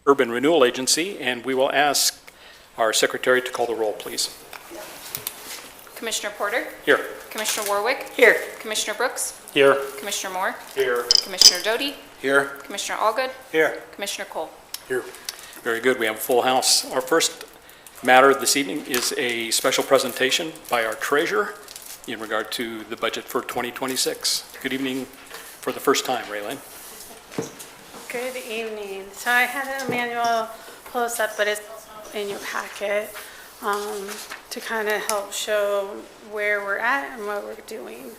Urban Renewal Agency, and we will ask our secretary to call the roll, please. Commissioner Porter? Here. Commissioner Warwick? Here. Commissioner Brooks? Here. Commissioner Moore? Here. Commissioner Doty? Here. Commissioner Allgood? Here. Commissioner Cole? Here. Very good. We have a full house. Our first matter this evening is a special presentation by our treasurer in regard to the budget for 2026. Good evening for the first time, Raylene. Good evening. So I had a manual close up, but it's also in your packet to kind of help show where we're at and what we're doing.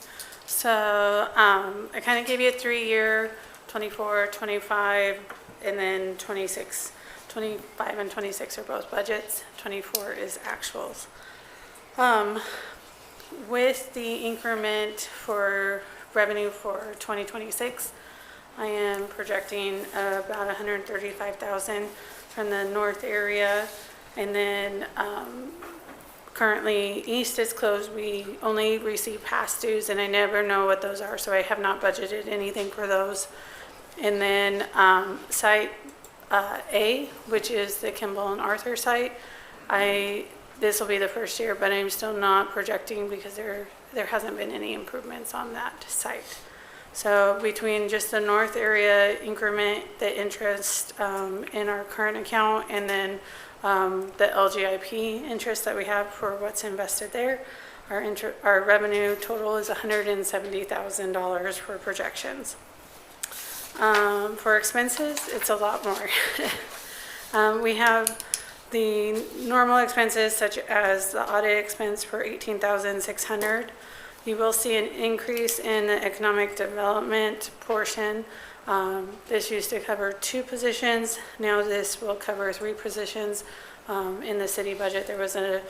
So I kind of gave you a 3-year, 24, 25, and then 26. 25 and 26 are both budgets. 24 is actuals. With the increment for revenue for 2026, I am projecting about 135,000 from the north area, and then currently east is closed. We only receive past dues, and I never know what those are, so I have not budgeted anything for those. And then site A, which is the Kimball and Arthur site, this will be the first year, but I'm still not projecting because there hasn't been any improvements on that site. So between just the north area increment, the interest in our current account, and then the LGIP interest that we have for what's invested there, our revenue total is $170,000 for projections. For expenses, it's a lot more. We have the normal expenses such as the audit expense for $18,600. You will see an increase in the economic development portion. This used to cover 2 positions. Now this will cover 3 positions. In the city budget, there was a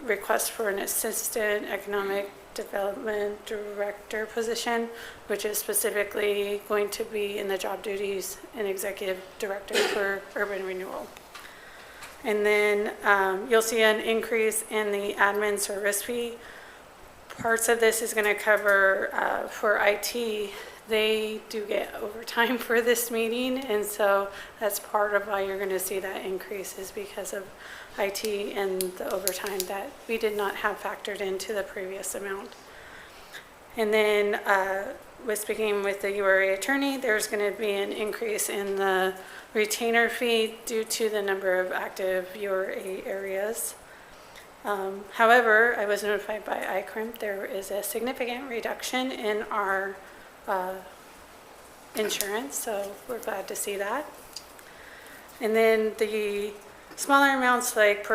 request for an assistant economic development director position, which is specifically going to be in the job duties and executive director for urban renewal. And then you'll see an increase in the admin service fee. Parts of this is going to cover for IT. They do get overtime for this meeting, and so that's part of why you're going to see that increase is because of IT and the overtime that we did not have factored into the previous amount. And then with speaking with the URA attorney, there's going to be an increase in the retainer fee due to the number of active URA areas. However, I was notified by ICRIM there is a significant reduction in our insurance, so we're glad to see that. And then the smaller amounts like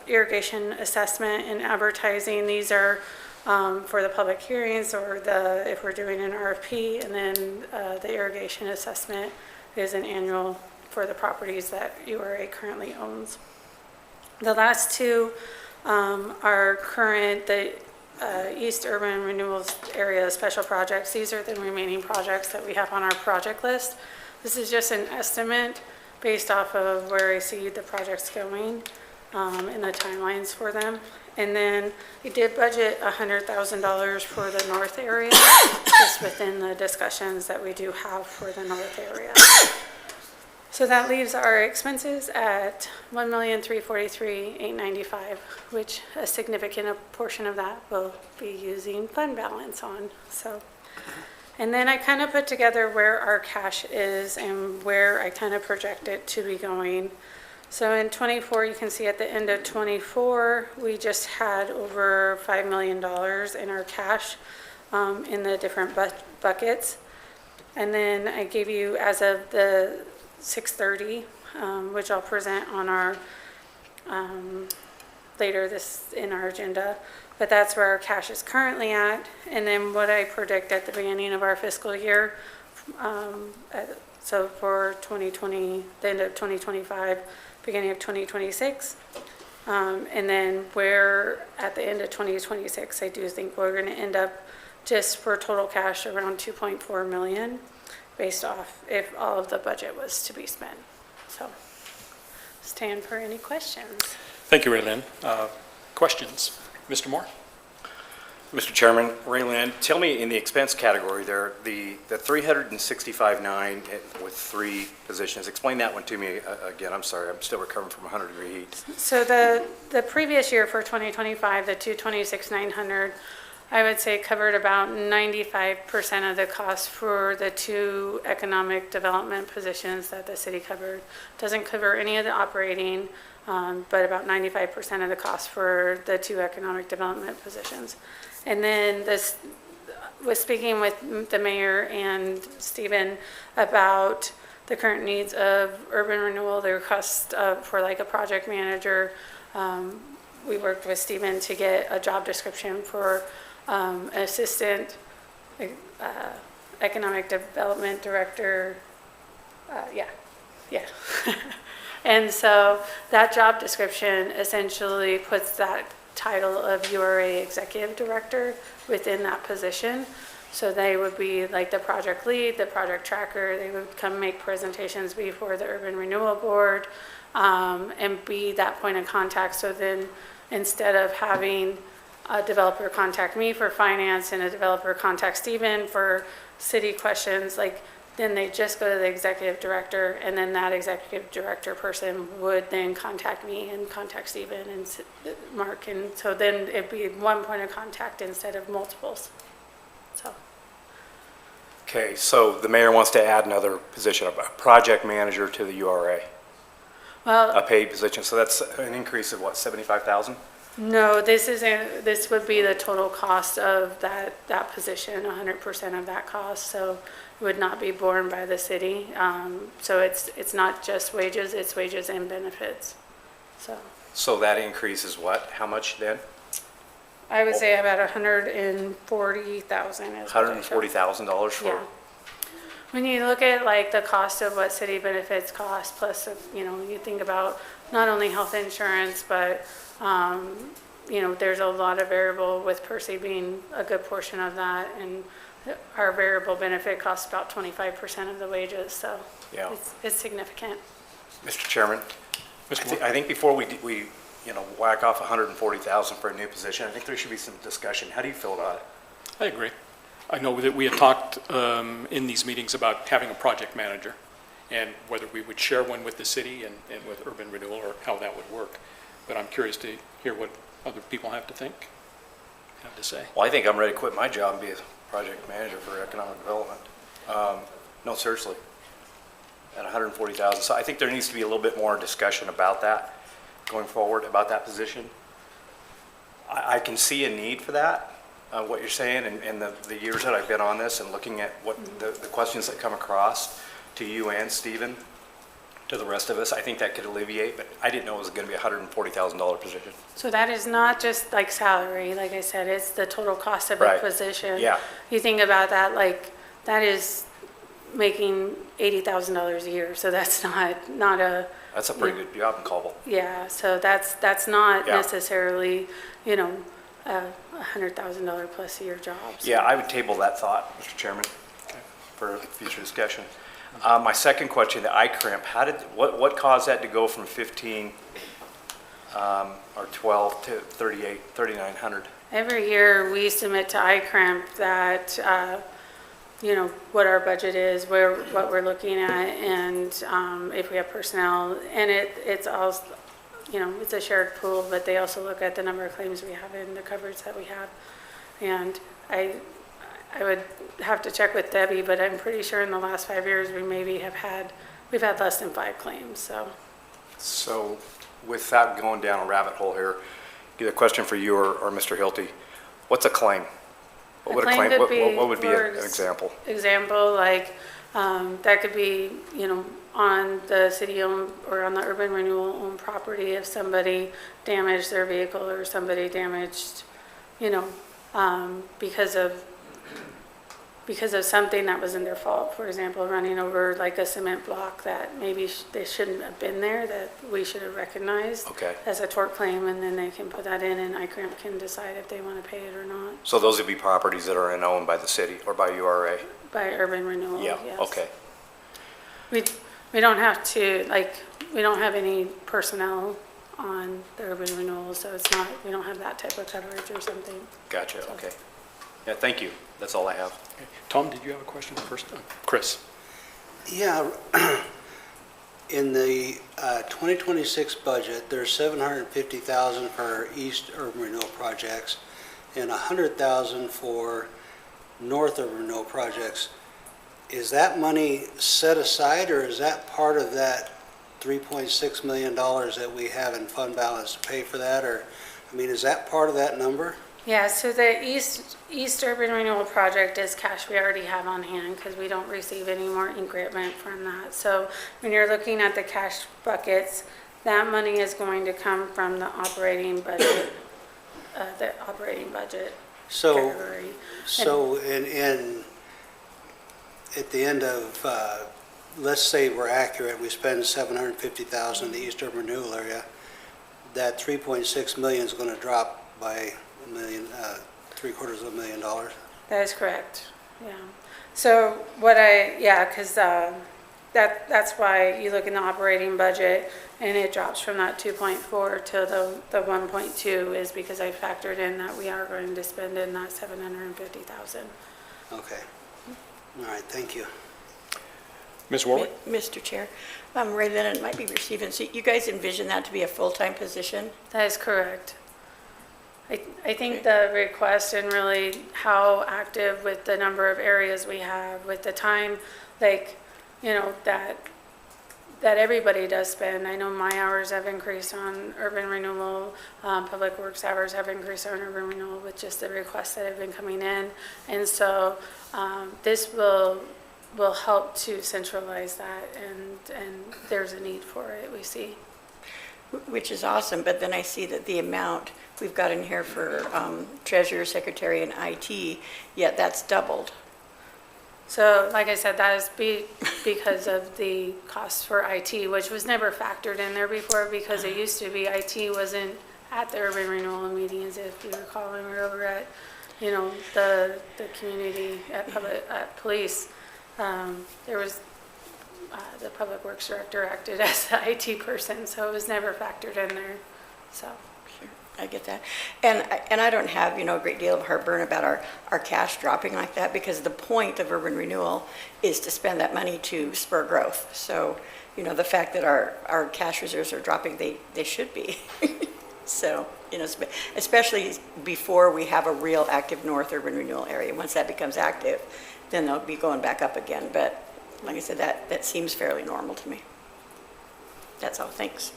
irrigation assessment and advertising, these are for the public hearings or if we're doing an RFP, and then the irrigation assessment is an annual for the properties that URA currently owns. The last 2 are current, the East Urban Renewals Area Special Projects. These are the remaining projects that we have on our project list. This is just an estimate based off of where I see the projects going and the timelines for them. And then we did budget $100,000 for the north area, just within the discussions that we do have for the north area. So that leaves our expenses at $1,343,895, which a significant portion of that will be using fund balance on. So, and then I kind of put together where our cash is and where I kind of project it to be going. So in 24, you can see at the end of 24, we just had over $5 million in our cash in the different buckets. And then I gave you as of the 6:30, which I'll present on our later this in our agenda, but that's where our cash is currently at. And then what I predict at the beginning of our fiscal year, so for 2020, the end of 2025, beginning of 2026, and then where at the end of 2026, I do think we're going to end up just for total cash around 2.4 million. Based off if all of the budget was to be spent. So, stand for any questions. Thank you, Raylene. Questions? Mr. Moore? Mr. Chairman, Ray Lynn, tell me in the expense category there, the 365.9 with 3 positions, explain that one to me again. I'm sorry, I'm still recovering from 100-degree heat. So the previous year for 2025, the 226,900, I would say covered about 95% of the cost for the 2 economic development positions that the city covered. Doesn't cover any of the operating, but about 95% of the cost for the 2 economic development positions. And then this was speaking with the mayor and Stephen about the current needs of urban renewal, their cost for like a project manager. We worked with Stephen to get a job description for an assistant economic development director. Yeah. And so that job description essentially puts that title of URA executive director within that position. So they would be like the project lead, the project tracker. They would come make presentations before the Urban Renewal Board and be that point of contact. So then instead of having a developer contact me for finance and a developer contact Stephen for city questions, like then they just go to the executive director, and then that executive director person would then contact me and contact Stephen and Mark, and so then it'd be one point of contact instead of multiples. So Okay, so the mayor wants to add another position, a project manager to the URA, a well, paid position. So that's an increase of what, 75,000? no, this would be the total cost of that position, 100% of that cost. So it would not be borne by the city. So it's not just wages, it's wages and benefits. So that increase is what? How much then? I would say about 140,000 is what I showed. $140,000 for? Yeah. When you look at like the cost of what city benefits cost, plus, you think about not only health insurance, but, there's a lot of variable with Percy being a good portion of that. And our variable benefit costs about 25% of the wages. So Yeah. it's significant. Mr. Chairman, Mr. Moore? I think before we whack off 140,000 for a new position, I think there should be some discussion. How do you feel about it? I agree. I know that we had talked in these meetings about having a project manager and whether we would share one with the city and with Urban Renewal or how that would work. But I'm curious to hear what other people have to say. Well, I think I'm ready to quit my job and be a project manager for economic development. No, seriously, at 140,000. So I think there needs to be a little bit more discussion about that going forward, about that position. I can see a need for that, what you're saying, and the years that I've been on this and looking at what the questions that come across to you and Stephen, to the rest of us, I think that could alleviate, but I didn't know it was going to be a $140,000 position. So that is not just like salary, like I said, it's the total cost of a Right. position. Yeah. You think about that, like, that is making $80,000 a year, so that's not a, That's a pretty good job in Caldwell. yeah, so that's not Yeah. necessarily, a $100,000 plus a year job. So- Yeah, I would table that thought, Mr. Chairman, for future discussion. My second question, the ICRIMP, what caused that to go from 15 or 12 to 3,900? Every year, we submit to ICRIMP that, what our budget is, what we're looking at, and if we have personnel. And it's also, it's a shared pool, but they also look at the number of claims we have and the coverage that we have. And I would have to check with Debbie, but I'm pretty sure in the last 5 years, we've had less than 5 claims, so. So without going down a rabbit hole here, get a question for you or Mr. Hilty. What's a claim? What would a claim, could be, what would be for an example? Example, like, that could be, on the city-owned or on the urban renewal-owned property if somebody damaged their vehicle or somebody damaged, because of something that wasn't their fault. For example, running over like a cement block that maybe they shouldn't have been there, that we should have recognized Okay. as a tort claim, and then they can put that in and ICRIMP can decide if they want to pay it or not So those would be properties that are owned by the city or by URA? by urban renewal, Yeah, yes. okay. We don't have to, we don't have any personnel on the urban renewal, so it's not, we don't have that type of coverage or something. Gotcha, okay. Yeah, thank you. That's all I have. Okay. Tom, did you have a question first? Chris? Yeah, in the 2026 budget, there's $750,000 for East Urban Renewal projects and $100,000 for North Urban Renewal projects. Is that money set aside, or is that part of that $3.6 million that we have in fund balance to pay for that? Or, I mean, is that part of that number? Yeah, so the East Urban Renewal Project is cash we already have on hand because we don't receive any more increment from that. So when you're looking at the cash buckets, that money is going to come from the operating budget So, category. so at the end of, let's say we're accurate, we spend $750,000 in the East Urban Renewal area, that 3.6 million is going to drop by $1 million, $750,000. That is correct, yeah. So because that's why you look in the operating budget and it drops from that 2.4 to the 1.2 is because I factored in that we are going to spend in that 750,000. Okay. All right, thank you. Ms. Warwick? Mr. Chair, Ray Lennon might be receiving, so you guys envision that to be a full-time position? That is correct. I think the request and really how active with the number of areas we have, with the time, like, you know, that everybody does spend. I know my hours have increased on urban renewal, public works hours have increased on urban renewal with just the requests that have been coming in. And so this will help to centralize that, and there's a need for it, we see. Which is awesome, but then I see that the amount we've got in here for treasurer, secretary, and IT, yet that's doubled. So, like I said, that is because of the cost for IT, which was never factored in there before because it used to be IT wasn't at the urban renewal meetings, if you recall, when we were over at, you know, the community at police. There was, the public works director acted as the IT person, so it was never factored in there, so. Sure, I get that. And I don't have, a great deal of heartburn about our cash dropping like that, because the point of urban renewal is to spend that money to spur growth. So, the fact that our cash reserves are dropping, they should be. So, especially before we have a real active North Urban Renewal area. Once that becomes active, then they'll be going back up again. But like I said, that seems fairly normal to me. That's all, thanks.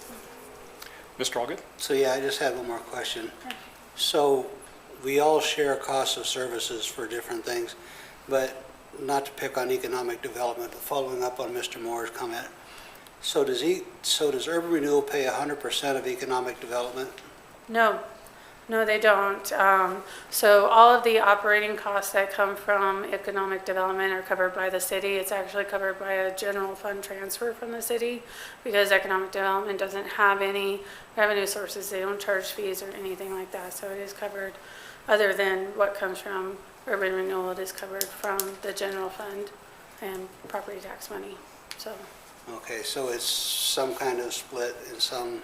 Mr. Allgood? So yeah, I just have one more question. So we all share costs of services for different things, but not to pick on economic development, but following up on Mr. Moore's comment. So does Urban Renewal pay 100% of economic development? No, they don't. So all of the operating costs that come from economic development are covered by the city. It's actually covered by a general fund transfer from the city because economic development doesn't have any revenue sources. They don't charge fees or anything like that. So it is covered, other than what comes from urban renewal, it is covered from the general fund and property tax money, so. Okay, so it's some kind of split in some,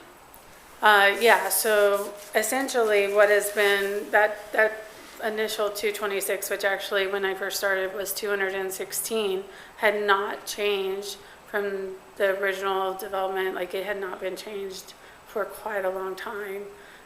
Yeah, so essentially what has been, that initial 226, which actually when I first started was 216, had not changed from the original development, like it had not been changed for quite a long time.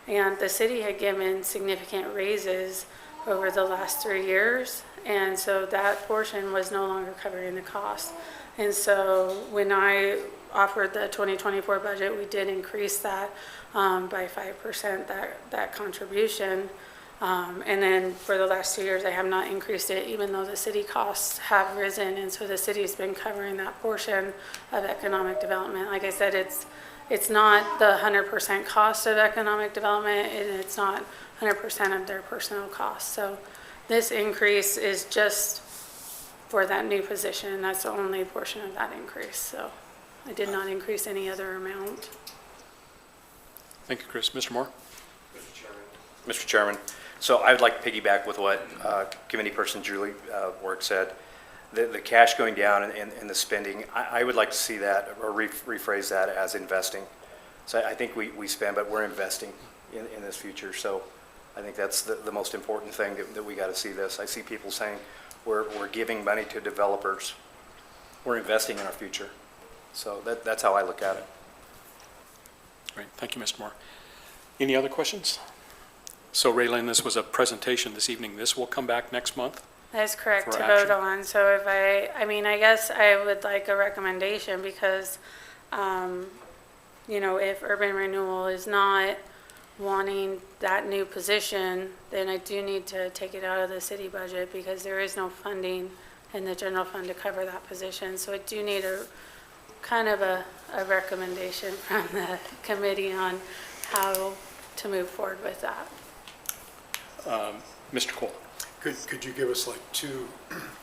And the city had given significant raises over the last 3 years, and so that portion was no longer covering the cost. And so when I offered the 2024 budget, we did increase that by 5%, that contribution. And then for the last 2 years, I have not increased it, even though the city costs have risen. And so the city's been covering that portion of economic development. Like I said, it's not the 100% cost of economic development, and it's not 100% of their personnel costs. So this increase is just for that new position. That's the only portion of that increase. So I did not increase any other amount. Thank you, Chris. Mr. Moore? Mr. Chairman, so I would like to piggyback with what Committee Person Julie Work said. The cash going down and the spending, I would like to see that, or rephrase that as investing. So I think we spend, but we're investing in this future. So I think that's the most important thing that we got to see this. I see people saying we're giving money to developers. We're investing in our future. So that's how I look at it. Great, thank you, Mr. Moore. Any other questions? So Raylene, this was a presentation this evening. This will come back next month? That is correct, For to action. vote on. So if I guess I would like a recommendation because, if urban renewal is not wanting that new position, then I do need to take it out of the city budget because there is no funding in the general fund to cover that position. So I do need a kind of a recommendation from the committee on how to move forward with that. Mr. Cole? Could you give us like two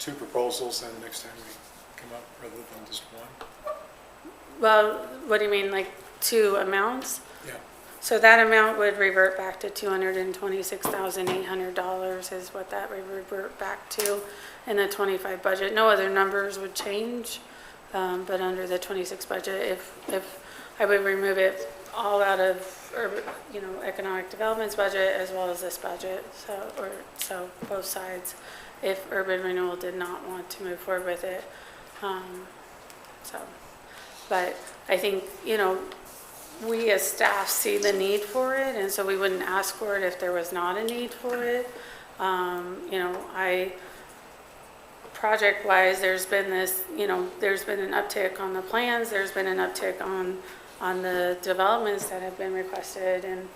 proposals then next time we come up rather than just one? Well, what do you mean, like 2 amounts? Yeah. So that amount would revert back to $226,800 is what that would revert back to in the 25 budget. No other numbers would change, but under the 26 budget, if I would remove it all out of, economic development's budget as well as this budget, so both sides, if urban renewal did not want to move forward with it. But I think, we as staff see the need for it, and so we wouldn't ask for it if there was not a need for it. Project-wise, there's been this, there's been an uptick on the plans, there's been an uptick on the developments that have been requested, and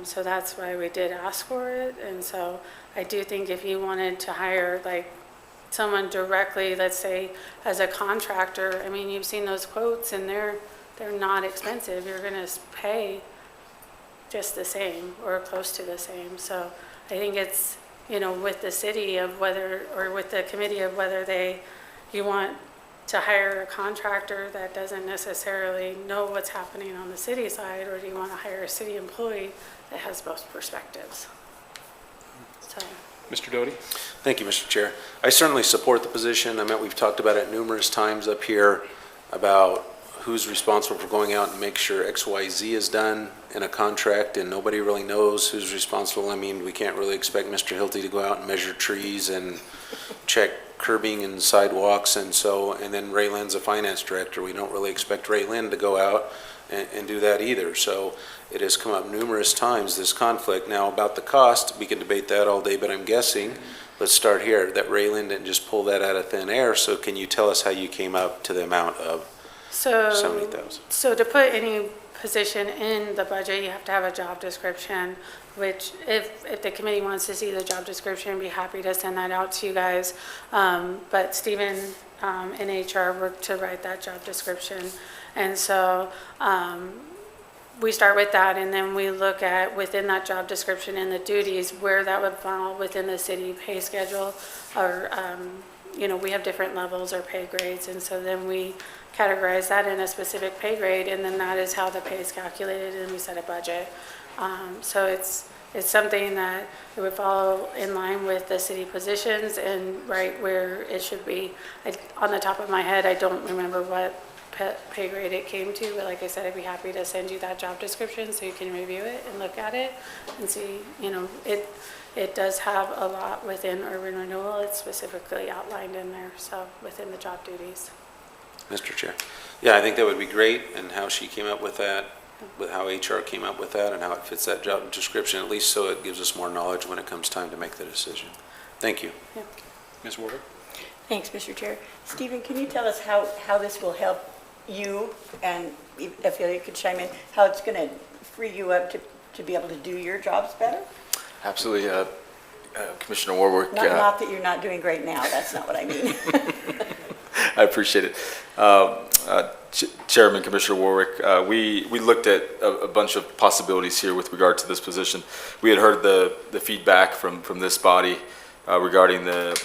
so that's why we did ask for it. And so I do think if you wanted to hire like someone directly, let's say as a contractor, I mean, you've seen those quotes and they're not expensive. You're going to pay just the same or close to the same. So I think it's, with the city of whether, or with the committee of whether you want to hire a contractor that doesn't necessarily know what's happening on the city side, or do you want to hire a city employee that has both perspectives? So. Mr. Doty? Thank you, Mr. Chair. I certainly support the position. We've talked about it numerous times up here about who's responsible for going out and make sure XYZ is done in a contract, and nobody really knows who's responsible. We can't really expect Mr. Hilty to go out and measure trees and check curbing and sidewalks, and then Ray Lynn's a finance director. We don't really expect Ray Lynn to go out and do that either. So it has come up numerous times, this conflict. Now, about the cost, we can debate that all day, but I'm guessing, let's start here, that Ray Lynn didn't just pull that out of thin air. So can you tell us how you came up to the amount of $70,000? So to put any position in the budget, you have to have a job description, which if the committee wants to see the job description, I'd be happy to send that out to you guys. But Stephen in HR worked to write that job description. And so we start with that, and then we look at within that job description and the duties, where that would fall within the city pay schedule, or, we have different levels or pay grades, and so then we categorize that in a specific pay grade, and then that is how the pay is calculated, and we set a budget. So it's something that it would follow in line with the city positions and right where it should be. On the top of my head, I don't remember what pay grade it came to, but like I said, I'd be happy to send you that job description so you can review it and look at it and see, it does have a lot within urban renewal. It's specifically outlined in there, so within the job duties. Mr. Chair. Yeah, I think that would be great, and how she came up with that, with how HR came up with that, and how it fits that job description, at least so it gives us more knowledge when it comes time to make the decision. Thank you. Yeah. Ms. Warwick? Thanks, Mr. Chair. Stephen, can you tell us how this will help you, and if you could chime in, how it's going to free you up to be able to do your jobs better? Absolutely, Commissioner Warwick. Not that you're not doing great now, that's not what I mean. I appreciate it. Chairman, Commissioner Warwick, we looked at a bunch of possibilities here with regard to this position. We had heard the feedback from this body regarding the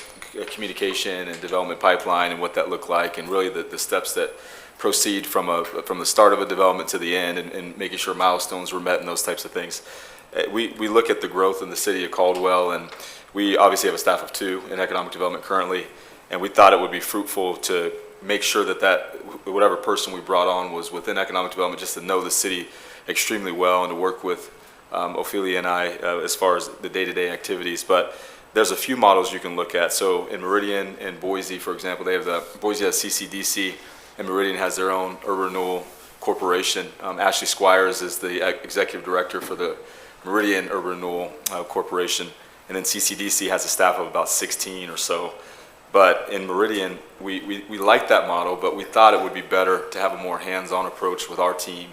communication and development pipeline and what that looked like, and really the steps that proceed from the start of a development to the end, and making sure milestones were met and those types of things. We look at the growth in the city of Caldwell, and we obviously have a staff of 2 in economic development currently, and we thought it would be fruitful to make sure that whatever person we brought on was within economic development, just to know the city extremely well and to work with Ophelia and I as far as the day-to-day activities. But there's a few models you can look at. So in Meridian and Boise, for example, Boise has CCDC, and Meridian has their own urban renewal corporation. Ashley Squires is the executive director for the Meridian Urban Renewal Corporation, and then CCDC has a staff of about 16 or so. But in Meridian, we like that model, but we thought it would be better to have a more hands-on approach with our team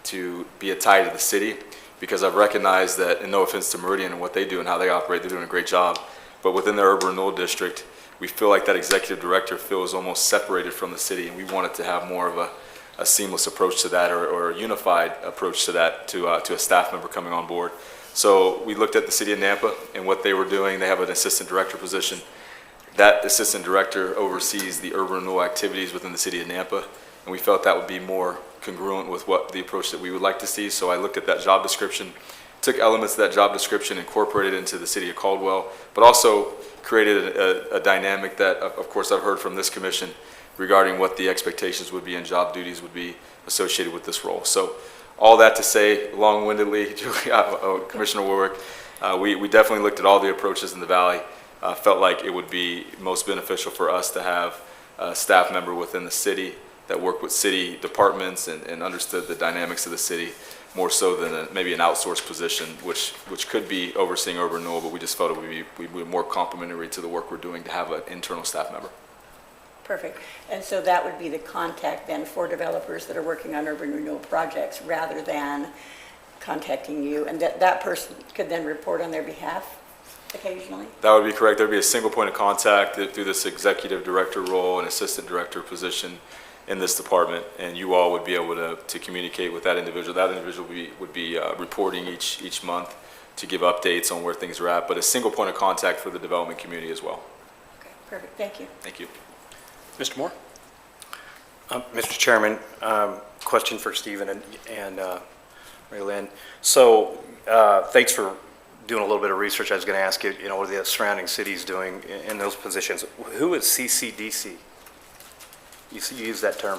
to be a tie to the city, because I've recognized that, and no offense to Meridian and what they do and how they operate, they're doing a great job. But within their urban renewal district, we feel like that executive director feels almost separated from the city, and we wanted to have more of a seamless approach to that, or a unified approach to that, to a staff member coming on board. So we looked at the city of Nampa and what they were doing. They have an assistant director position. That assistant director oversees the urban renewal activities within the city of Nampa, and we felt that would be more congruent with what the approach that we would like to see. So I looked at that job description, took elements of that job description, incorporated into the city of Caldwell, but also created a dynamic that, of course, I've heard from this commission regarding what the expectations would be and job duties would be associated with this role. So all that to say, long-windedly, Commissioner Warwick, we definitely looked at all the approaches in the valley. Felt like it would be most beneficial for us to have a staff member within the city that worked with city departments and understood the dynamics of the city more so than maybe an outsourced position, which could be overseeing urban renewal, but we just felt it would be more complementary to the work we're doing to have an internal staff member. Perfect. And so that would be the contact then for developers that are working on urban renewal projects, rather than contacting you, and that person could then report on their behalf occasionally? That would be correct. There'd be a single point of contact through this executive director role and assistant director position in this department, and you all would be able to communicate with that individual. That individual would be reporting each month to give updates on where things are at, but a single point of contact for the development community as well. Okay, perfect. Thank you. Thank you. Mr. Moore? Mr. Chairman, question for Stephen and Mary Lynn. So thanks for doing a little bit of research. I was going to ask you, what are the surrounding cities doing in those positions? Who is CCDC? You use that term.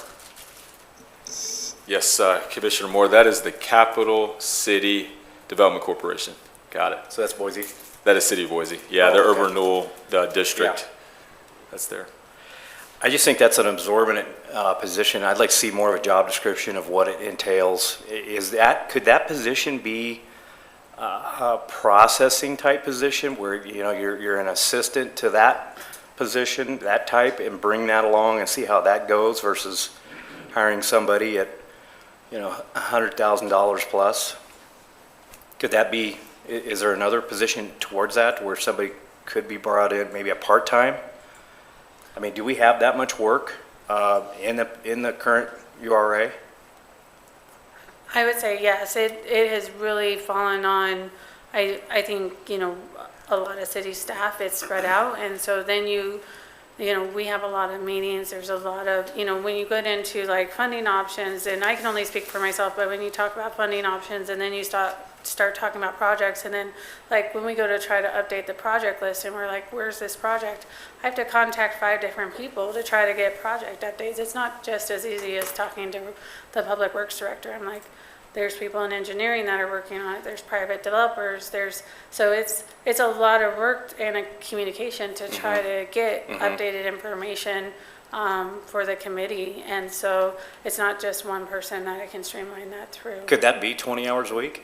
Yes, Commissioner Moore, that is the Capital City Development Corporation. Got it. So that's Boise? That is City of Boise. Yeah, Oh, their okay. urban renewal district. Yeah. That's there. I just think that's an absorbent position. I'd like to see more of a job description of what it entails. Could that position be a processing type position where, you're an assistant to that position, that type, and bring that along and see how that goes versus hiring somebody at, $100,000 plus? Could that be, is there another position towards that where somebody could be brought in, maybe a part-time? I mean, do we have that much work in the current URA? I would say yes. It has really fallen on, I think, a lot of city staff. It's spread out, and so then we have a lot of meetings. There's a lot of, when you get into like funding options, and I can only speak for myself, but when you talk about funding options and then you start talking about projects, and then like when we go to try to update the project list and we're like, where's this project? I have to contact 5 different people to try to get project updates. It's not just as easy as talking to the public works director. I'm like, there's people in engineering that are working on it. There's private developers. So it's a lot of work and a communication to try to get updated information for the committee. And so it's not just one person that I can streamline that through. Could that be 20 hours a week?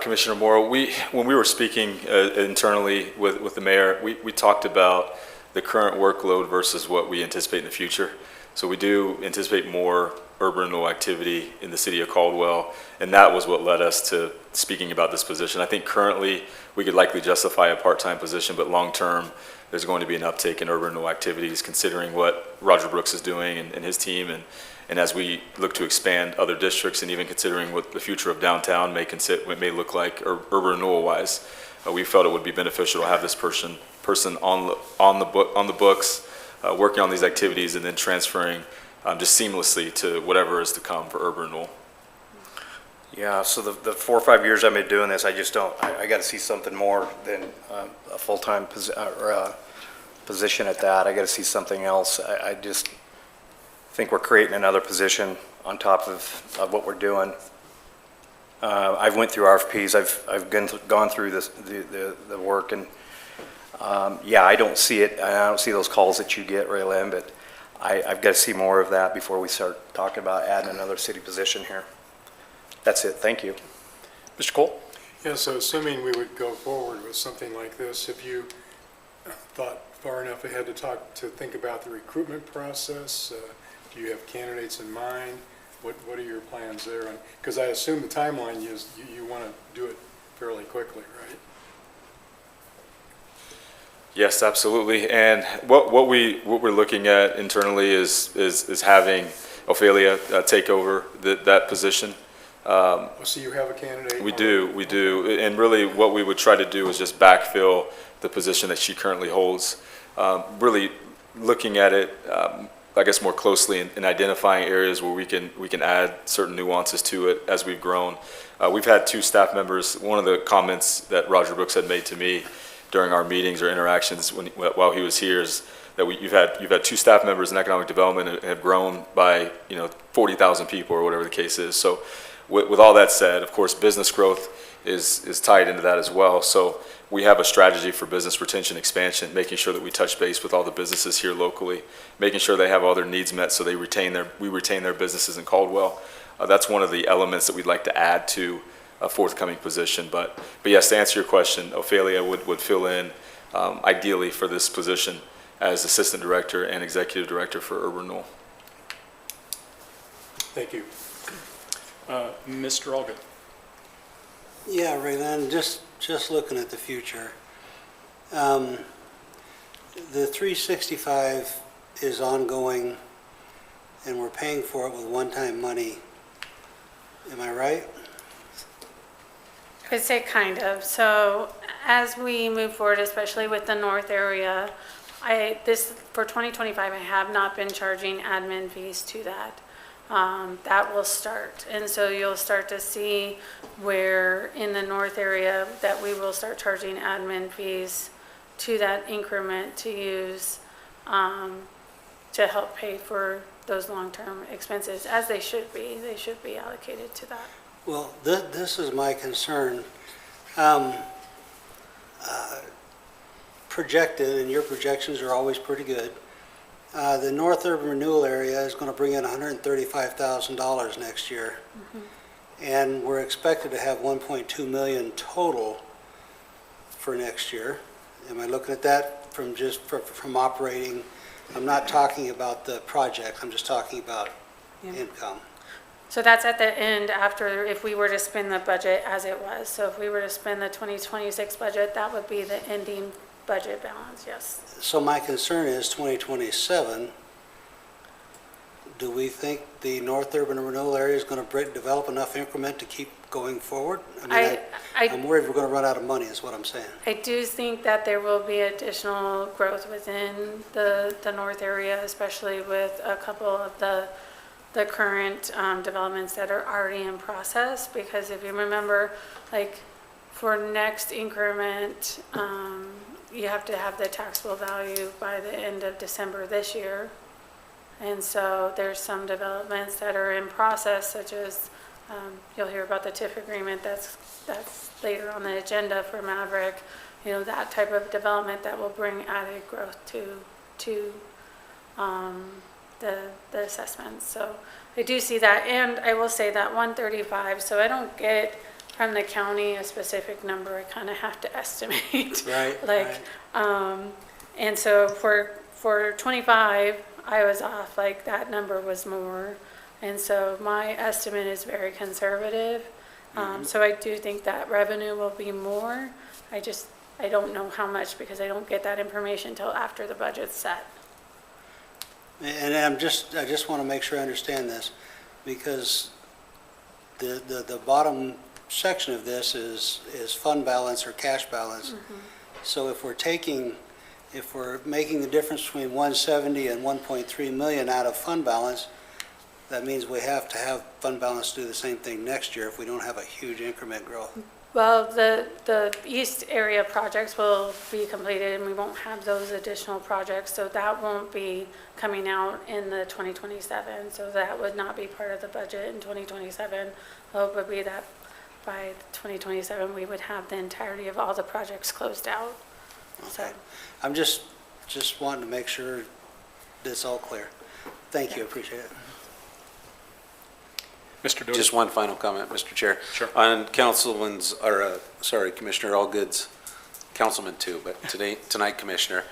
Commissioner Moore, when we were speaking internally with the mayor, we talked about the current workload versus what we anticipate in the future. So we do anticipate more urban renewal activity in the city of Caldwell, and that was what led us to speaking about this position. I think currently we could likely justify a part-time position, but long-term there's going to be an uptake in urban renewal activities considering what Roger Brooks is doing and his team, and as we look to expand other districts and even considering what the future of downtown may look like urban renewal-wise, we felt it would be beneficial to have this person on the books, working on these activities and then transferring just seamlessly to whatever is to come for urban renewal. Yeah, so the 4 or 5 years I've been doing this, I just don't, I got to see something more than a full-time position at that. I got to see something else. I just think we're creating another position on top of what we're doing. I've went through RFPs. I've gone through the work, and yeah, I don't see it. I don't see those calls that you get, Ray Lynn, but I've got to see more of that before we start talking about adding another city position here. That's it. Thank you. Mr. Cole? Yeah, so assuming we would go forward with something like this, have you thought far enough ahead to think about the recruitment process? Do you have candidates in mind? What are your plans there? Because I assume the timeline is you want to do it fairly quickly, right? Yes, absolutely. And what we're looking at internally is having Ophelia take over that position. So you have a candidate? We do. And really what we would try to do is just backfill the position that she currently holds. Really looking at it, I guess, more closely in identifying areas where we can add certain nuances to it as we've grown. We've had two staff members. One of the comments that Roger Brooks had made to me during our meetings or interactions while he was here is that you've had two staff members in economic development and have grown by 40,000 people or whatever the case is. So with all that said, of course, business growth is tied into that as well. So we have a strategy for business retention expansion, making sure that we touch base with all the businesses here locally, making sure they have all their needs met so we retain their businesses in Caldwell. That's one of the elements that we'd like to add to a forthcoming position. But yes, to answer your question, Ophelia would fill in ideally for this position as Assistant Director and Executive Director for Urban Renewal. Thank you. Mr. Allgood? Yeah, Raylan, just looking at the future. The 365 is ongoing, and we're paying for it with one-time money. Am I right? I'd say kind of. So as we move forward, especially with the north area, for 2025, I have not been charging admin fees to that. That will start. And so you'll start to see where in the north area that we will start charging admin fees to that increment to use to help pay for those long-term expenses, as they should be. They should be allocated to that. Well, this is my concern. Projected, and your projections are always pretty good, the North Urban Renewal area is going to bring in $135,000 next year. And we're expected to have 1.2 million total for next year. Am I looking at that from operating? I'm not talking about the project, I'm just talking about income. So that's at the end after, if we were to spend the budget as it was. So if we were to spend the 2026 budget, that would be the ending budget balance, yes. So my concern is 2027, do we think the North Urban Renewal area is going to develop enough increment to keep going forward? I'm worried we're going to run out of money, is what I'm saying. I do think that there will be additional growth within the north area, especially with a couple of the current developments that are already in process, because if you remember, like for next increment, you have to have the taxable value by the end of December this year. And so there's some developments that are in process, such as you'll hear about the TIF agreement that's later on the agenda for Maverick, that type of development that will bring added growth to the assessments. So I do see that, and I will say that 135, so I don't get from the county a specific number, I kind of have to estimate. Right. And so for 25, I was off, like that number was more. And so my estimate is very conservative. So I do think that revenue will be more. I don't know how much because I don't get that information until after the budget's set. And I just want to make sure I understand this, because the bottom section of this is fund balance or cash balance. So if we're making the difference between 170 and 1.3 million out of fund balance, that means we have to have fund balance do the same thing next year if we don't have a huge increment growth. Well, the east area projects will be completed, and we won't have those additional projects, so that won't be coming out in the 2027. So that would not be part of the budget in 2027. The hope would be that by 2027, we would have the entirety of all the projects closed out. So, Okay. I'm just wanting to make sure that's all clear. Thank you, appreciate it. Mr. Doty? Just one final comment, Mr. Chair. Sure. On Councilman's, or, sorry, Commissioner Allgood's, Councilman too, but tonight Commissioner.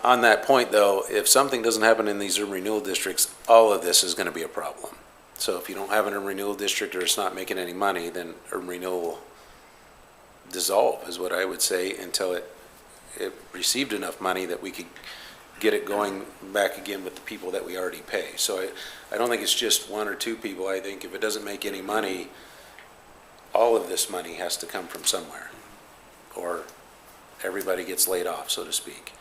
On that point, though, if something doesn't happen in these urban renewal districts, all of this is going to be a problem. So if you don't have an urban renewal district or it's not making any money, then urban renewal will dissolve, is what I would say, until it received enough money that we could get it going back again with the people that we already pay. So I don't think it's just one or two people. I think if it doesn't make any money, all of this money has to come from somewhere, or everybody gets laid off, so to speak.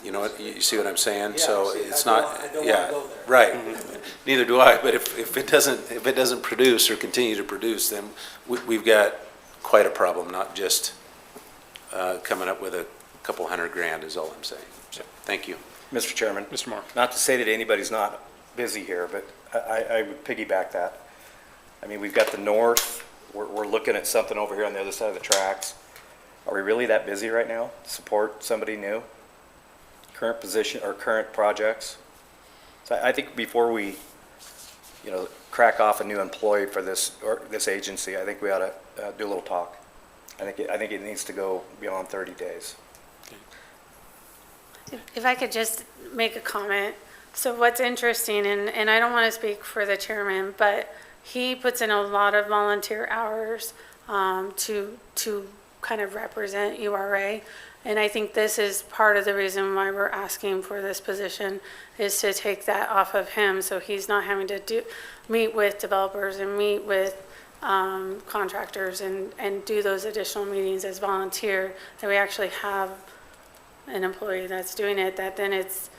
You know what, you see what I'm saying? So it's not, yeah, right. Neither do I, but if it doesn't produce or continue to produce, then we've got quite a problem, not just coming up with a couple $100,000 is all I'm saying. So, thank you. Mr. Chairman, Mr. Moore? not to say that anybody's not busy here, but I would piggyback that. I mean, we've got the north, we're looking at something over here on the other side of the tracks. Are we really that busy right now to support somebody new? Current position or current projects? So I think before we, crack off a new employee for this agency, I think we ought to do a little talk. I think it needs to go beyond 30 days. if I could just make a comment. So what's interesting, and I don't want to speak for the chairman, but he puts in a lot of volunteer hours to kind of represent URA. And I think this is part of the reason why we're asking for this position, is to take that off of him, so he's not having to meet with developers and meet with contractors and do those additional meetings as volunteer, that we actually have an employee that's doing it, that then it's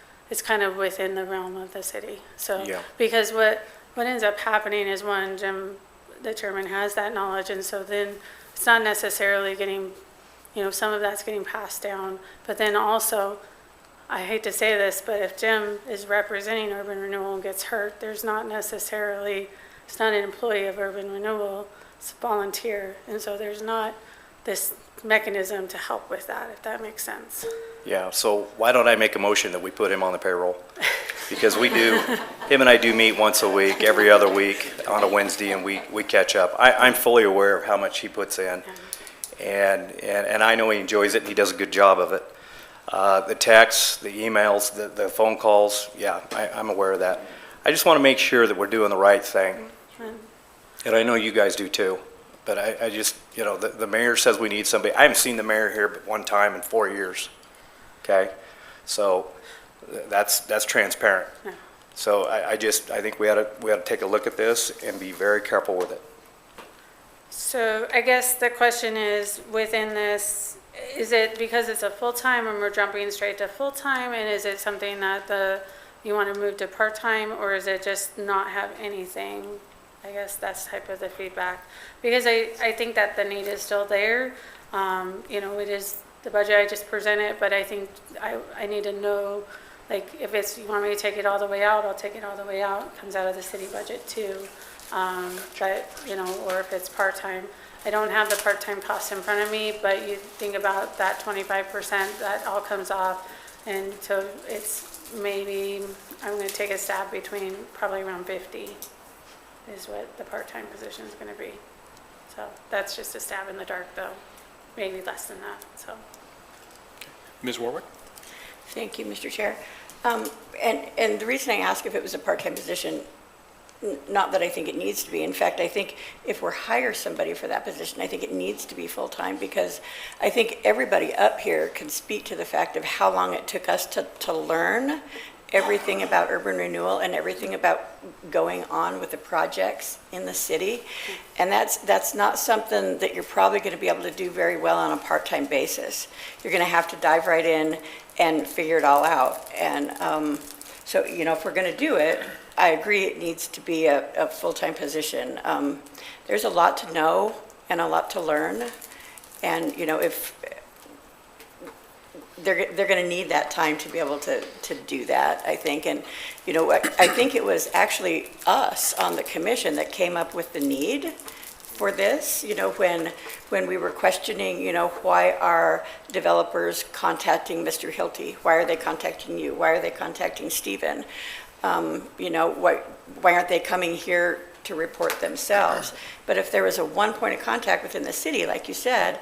kind of within the realm of the city. So, Yeah. because what ends up happening is, one, Jim, the chairman, has that knowledge, and so then it's not necessarily getting, some of that's getting passed down. But then also, I hate to say this, but if Jim is representing Urban Renewal and gets hurt, it's not an employee of Urban Renewal, it's a volunteer. And so there's not this mechanism to help with that, if that makes sense. Yeah, so why don't I make a motion that we put him on the payroll? Because him and I do meet once a week, every other week on a Wednesday, and we catch up. I'm fully aware of how much he puts in, and I know he enjoys it, and he does a good job of it. The texts, the emails, the phone calls, yeah, I'm aware of that. I just want to make sure that we're doing the right thing, and I know you guys do too. But I just, the mayor says we need somebody. I haven't seen the mayor here but one time in 4 years, okay? So that's transparent. Yeah. So I think we ought to take a look at this and be very careful with it. So I guess the question is, within this, is it because it's a full-time and we're jumping straight to full-time? And is it something that you want to move to part-time, or is it just not have anything? I guess that's type of the feedback. Because I think that the need is still there. It is the budget I just presented, but I think I need to know, like, if you want me to take it all the way out, I'll take it all the way out. It comes out of the city budget too. Or if it's part-time. I don't have the part-time cost in front of me, but you think about that 25%, that all comes off. And so it's maybe, I'm going to take a stab between probably around 50 is what the part-time position is going to be. So that's just a stab in the dark, though, maybe less than that, so. Ms. Warwick? Thank you, Mr. Chair. And the reason I ask if it was a part-time position, not that I think it needs to be. In fact, I think if we're hire somebody for that position, I think it needs to be full-time, because I think everybody up here can speak to the fact of how long it took us to learn everything about urban renewal and everything about going on with the projects in the city. And that's not something that you're probably going to be able to do very well on a part-time basis. You're going to have to dive right in and figure it all out. And so, if we're going to do it, I agree it needs to be a full-time position. There's a lot to know and a lot to learn. And, you know, if, they're going to need that time to be able to do that, I think. And, you know, I think it was actually us on the commission that came up with the need for this, you know, when we were questioning, you know, why are developers contacting Mr. Hilty? Why are they contacting you? Why are they contacting Stephen? You know, why aren't they coming here to report themselves? But if there was a one point of contact within the city, like you said,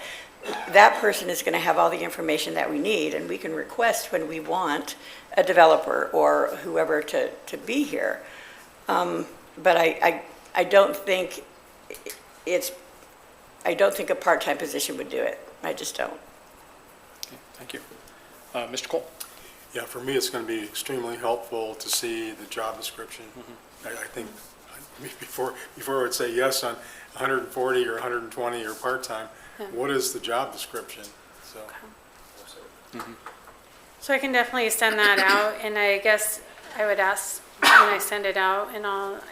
that person is going to have all the information that we need, and we can request when we want a developer or whoever to be here. But I don't think I don't think a part-time position would do it. I just don't. Okay, thank you. Mr. Cole? Yeah, for me, it's going to be extremely helpful to see the job description. I think before I would say yes on 140 or 120 or part-time, what is the job description? So. So I can definitely send that out, and I guess I would ask when I send it out, and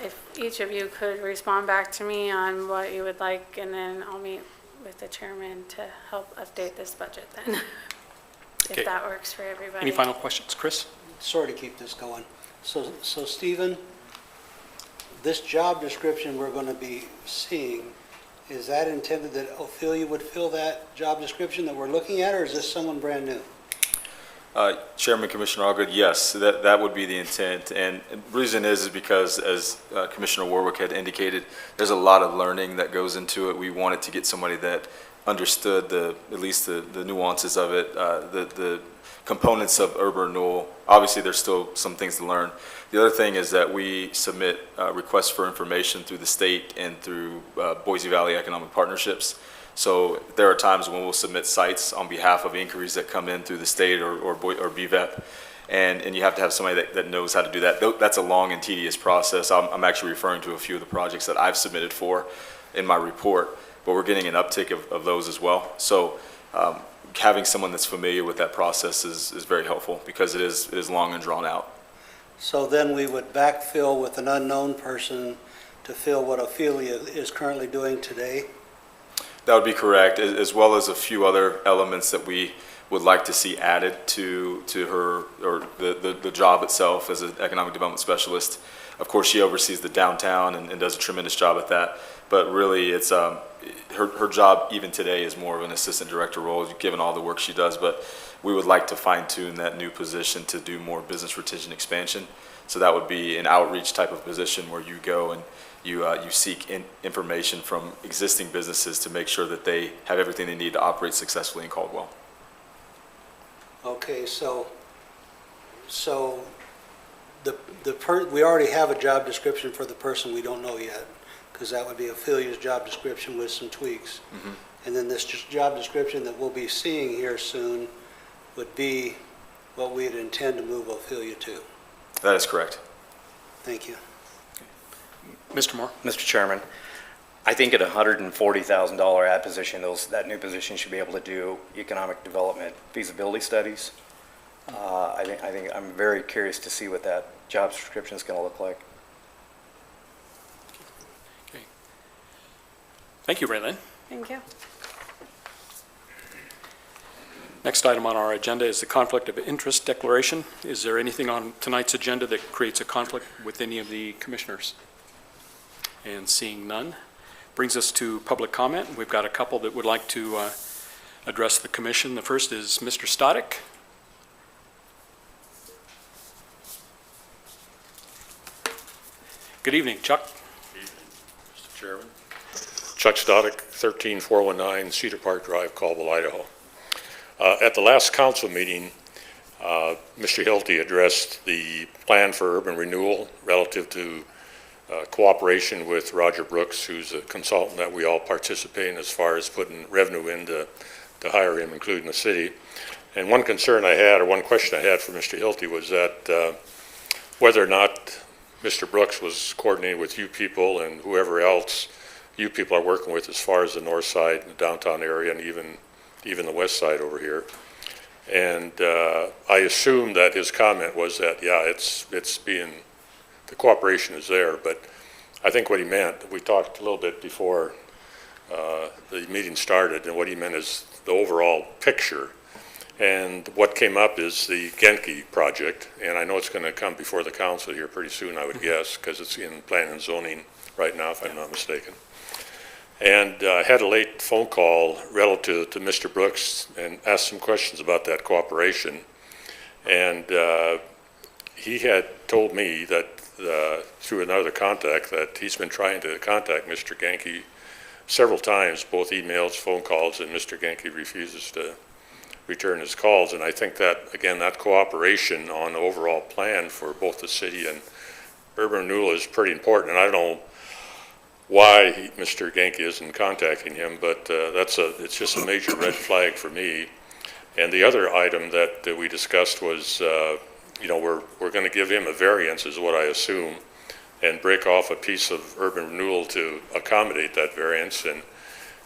if each of you could respond back to me on what you would like, and then I'll meet with the chairman to help update this budget then, Okay. if that works for everybody. Any final questions? Chris? Sorry to keep this going. So Stephen, this job description we're going to be seeing, is that intended that Ophelia would fill that job description that we're looking at, or is this someone brand new? Chairman, Commissioner Allgood, yes, that would be the intent. And the reason is because, as Commissioner Warwick had indicated, there's a lot of learning that goes into it. We wanted to get somebody that understood at least the nuances of it, the components of urban renewal. Obviously, there's still some things to learn. The other thing is that we submit requests for information through the state and through Boise Valley Economic Partnerships. So there are times when we'll submit sites on behalf of inquiries that come in through the state or BVEP, and you have to have somebody that knows how to do that. That's a long and tedious process. I'm actually referring to a few of the projects that I've submitted for in my report, but we're getting an uptick of those as well. So having someone that's familiar with that process is very helpful, because it is long and drawn out. So then we would backfill with an unknown person to fill what Ophelia is currently doing today? That would be correct, as well as a few other elements that we would like to see added to her, or the job itself as an economic development specialist. Of course, she oversees the downtown and does a tremendous job at that, but really it's her job even today is more of an assistant director role, given all the work she does. But we would like to fine tune that new position to do more business retention expansion. So that would be an outreach type of position where you go and you seek information from existing businesses to make sure that they have everything they need to operate successfully in Caldwell. Okay, so we already have a job description for the person we don't know yet, because that would be Ophelia's job description with some tweaks. And then this job description that we'll be seeing here soon would be what we'd intend to move Ophelia to. That is correct. Thank you. Mr. Moore? Mr. Chairman, I think at $140,000 ad position, that new position should be able to do economic development feasibility studies. I think I'm very curious to see what that job description is going to look like. Okay. Thank you, Raylene. Thank you. Next item on our agenda is the conflict of interest declaration. Is there anything on tonight's agenda that creates a conflict with any of the commissioners? And seeing none, brings us to public comment. We've got a couple that would like to address the commission. The first is Mr. Stodick. Good evening, Chuck. Mr. Chairman. Chuck Stodick, 13419 Cedar Park Drive, Caldwell, Idaho. At the last council meeting, Mr. Hilty addressed the plan for urban renewal relative to cooperation with Roger Brooks, who's a consultant that we all participate in as far as putting revenue in to hire him, including the city. And one concern I had, or one question I had for Mr. Hilty, was that whether or not Mr. Brooks was coordinating with you people and whoever else you people are working with as far as the north side, the downtown area, and even the west side over here. And I assume that his comment was that, yeah, it's being, the cooperation is there, but I think what he meant, we talked a little bit before the meeting started, and what he meant is the overall picture. And what came up is the Genke project, and I know it's going to come before the council here pretty soon, I would guess, because it's in planning and zoning right now, if I'm not mistaken. And I had a late phone call relative to Mr. Brooks and asked some questions about that cooperation. And he had told me that through another contact that he's been trying to contact Mr. Genke several times, both emails, phone calls, and Mr. Genke refuses to return his calls. And I think that, again, that cooperation on the overall plan for both the city and urban renewal is pretty important. And I don't know why Mr. Genke isn't contacting him, but it's just a major red flag for me. And the other item that we discussed was, we're going to give him a variance, is what I assume, and break off a piece of urban renewal to accommodate that variance. And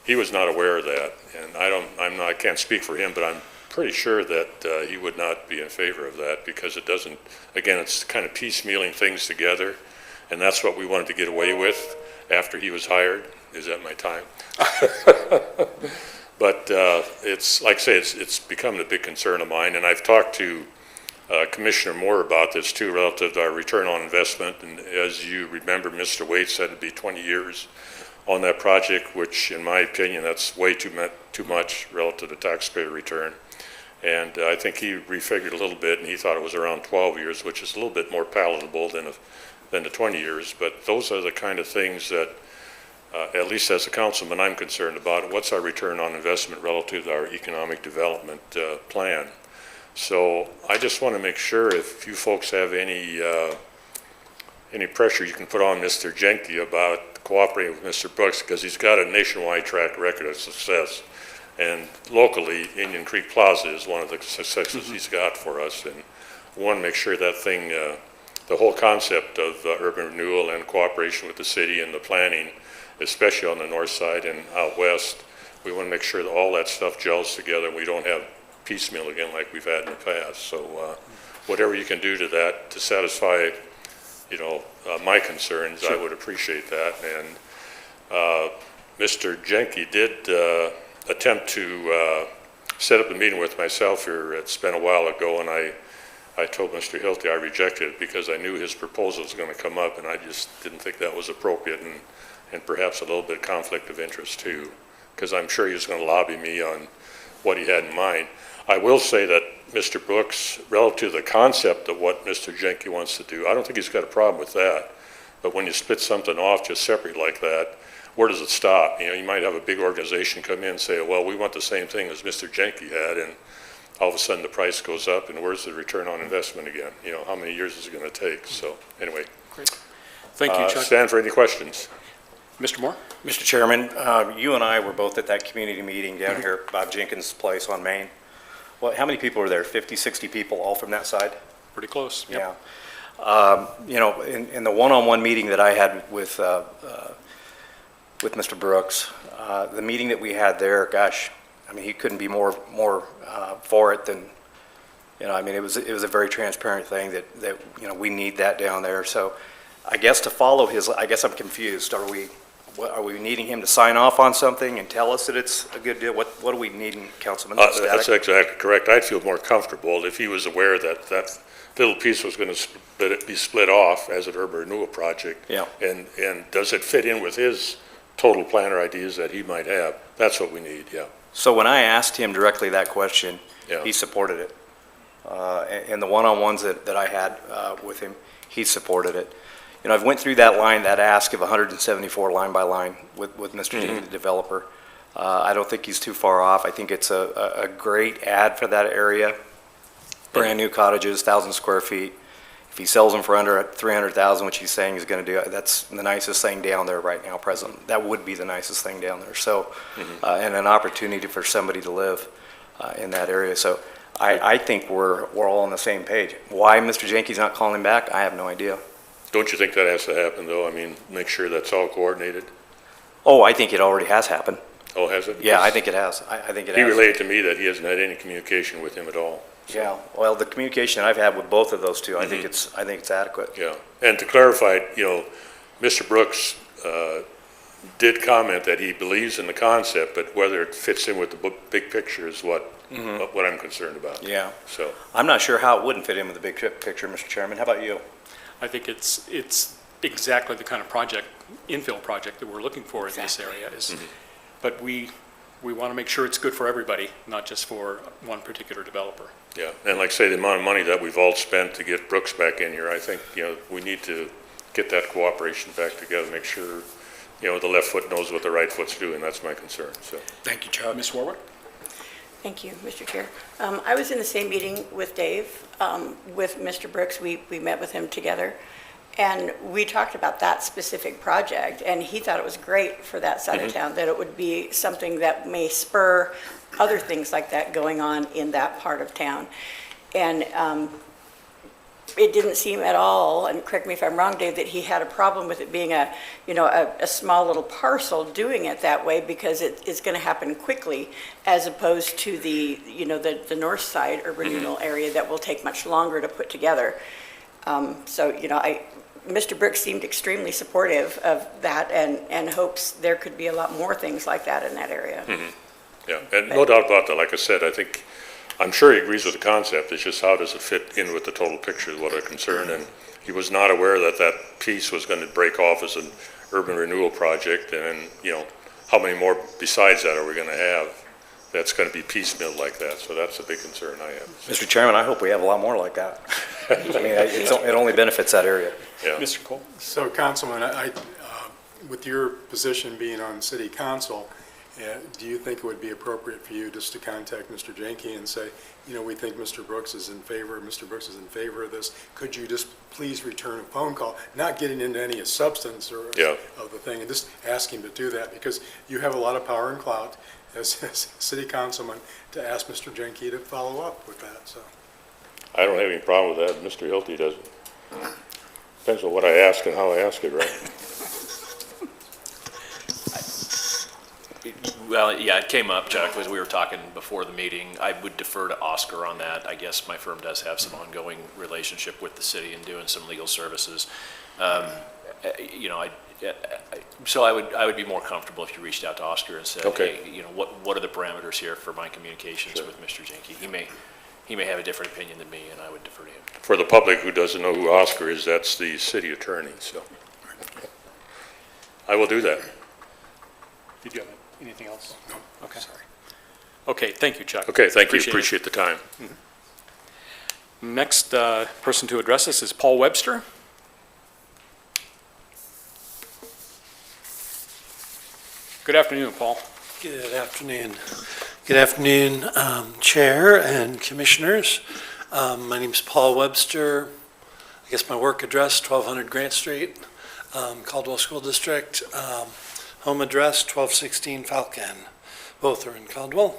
he was not aware of that. And I can't speak for him, but I'm pretty sure that he would not be in favor of that, because it doesn't, again, it's kind of piecemealing things together. And that's what we wanted to get away with after he was hired. Is that my time? But it's, like I say, it's become a big concern of mine. And I've talked to Commissioner Moore about this too, relative to our return on investment. And as you remember, Mr. Wade said it'd be 20 years on that project, which in my opinion, that's way too much relative to taxpayer return. And I think he refigured a little bit, and he thought it was around 12 years, which is a little bit more palatable than the 20 years. But those are the kind of things that, at least as a councilman, I'm concerned about. What's our return on investment relative to our economic development plan? So I just want to make sure if you folks have any pressure you can put on Mr. Genke about cooperating with Mr. Brooks, because he's got a nationwide track record of success. And locally, Indian Creek Plaza is one of the successes he's got for us. And I want to make sure that thing, the whole concept of urban renewal and cooperation with the city and the planning, especially on the north side and out west, we want to make sure that all that stuff gels together and we don't have piecemeal again like we've had in the past. So whatever you can do to that to satisfy, my concerns, I would appreciate that. And Mr. Genke did attempt to set up a meeting with myself here. It's been a while ago, and I told Mr. Hilty I rejected it because I knew his proposal was going to come up, and I just didn't think that was appropriate, and perhaps a little bit of conflict of interest too, because I'm sure he was going to lobby me on what he had in mind. I will say that Mr. Brooks, relative to the concept of what Mr. Genke wants to do, I don't think he's got a problem with that. But when you split something off just separate like that, where does it stop? You might have a big organization come in and say, well, we want the same thing as Mr. Genke had, and all of a sudden the price goes up, and where's the return on investment again? How many years is it going to take? So anyway. Great. Thank you, Chuck. Stand for any questions. Mr. Moore? Mr. Chairman, you and I were both at that community meeting down here at Bob Jenkins' place on Main. Well, how many people were there? 50, 60 people, all from that side? Pretty close. Yep. Yeah. In the one-on-one meeting that I had with Mr. Brooks, the meeting that we had there, gosh, I mean, he couldn't be more for it than, it was a very transparent thing that we need that down there. So I guess to follow I guess I'm confused. Are we needing him to sign off on something and tell us that it's a good deal? What are we needing, Councilman? That's exactly correct. I'd feel more comfortable if he was aware that that little piece was going to be split off as an urban renewal project. Yeah. And does it fit in with his total plan or ideas that he might have? That's what we need, yeah. So when I asked him directly that question, Yeah. he supported it. And the one-on-ones that I had with him, he supported it. I've went through that ask of 174 line by line with Mr. Jenkins, the developer. I don't think he's too far off. I think it's a great ad for that area. Brand new cottages, 1,000 square feet. If he sells them for under 300,000, which he's saying he's going to do, that's the nicest thing down there right now, present. That would be the nicest thing down there. So, and an opportunity for somebody to live in that area. So I think we're all on the same page. Why Mr. Jenke's not calling back, I have no idea. Don't you think that has to happen, though? I mean, make sure that's all coordinated? Oh, I think it already has happened. Oh, has it? Yeah, I think it has. I think it He has. relayed to me that he hasn't had any communication with him at all. Yeah, well, the communication I've had with both of those two, I think it's adequate. Yeah, and to clarify, Mr. Brooks did comment that he believes in the concept, but whether it fits in with the big picture is what I'm concerned about. Yeah. So, I'm not sure how it wouldn't fit in with the big picture, Mr. Chairman. How about you? I think it's exactly the kind of project, infill project that we're looking for in this area is, but we want to make sure it's good for everybody, not just for one particular developer. yeah, and like I say, the amount of money that we've all spent to get Brooks back in here, I think, we need to get that cooperation back together, make sure, the left foot knows what the right foot's doing. That's my concern, so. Thank you, Chuck. Ms. Warwick? Thank you, Mr. Chair. I was in the same meeting with Dave, with Mr. Brooks. We met with him together, and we talked about that specific project, and he thought it was great for that side of town, that it would be something that may spur other things like that going on in that part of town. And it didn't seem at all, and correct me if I'm wrong, Dave, that he had a problem with it being a small little parcel doing it that way, because it's going to happen quickly, as opposed to the north side urban renewal area that will take much longer to put together. Mr. Brooks seemed extremely supportive of that, and hopes there could be a lot more things like that in that area. Yeah, and no doubt about that. Like I said, I'm sure he agrees with the concept. It's just how does it fit in with the total picture is what I'm concerned. And he was not aware that that piece was going to break off as an urban renewal project. And how many more besides that are we going to have that's going to be piecemeal like that? So that's a big concern I have. Mr. Chairman, I hope we have a lot more like that. I mean, it only benefits that area. Yeah. Mr. Cole? So, Councilman, with your position being on city council, do you think it would be appropriate for you just to contact Mr. Jenke and say, we think Mr. Brooks is in favor of this. Could you just please return a phone call, not getting into any substance or of the thing, and just ask him to do that, because you have a lot of power and clout as city councilman to ask Mr. Jenke to follow up with that, so. I don't have any problem with that. Mr. Hilty doesn't. Depends on what I ask and how I ask it, right? Well, yeah, it came up, Chuck, as we were talking before the meeting. I would defer to Oscar on that. I guess my firm does have some ongoing relationship with the city and doing some legal services. So I would be more comfortable if you reached out to Oscar and said, Okay. hey, what are the parameters here for my communications with Mr. Jenke? He may have a different opinion than me, and I would defer to him. For the public who doesn't know who Oscar is, that's the city attorney, so. I will do that. Did you have anything else? No. Okay. Sorry. Okay, thank you, Chuck. Okay, thank you. Appreciate it. Appreciate the time. Next person to address us is Paul Webster. Good afternoon, Paul. Good afternoon. Good afternoon, Chair and Commissioners. My name is Paul Webster. I guess my work address, 1200 Grant Street, Caldwell School District. Home address, 1216 Falcon. Both are in Caldwell.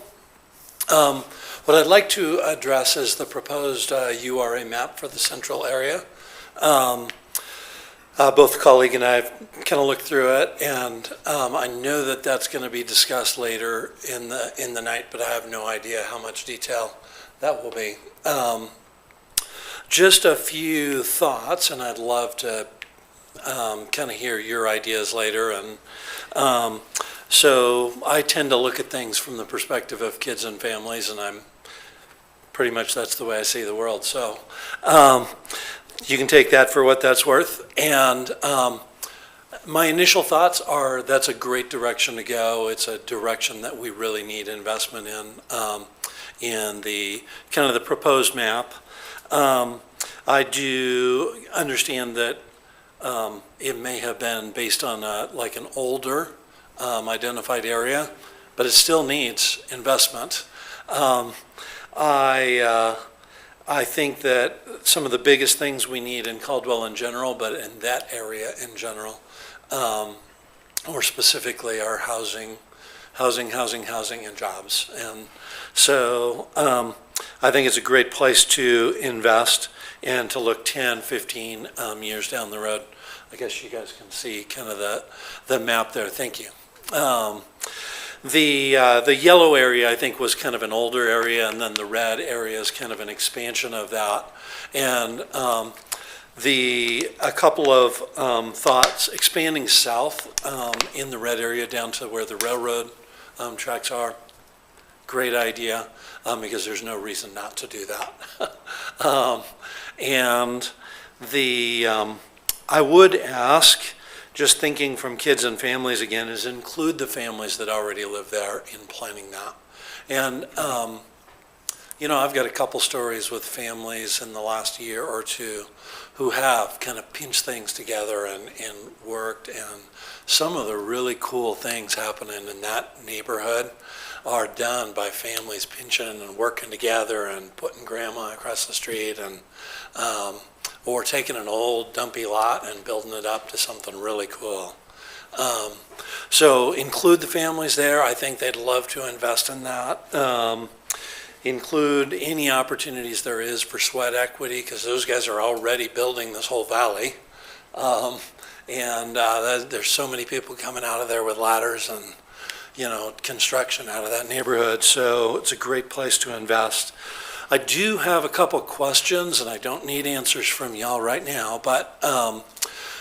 What I'd like to address is the proposed URA map for the central area. Both colleague and I have kind of looked through it, and I know that that's going to be discussed later in the night, but I have no idea how much detail that will be. Just a few thoughts, and I'd love to kind of hear your ideas later. And so I tend to look at things from the perspective of kids and families, and I'm pretty much, that's the way I see the world. So you can take that for what that's worth. And my initial thoughts are that's a great direction to go. It's a direction that we really need investment in the kind of the proposed map. I do understand that it may have been based on like an older identified area, but it still needs investment. I think that some of the biggest things we need in Caldwell in general, but in that area in general, or specifically are housing, and jobs. And so I think it's a great place to invest and to look 10, 15 years down the road. I guess you guys can see kind of the map there. Thank you. The yellow area, I think, was kind of an older area, and then the red area is kind of an expansion of that. And A couple of thoughts, expanding south in the red area down to where the railroad tracks are. Great idea, because there's no reason not to do that. And I would ask, just thinking from kids and families again, is include the families that already live there in planning that. And, I've got a couple stories with families in the last year or two who have kind of pinched things together and worked, and some of the really cool things happening in that neighborhood are done by families pinching and working together and putting grandma across the street and or taking an old dumpy lot and building it up to something really cool. So include the families there. I think they'd love to invest in that. Include any opportunities there is for sweat equity, because those guys are already building this whole valley. There's so many people coming out of there with ladders and, construction out of that neighborhood. So it's a great place to invest. I do have a couple questions, and I don't need answers from y'all right now, but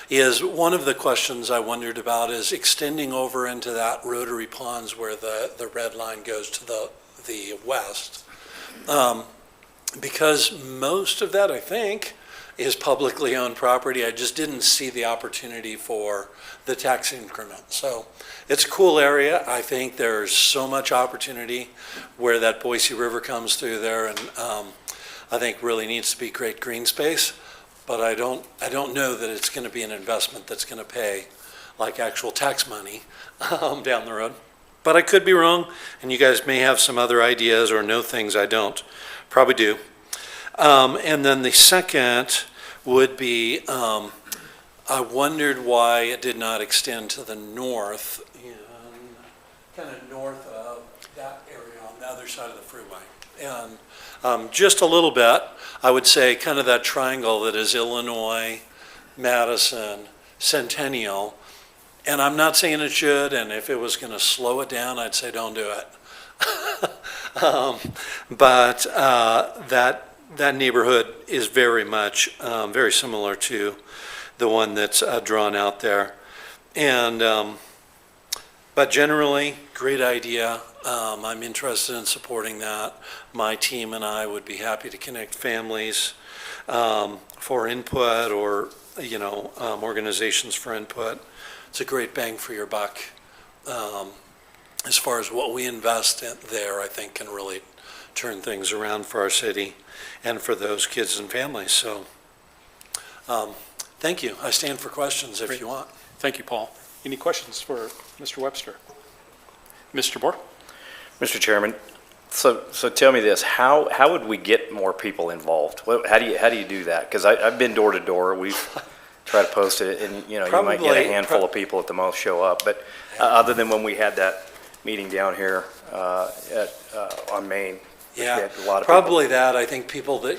is one of the questions I wondered about is extending over into that Rotary Ponds where the red line goes to the west. Because most of that, I think, is publicly owned property. I just didn't see the opportunity for the tax increment. So it's a cool area. I think there's so much opportunity where that Boise River comes through there, and I think really needs to be great green space. But I don't know that it's going to be an investment that's going to pay like actual tax money down the road. But I could be wrong, and you guys may have some other ideas or know things I don't. Probably do. And then the second would be, I wondered why it did not extend to the north, kind of north of that area on the other side of the freeway. And just a little bit, I would say kind of that triangle that is Illinois, Madison, Centennial. And I'm not saying it should, and if it was going to slow it down, I'd say don't do it. But that neighborhood is very much very similar to the one that's drawn out there. And but generally, great idea. I'm interested in supporting that. My team and I would be happy to connect families for input, or organizations for input. It's a great bang for your buck. As far as what we invest in there, I think can really turn things around for our city and for those kids and families. So thank you. I stand for questions if you want. Thank you, Paul. Any questions for Mr. Webster? Mr. Moore? Mr. Chairman, so tell me this, how would we get more people involved? How do you do that? Because I've been door to door, we've tried to post it, and you might get a handful of people at the most show up, but other than when we had that meeting down here on Main, Yeah, we had a lot of probably people. That, I think people that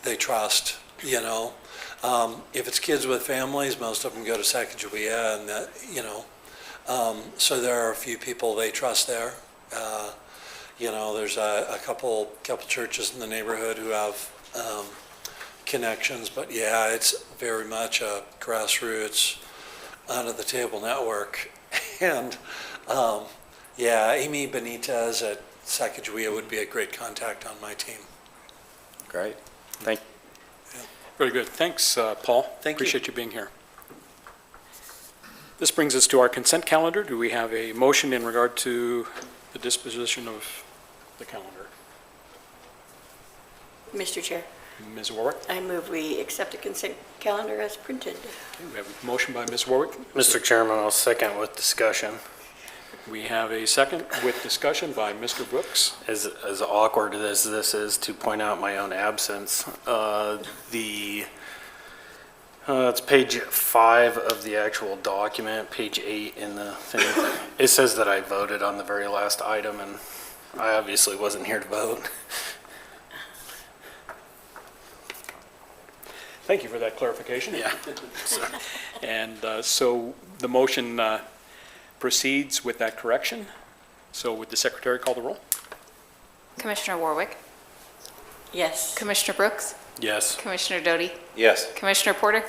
they trust, if it's kids with families, most of them go to Sacagawea, and that, so there are a few people they trust there. There's a couple churches in the neighborhood who have connections, but yeah, it's very much a grassroots, under the table network. And Amy Benitez at Sacagawea would be a great contact on my team. Great, thank you. Very good. Thanks, Paul. Thank you. Appreciate you being here. This brings us to our consent calendar. Do we have a motion in regard to the disposition of the calendar? Mr. Chair, Ms. Warwick? I move we accept the consent calendar as printed. Okay, we have a motion by Ms. Warwick. Mr. Chairman, I'll second with discussion. We have a second with discussion by Mr. Brooks. As awkward as this is to point out my own absence, it's page 5 of the actual document, page 8 in the thing. It says that I voted on the very last item, and I obviously wasn't here to vote. Thank you for that clarification. Yeah. And so the motion proceeds with that correction. So would the secretary call the roll? Commissioner Warwick? Yes. Commissioner Brooks? Yes. Commissioner Doty, Yes. Commissioner Porter,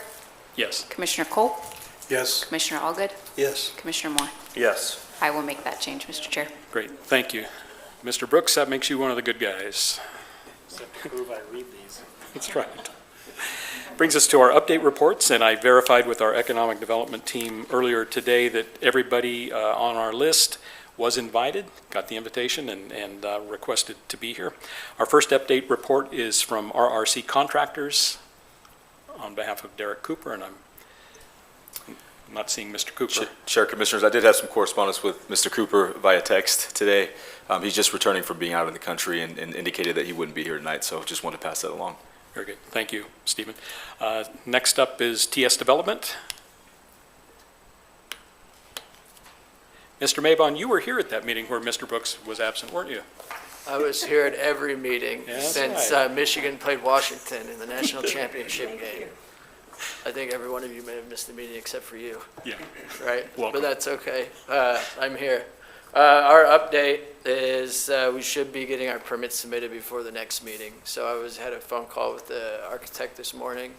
Yes. Commissioner Cole, Yes. Commissioner Allgood, Yes. Commissioner Moore. Yes. I will make that change, Mr. Chair. Great, thank you. Mr. Brooks, that makes you one of the good guys. Except to prove I read these. That's right. Brings us to our update reports, and I verified with our economic development team earlier today that everybody on our list was invited, got the invitation, and requested to be here. Our first update report is from RRC Contractors on behalf of Derek Cooper, and I'm not seeing Mr. Cooper. Chair, Commissioners, I did have some correspondence with Mr. Cooper via text today. He's just returning from being out in the country and indicated that he wouldn't be here tonight, so just wanted to pass that along. Very good. Thank you, Stephen. Next up is TS Development. Mr. Maybon, you were here at that meeting where Mr. Brooks was absent, weren't you? I was here at every meeting Yeah, that's since right. Michigan played Washington in the national championship game. I think every one of you may have missed the meeting except for you, Yeah. right? Welcome. But that's okay. I'm here. Our update is we should be getting our permits submitted before the next meeting. So I had a phone call with the architect this morning,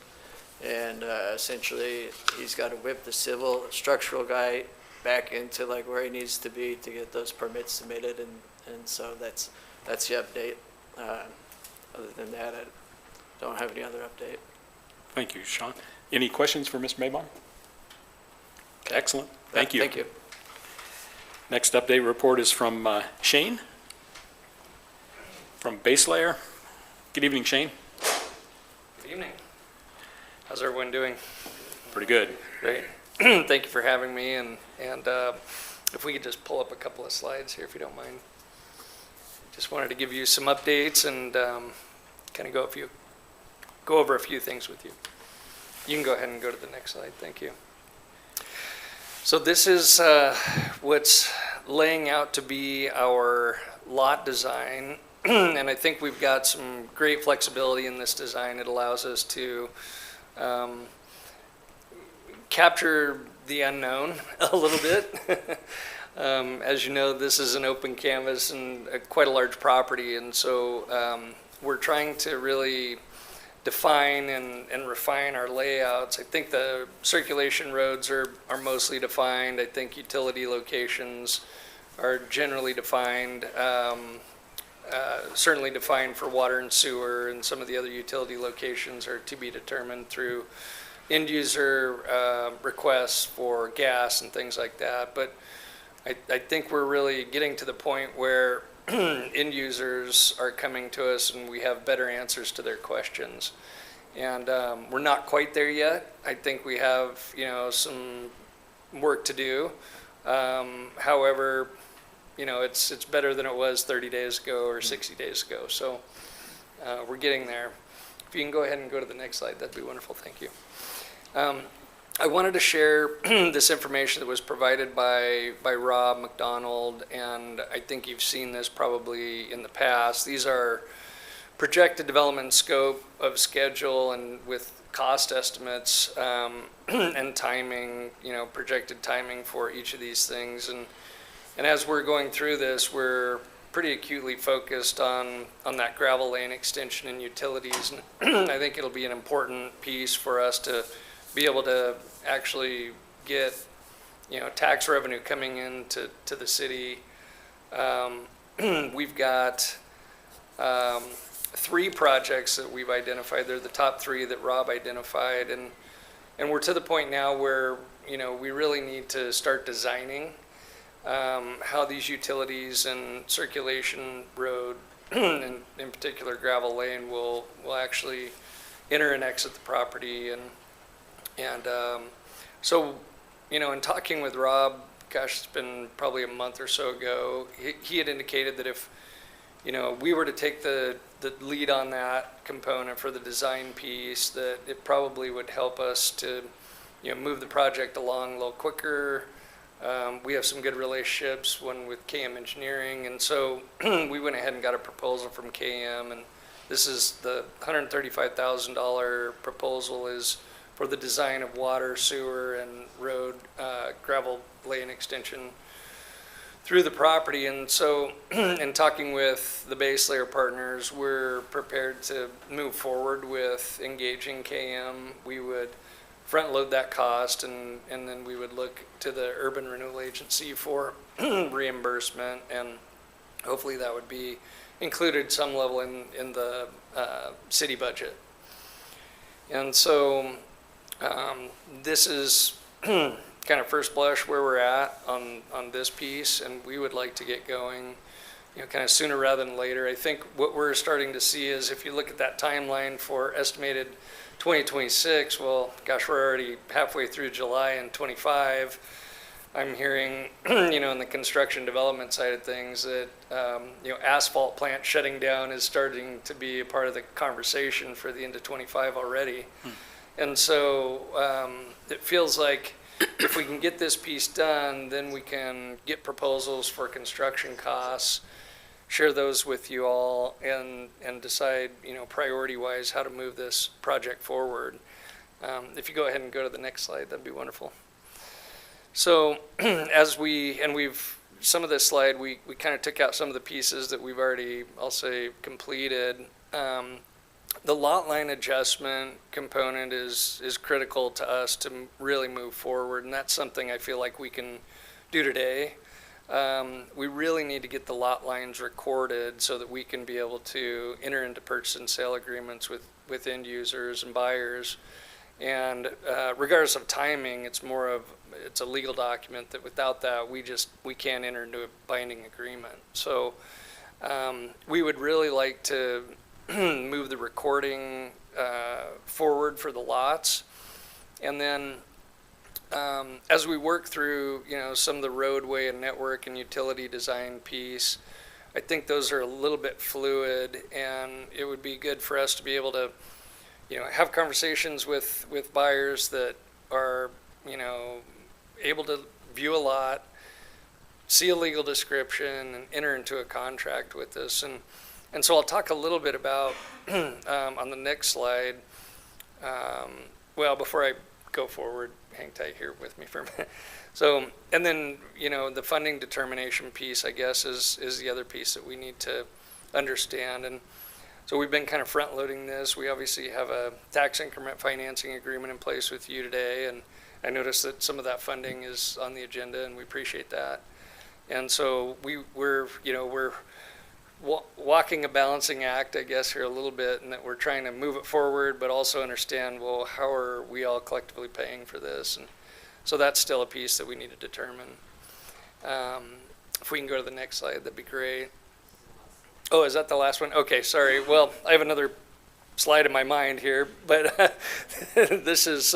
and essentially he's got to whip the civil structural guy back into like where he needs to be to get those permits submitted, and so that's the update. Other than that, I don't have any other update. Thank you, Sean. Any questions for Mr. Maybon? Excellent. Thank you. Thank you. Next update report is from Shane from Base Layer. Good evening, Shane. Good evening. How's everyone doing? Pretty good. Great. Thank you for having me, and if we could just pull up a couple of slides here, if you don't mind. Just wanted to give you some updates and kind of go over a few things with you. You can go ahead and go to the next slide. Thank you. So this is what's laying out to be our lot design, and I think we've got some great flexibility in this design. It allows us to capture the unknown a little bit. As you know, this is an open canvas and quite a large property, and so we're trying to really define and refine our layouts. I think the circulation roads are mostly defined. I think utility locations are generally defined, certainly defined for water and sewer, and some of the other utility locations are to be determined through end user requests for gas and things like that. But I think we're really getting to the point where end users are coming to us and we have better answers to their questions. And we're not quite there yet. I think we have, some work to do. However, it's better than it was 30 days ago or 60 days ago. So we're getting there. If you can go ahead and go to the next slide, that'd be wonderful. Thank you. I wanted to share this information that was provided by Rob McDonald, and I think you've seen this probably in the past. These are projected development scope of schedule and with cost estimates and timing, projected timing for each of these things. And as we're going through this, we're pretty acutely focused on that gravel lane extension and utilities. And I think it'll be an important piece for us to be able to actually get, tax revenue coming into the city. We've got 3 projects that we've identified. They're the top 3 that Rob identified, and we're to the point now where we really need to start designing how these utilities and circulation road, and in particular gravel lane, will actually enter and exit the property. And so, in talking with Rob, gosh, it's been probably a month or so ago, he had indicated that if, we were to take the lead on that component for the design piece, that it probably would help us to, move the project along a little quicker. We have some good relationships, one with KM Engineering, and so we went ahead and got a proposal from KM, and this is the $135,000 proposal is for the design of water, sewer, and road gravel lane extension through the property. And so, in talking with the base layer partners, we're prepared to move forward with engaging KM. We would front load that cost, and then we would look to the Urban Renewal Agency for reimbursement, and hopefully that would be included some level in the city budget. And so this is kind of first blush where we're at on this piece, and we would like to get going, kind of sooner rather than later. I think what we're starting to see is if you look at that timeline for estimated 2026, well, gosh, we're already halfway through July and 25. I'm hearing, in the construction development side of things that, asphalt plant shutting down is starting to be a part of the conversation for the end of 25 already. And so it feels like if we can get this piece done, then we can get proposals for construction costs, share those with you all, and decide, priority-wise how to move this project forward. If you go ahead and go to the next slide, that'd be wonderful. So some of this slide, we kind of took out some of the pieces that we've already, I'll say, completed. The lot line adjustment component is critical to us to really move forward, and that's something I feel like we can do today. We really need to get the lot lines recorded so that we can be able to enter into purchase and sale agreements with end users and buyers. And regardless of timing, it's a legal document that without that, we can't enter into a binding agreement. So we would really like to move the recording forward for the lots. And then as we work through, some of the roadway and network and utility design piece, I think those are a little bit fluid, and it would be good for us to be able to, have conversations with buyers that are, able to view a lot, see a legal description, and enter into a contract with us. And so I'll talk a little bit about, on the next slide, before I go forward, hang tight here with me for a minute. So, and then, the funding determination piece, I guess, is the other piece that we need to understand. And so we've been kind of front loading this. We obviously have a tax increment financing agreement in place with you today, and I noticed that some of that funding is on the agenda, and we appreciate that. And so we're walking a balancing act, I guess, here a little bit, and that we're trying to move it forward, but also understand, well, how are we all collectively paying for this? And so that's still a piece that we need to determine. If we can go to the next slide, that'd be great. Oh, is that the last one? Okay, sorry. Well, I have another slide in my mind here, but this is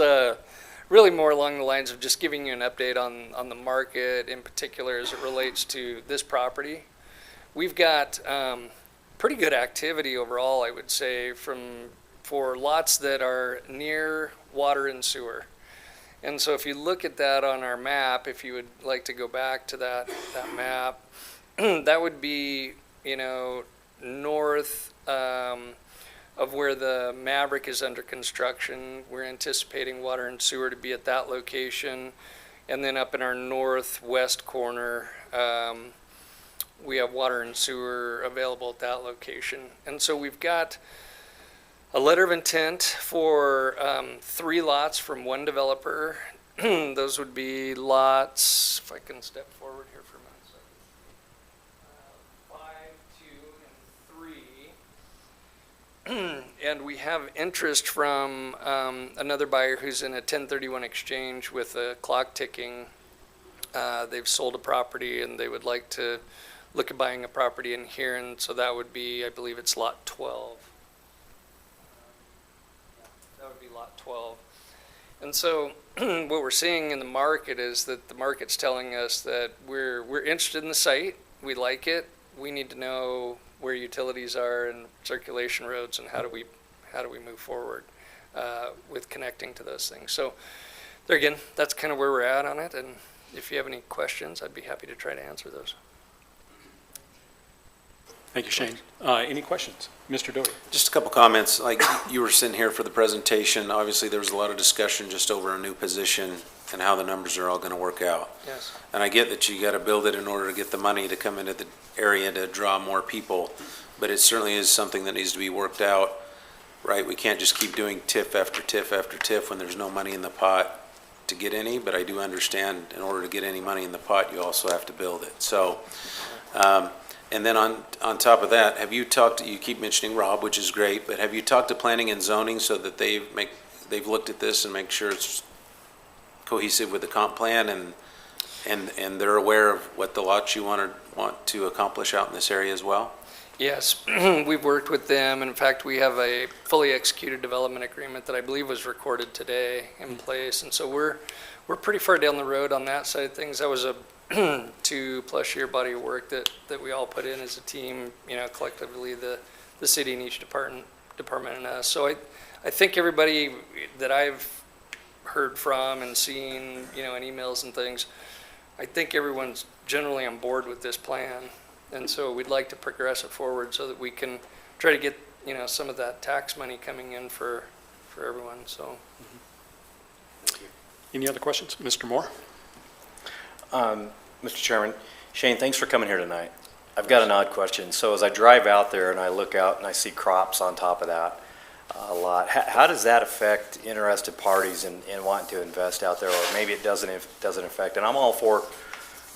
really more along the lines of just giving you an update on the market in particular as it relates to this property. We've got pretty good activity overall, I would say, for lots that are near water and sewer. And so if you look at that on our map, if you would like to go back to that map, that would be, north of where the Maverick is under construction. We're anticipating water and sewer to be at that location. And then up in our northwest corner, we have water and sewer available at that location. And so we've got a letter of intent for 3 lots from one developer. Those would be lots, if I can step forward here for a minute. 5, 2, and 3. And we have interest from another buyer who's in a 1031 exchange with a clock ticking. They've sold a property and they would like to look at buying a property in here, and so that would be, I believe it's lot 12. That would be lot 12. And so what we're seeing in the market is that the market's telling us that we're interested in the site, we like it, we need to know where utilities are and circulation roads, and how do we move forward with connecting to those things. So there again, that's kind of where we're at on it, and if you have any questions, I'd be happy to try to answer those. Thank you, Shane. Any questions? Mr. Doty? Just a couple comments. Like, you were sitting here for the presentation. Obviously, there was a lot of discussion just over a new position and how the numbers are all going to work out. Yes. And I get that you got to build it in order to get the money to come into the area to draw more people, but it certainly is something that needs to be worked out, right? We can't just keep doing TIF after TIF after TIF when there's no money in the pot to get any, but I do understand in order to get any money in the pot, you also have to build it. So, and then on top of that, have you talked, you keep mentioning Rob, which is great, but have you talked to planning and zoning so that they've looked at this and make sure it's cohesive with the comp plan and they're aware of what the lots you want to accomplish out in this area as well? Yes, we've worked with them. In fact, we have a fully executed development agreement that I believe was recorded today in place. And so we're pretty far down the road on that side of things. That was a 2+ year body of work that we all put in as a team, collectively, the city and each department and us. So I think everybody that I've heard from and seen, in emails and things, I think everyone's generally on board with this plan. And so we'd like to progress it forward so that we can try to get, some of that tax money coming in for everyone, so. Any other questions? Mr. Moore? Mr. Chairman, Shane, thanks for coming here tonight. I've got an odd question. So as I drive out there and I look out and I see crops on top of that a lot, how does that affect interested parties in wanting to invest out there? Or maybe it doesn't affect, and I'm all for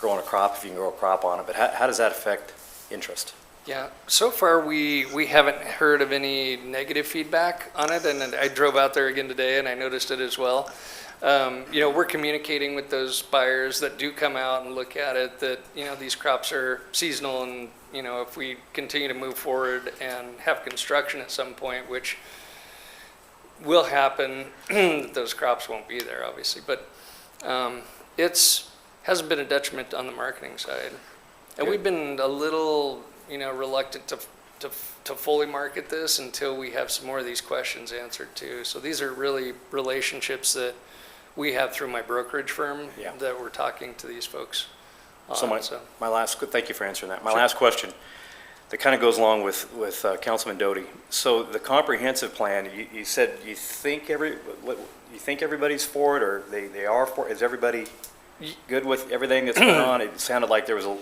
growing a crop if you can grow a crop on it, but how does that affect interest? Yeah, so far we haven't heard of any negative feedback on it, and I drove out there again today and I noticed it as well. We're communicating with those buyers that do come out and look at it, that, these crops are seasonal, and, if we continue to move forward and have construction at some point, which will happen, those crops won't be there, obviously, but hasn't been a detriment on the marketing side. And we've been a little, reluctant to fully market this until we have some more of these questions answered too. So these are really relationships that we have through my brokerage firm that we're talking to these folks on. So my last, thank you for answering that. My last question that kind of goes along with Councilman Doty. So the comprehensive plan, you said you think everybody's for it, or they are for it? Is everybody good with everything that's going on? It sounded like there was a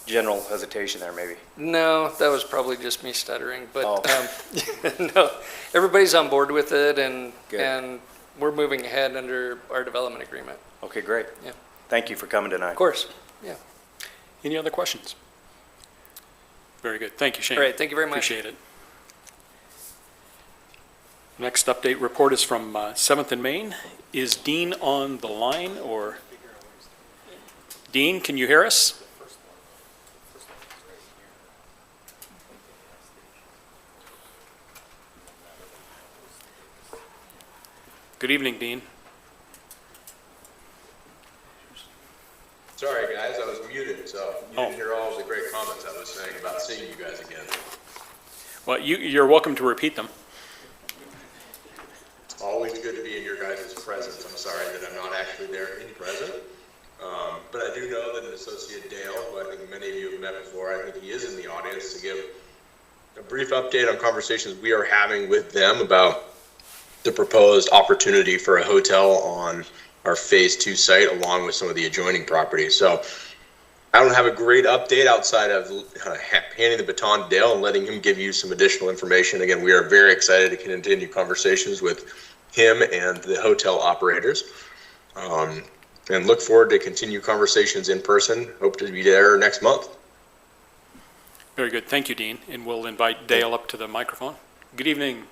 general hesitation there, maybe. No, that was probably just me stuttering, but no, everybody's on board with it, and we're moving ahead under our development agreement. Okay, great. Yeah. Thank you for coming tonight. Of course. Yeah. Any other questions? Very good. Thank you, Shane. Great. Thank you very much. Appreciate it. Next update report is from 7th and Main. Is Dean on the line, or? Dean, can you hear us? Good evening, Dean. Sorry, guys, I was muted, so you didn't hear all of the great comments I was saying about seeing you guys again. Well, you're welcome to repeat them. It's always good to be in your guys' presence. I'm sorry that I'm not actually there in present. But I do know that an Associate Dale, who I think many of you have met before, I think he is in the audience, to give a brief update on conversations we are having with them about the proposed opportunity for a hotel on our Phase 2 site, along with some of the adjoining properties. So I don't have a great update outside of handing the baton to Dale and letting him give you some additional information. Again, we are very excited to continue conversations with him and the hotel operators. And look forward to continue conversations in person. Hope to be there next month. Very good. Thank you, Dean. And we'll invite Dale up to the microphone. Good evening.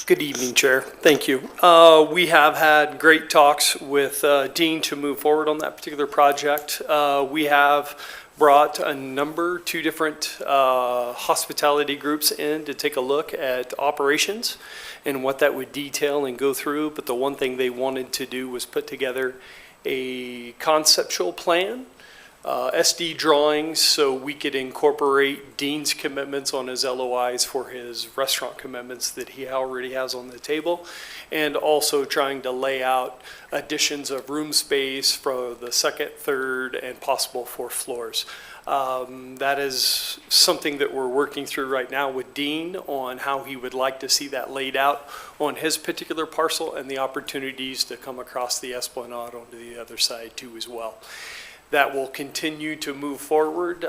Good evening, Chair. Thank you. We have had great talks with Dean to move forward on that particular project. We have brought two different hospitality groups in to take a look at operations and what that would detail and go through. But the one thing they wanted to do was put together a conceptual plan SD drawings so we could incorporate Dean's commitments on his LOIs for his restaurant commitments that he already has on the table, and also trying to lay out additions of room space for the second, third, and possible fourth floors. That is something that we're working through right now with Dean on how he would like to see that laid out on his particular parcel and the opportunities to come across the Esplanade onto the other side too as well. That will continue to move forward.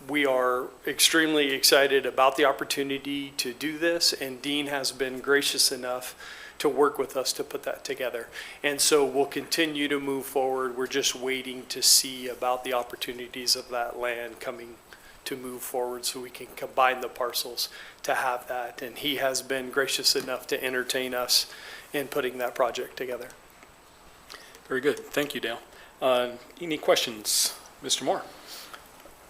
We are extremely excited about the opportunity to do this, and Dean has been gracious enough to work with us to put that together. And so we'll continue to move forward. We're just waiting to see about the opportunities of that land coming to move forward so we can combine the parcels to have that. And he has been gracious enough to entertain us in putting that project together. Very good. Thank you, Dale. Any questions? Mr. Moore?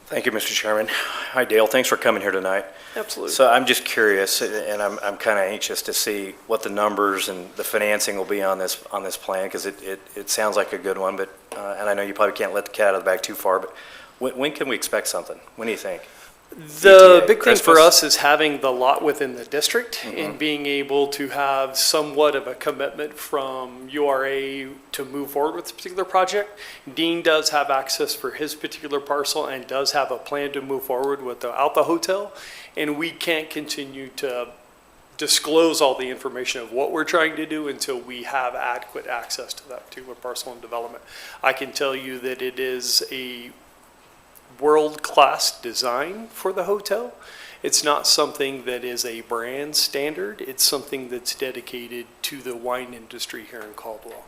Thank you, Mr. Chairman. Hi, Dale. Thanks for coming here tonight. Absolutely. So I'm just curious, and I'm kind of anxious to see what the numbers and the financing will be on this plan, because it sounds like a good one, but, and I know you probably can't let the cat out of the bag too far, but when can we expect something? When do you think? The ETA, big thing for Christmas? us is having the lot within the district and being able to have somewhat of a commitment from URA to move forward with this particular project. Dean does have access for his particular parcel and does have a plan to move forward without the hotel. And we can't continue to disclose all the information of what we're trying to do until we have adequate access to that particular parcel and development. I can tell you that it is a world-class design for the hotel. It's not something that is a brand standard. It's something that's dedicated to the wine industry here in Caldwell.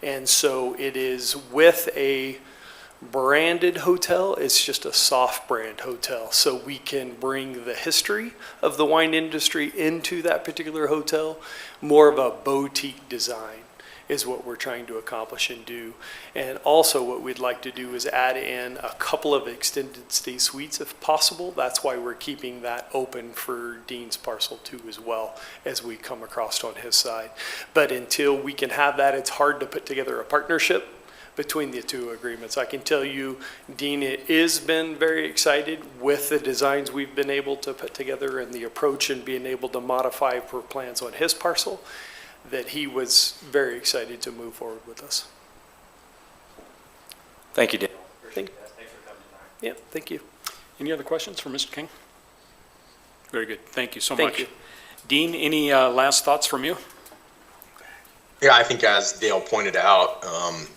And so it is with a branded hotel. It's just a soft brand hotel. So we can bring the history of the wine industry into that particular hotel, more of a boutique design is what we're trying to accomplish and do. And also what we'd like to do is add in a couple of extended stay suites if possible. That's why we're keeping that open for Dean's parcel too as well as we come across on his side. But until we can have that, it's hard to put together a partnership between the two agreements. I can tell you Dean has been very excited with the designs we've been able to put together and the approach and being able to modify for plans on his parcel, that he was very excited to move forward with us. Thank you, Dale. Thanks for coming tonight. Yeah, thank you. Any other questions for Mr. King? Very good. Thank you so Thank much. you. Dean, any last thoughts from you? Yeah, I think as Dale pointed out,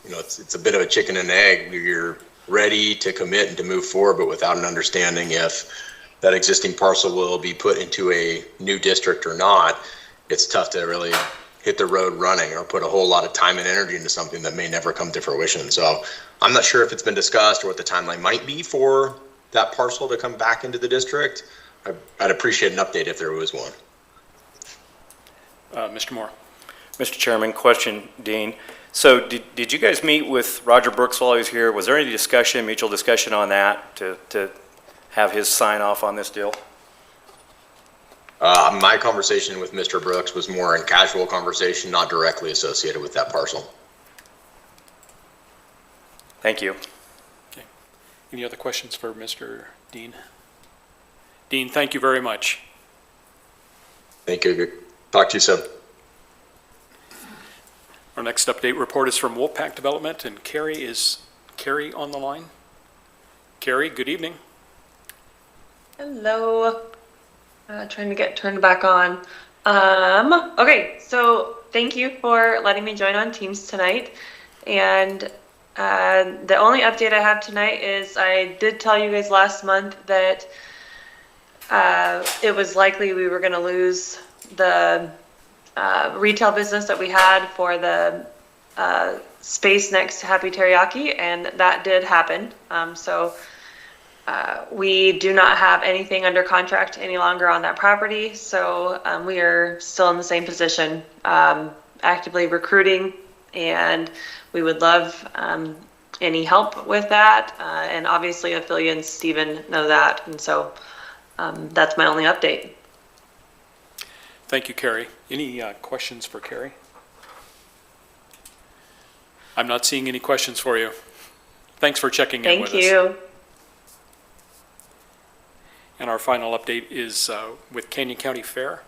it's a bit of a chicken and egg. You're ready to commit and to move forward, but without an understanding if that existing parcel will be put into a new district or not, it's tough to really hit the road running or put a whole lot of time and energy into something that may never come to fruition. So I'm not sure if it's been discussed or what the timeline might be for that parcel to come back into the district. I'd appreciate an update if there was one. Mr. Moore? Mr. Chairman, question, Dean. So did you guys meet with Roger Brooks while he was here? Was there any discussion, mutual discussion on that to have his sign off on this deal? My conversation with Mr. Brooks was more in casual conversation, not directly associated with that parcel. Thank you. Okay. Any other questions for Mr. Dean? Dean, thank you very much. Thank you. Talk to you soon. Our next update report is from Wolfpack Development, and Carrie on the line? Carrie, good evening. Hello. Trying to get turned back on. Okay, so thank you for letting me join on Teams tonight. And the only update I have tonight is I did tell you guys last month that it was likely we were going to lose the retail business that we had for the space next to Happy Teriyaki, and that did happen. We do not have anything under contract any longer on that property, so we are still in the same position, actively recruiting, and we would love any help with that. And obviously, Ophelia and Stephen know that, and so that's my only update. Thank you, Carrie. Any questions for Carrie? I'm not seeing any questions for you. Thanks for checking in with us. Thank you. And our final update is with Canyon County Fair.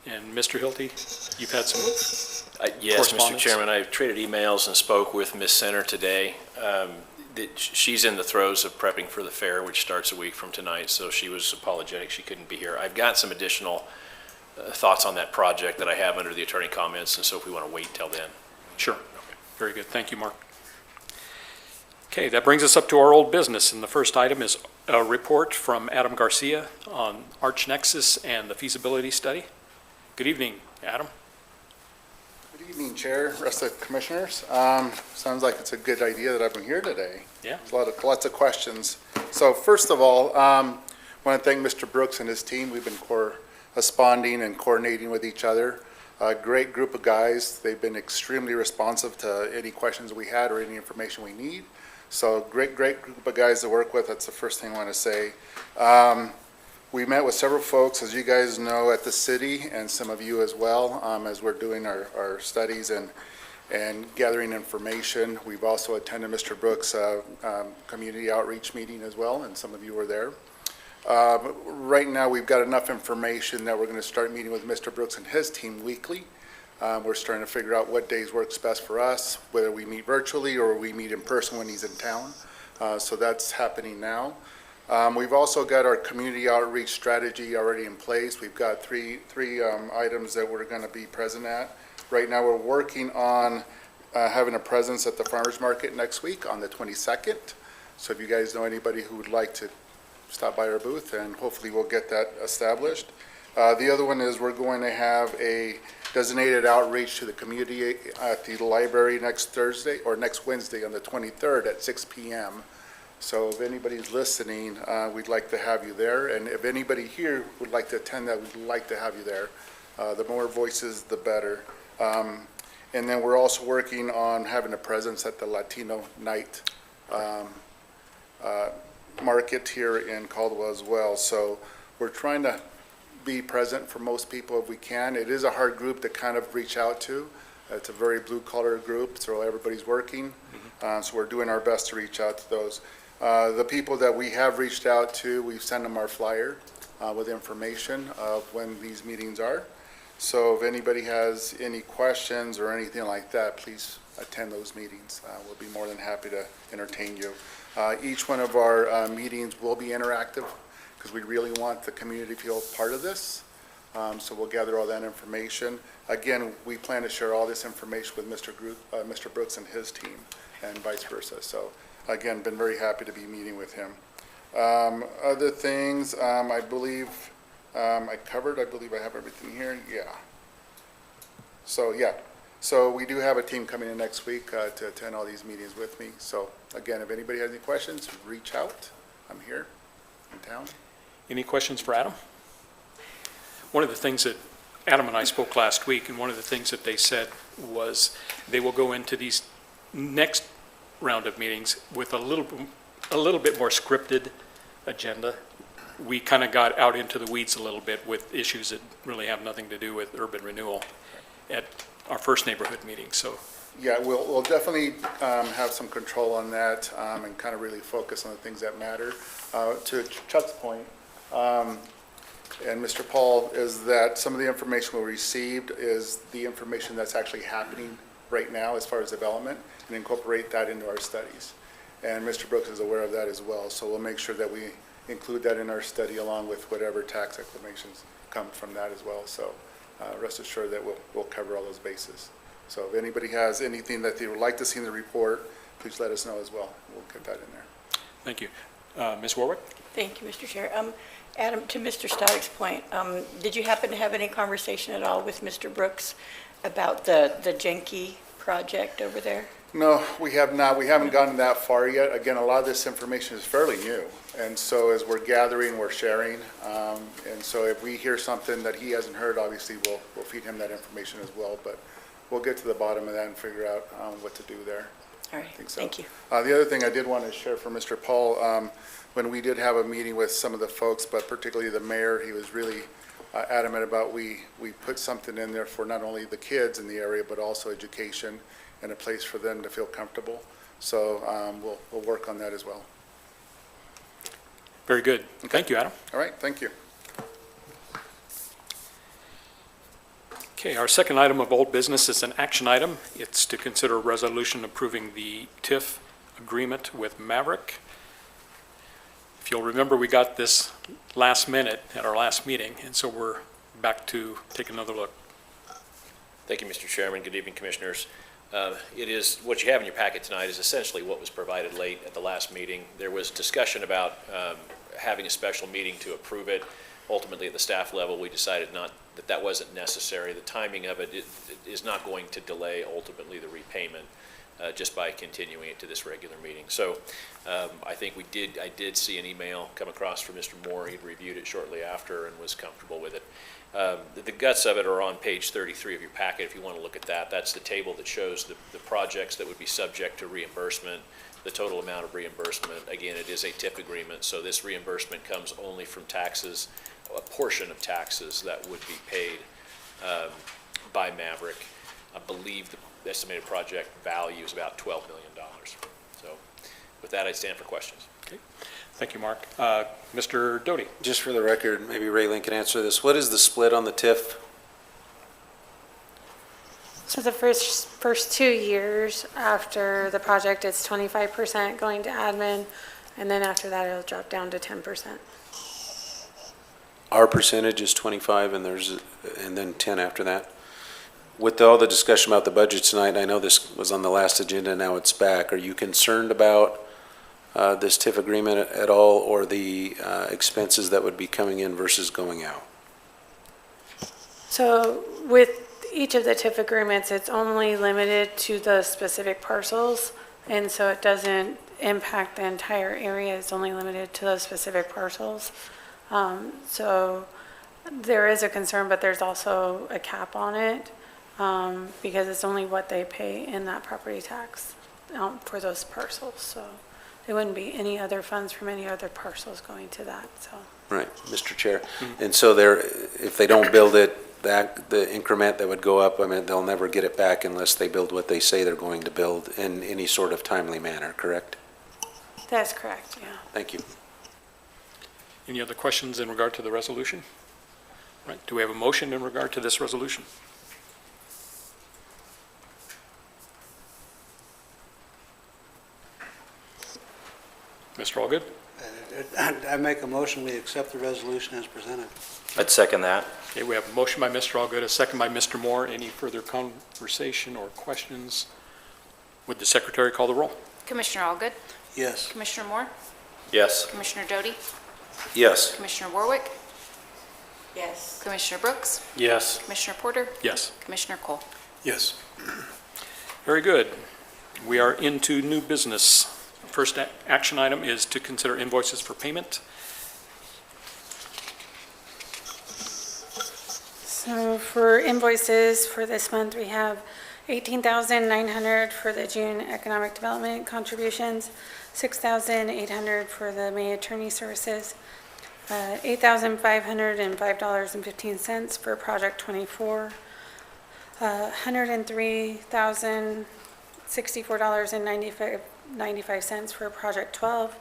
And Mr. Hilty, you've had some Yes, Mr. correspondence? Chairman, I traded emails and spoke with Ms. Center today. She's in the throes of prepping for the fair, which starts a week from tonight, so she was apologetic she couldn't be here. I've got some additional thoughts on that project that I have under the attorney comments, and so if we want to wait till then. Sure. Very good. Thank you, Mark. Okay, that brings us up to our old business, and the first item is a report from Adam Garcia on ArchNexus and the feasibility study. Good evening, Adam. Good evening, Chair, rest of the commissioners. Sounds like it's a good idea that I've been here today. Yeah. There's lots of questions. So first of all, I want to thank Mr. Brooks and his team. We've been corresponding and coordinating with each other. A great group of guys. They've been extremely responsive to any questions we had or any information we need. So great group of guys to work with. That's the first thing I want to say. We met with several folks, as you guys know, at the city, and some of you as well, as we're doing our studies and gathering information. We've also attended Mr. Brooks' community outreach meeting as well, and some of you were there. Right now, we've got enough information that we're going to start meeting with Mr. Brooks and his team weekly. We're starting to figure out what days works best for us, whether we meet virtually or we meet in person when he's in town. So that's happening now. We've also got our community outreach strategy already in place. We've got three items that we're going to be present at. Right now, we're working on having a presence at the farmers market next week on the 22nd. So if you guys know anybody who would like to stop by our booth, and hopefully we'll get that established. The other one is we're going to have a designated outreach to the community at the library next Thursday or next Wednesday on the 23rd at 6 p.m. So if anybody's listening, we'd like to have you there. And if anybody here would like to attend that, we'd like to have you there. The more voices, the better. And then we're also working on having a presence at the Latino Night market here in Caldwell as well. So we're trying to be present for most people if we can. It is a hard group to kind of reach out to. It's a very blue-collar group, so everybody's working. So we're doing our best to reach out to those. The people that we have reached out to, we've sent them our flyer with information of when these meetings are. So if anybody has any questions or anything like that, please attend those meetings. We'll be more than happy to entertain you. Each one of our meetings will be interactive because we really want the community to feel part of this. So we'll gather all that information. Again, we plan to share all this information with Mr. Brooks and his team and vice versa. So again, been very happy to be meeting with him. Other things, I believe I covered. I believe I have everything here. Yeah. So yeah. So we do have a team coming in next week to attend all these meetings with me. So again, if anybody has any questions, reach out. I'm here in town. Any questions for Adam? One of the things that Adam and I spoke last week, and one of the things that they said was they will go into these next round of meetings with a little bit more scripted agenda. We kind of got out into the weeds a little bit with issues that really have nothing to do with urban renewal at our first neighborhood meeting. So yeah, we'll definitely have some control on that and kind of really focus on the things that matter. To Chuck's point, and Mr. Paul, is that some of the information we received is the information that's actually happening right now as far as development, and incorporate that into our studies. And Mr. Brooks is aware of that as well, so we'll make sure that we include that in our study along with whatever tax acclamations come from that as well. So rest assured that we'll cover all those bases. So if anybody has anything that they would like to see in the report, please let us know as well. We'll get that in there. thank you. Ms. Warwick? Thank you, Mr. Chair. Adam, to Mr. Stoddick's point, did you happen to have any conversation at all with Mr. Brooks about the Jenke project over there? No, we have not. We haven't gotten that far yet. Again, a lot of this information is fairly new. And so as we're gathering, we're sharing. And so if we hear something that he hasn't heard, obviously we'll feed him that information as well. But we'll get to the bottom of that and figure out what to do there. All right, thank you. The other thing I did want to share for Mr. Paul, when we did have a meeting with some of the folks, but particularly the mayor, he was really adamant about we put something in there for not only the kids in the area, but also education and a place for them to feel comfortable. So we'll work on that as well. Very good. Thank you, Adam. All right, thank you. Okay, our second item of old business is an action item. It's to consider a resolution approving the TIF agreement with Maverick. If you'll remember, we got this last minute at our last meeting, and so we're back to take another look. Thank you, Mr. Chairman. Good evening, Commissioners. It is, what you have in your packet tonight is essentially what was provided late at the last meeting. There was discussion about having a special meeting to approve it. Ultimately, at the staff level, we decided that wasn't necessary. The timing of it is not going to delay ultimately the repayment just by continuing it to this regular meeting. So I think I did see an email come across from Mr. Moore. He'd reviewed it shortly after and was comfortable with it. The guts of it are on page 33 of your packet if you want to look at that. That's the table that shows the projects that would be subject to reimbursement, the total amount of reimbursement. Again, it is a TIF agreement, so this reimbursement comes only from taxes, a portion of taxes that would be paid by Maverick. I believe the estimated project value is about $12 million. So with that, I stand for questions. Okay. Thank you, Mark. Mr. Doty. Just for the record, maybe Raylene can answer this. What is the split on the TIF? So the first 2 years after the project, it's 25% going to admin, and then after that, it'll drop down to 10%. Our percentage is 25 and then 10 after that. With all the discussion about the budget tonight, I know this was on the last agenda, now it's back. Are you concerned about this TIF agreement at all, or the expenses that would be coming in versus going out? So with each of the TIF agreements, it's only limited to the specific parcels, and so it doesn't impact the entire area. It's only limited to those specific parcels. So there is a concern, but there's also a cap on it because it's only what they pay in that property tax for those parcels. So there wouldn't be any other funds from any other parcels going to that. So Right, Mr. Chair. And so if they don't build it, the increment that would go up, I mean, they'll never get it back unless they build what they say they're going to build in any sort of timely manner, correct? that's correct, yeah. Thank you. Any other questions in regard to the resolution? Right. Do we have a motion in regard to this resolution? Mr. Allgood? I make a motion, we accept the resolution as presented. I'd second that. Okay, we have a motion by Mr. Allgood, a second by Mr. Moore. Any further conversation or questions? Would the secretary call the roll? Commissioner Allgood? Yes. Commissioner Moore? Yes. Commissioner Doty? Yes. Commissioner Warwick? Yes. Commissioner Brooks? Yes. Commissioner Porter? Yes. Commissioner Cole? Yes. Very good. We are into new business. First action item is to consider invoices for payment. So for invoices for this month, we have $18,900 for the June economic development contributions, $6,800 for the May attorney services, $8,505.15 for project 24, $103,064.95 for project 12,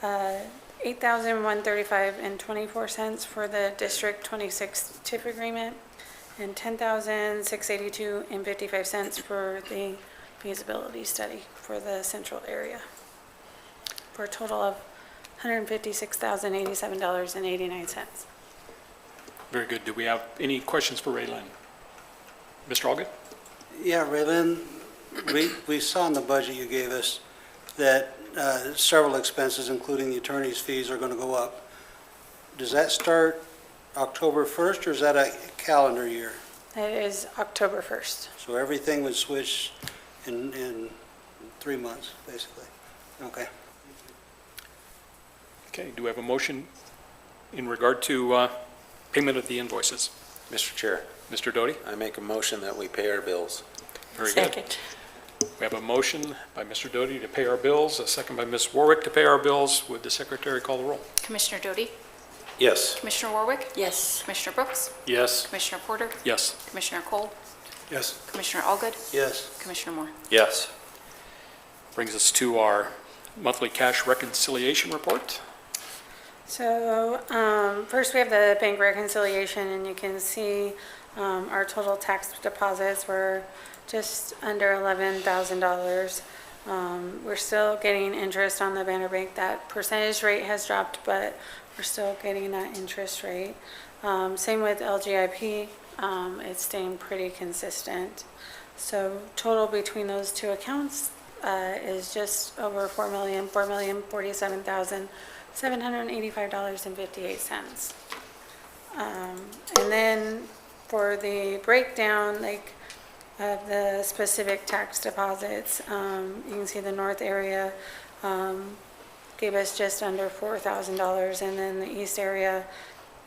$8,135.24 for the District 26 TIF agreement, and $10,682.55 for the feasibility study for the central area, for a total of $156,087.89. Very good. Do we have any questions for Raylene? Mr. Allgood? Yeah, Raylene, we saw in the budget you gave us that several expenses, including the attorney's fees, are going to go up. Does that start October 1st, or is that a calendar year? It is October 1st. So everything would switch in 3 months, basically? Okay. Okay, do we have a motion in regard to payment of the invoices? Mr. Chair, Mr. Doty? I make a motion that we pay our bills. Very good. Second. We have a motion by Mr. Doty to pay our bills, a second by Ms. Warwick to pay our bills. Would the secretary call the roll? Commissioner Doty? Yes. Commissioner Warwick? Yes. Commissioner Brooks? Yes. Commissioner Porter? Yes. Commissioner Cole? Yes. Commissioner Allgood? Yes. Commissioner Moore? Yes. Brings us to our monthly cash reconciliation report. So first we have the bank reconciliation, and you can see our total tax deposits were just under $11,000. We're still getting interest on the Bannerbank. That percentage rate has dropped, but we're still getting that interest rate. Same with LGIP, it's staying pretty consistent. So total between those two accounts is just over $4,047,785.58. And then for the breakdown, like of the specific tax deposits, you can see the north area gave us just under $4,000, and then the east area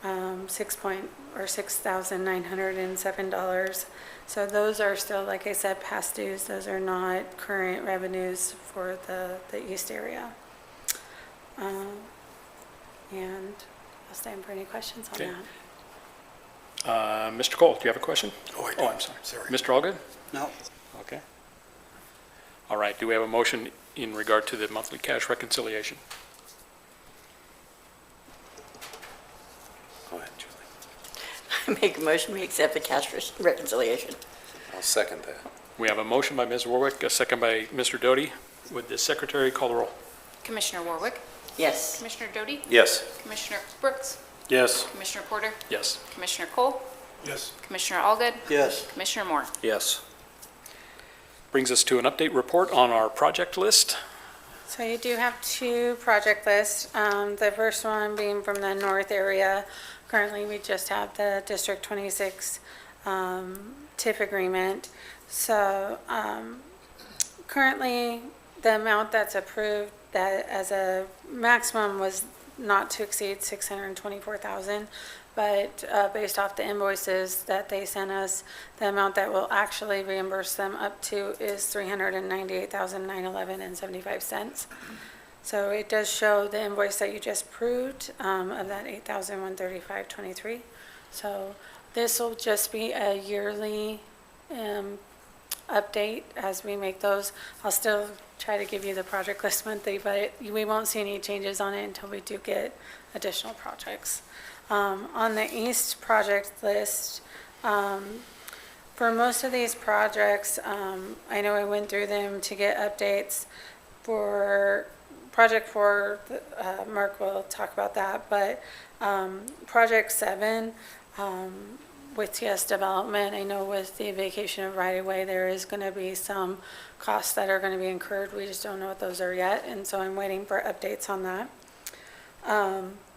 $6,907. So those are still, like I said, past dues. Those are not current revenues for the east area. And I'll stand for any questions on Okay. that. Mr. Cole, do you have a question? Oh, I Oh, I'm sorry. Sorry. Mr. Allgood? No. Okay. All right, do we have a motion in regard to the monthly cash reconciliation? Go ahead, Julie. I make a motion, we accept the cash reconciliation. I'll second that. We have a motion by Ms. Warwick, a second by Mr. Doty. Would the secretary call the roll? Commissioner Warwick? Yes. Commissioner Doty? Yes. Commissioner Brooks? Yes. Commissioner Porter? Yes. Commissioner Cole? Yes. Commissioner Allgood? Yes. Commissioner Moore? Yes. Brings us to an update report on our project list. So you do have two project lists. The first one being from the north area. Currently, we just have the District 26 TIF agreement. So currently, the amount that's approved that as a maximum was not to exceed $624,000. But based off the invoices that they sent us, the amount that will actually reimburse them up to is $398,911.75. So it does show the invoice that you just approved of that $8,135.23. So this will just be a yearly update as we make those. I'll still try to give you the project list monthly, but we won't see any changes on it until we do get additional projects. On the East project list, for most of these projects, I know I went through them to get updates. For Project 4, Mark will talk about that, but Project 7, with TS Development, I know with the vacation of right-of-way, there is going to be some costs that are going to be incurred. We just don't know what those are yet, and so I'm waiting for updates on that.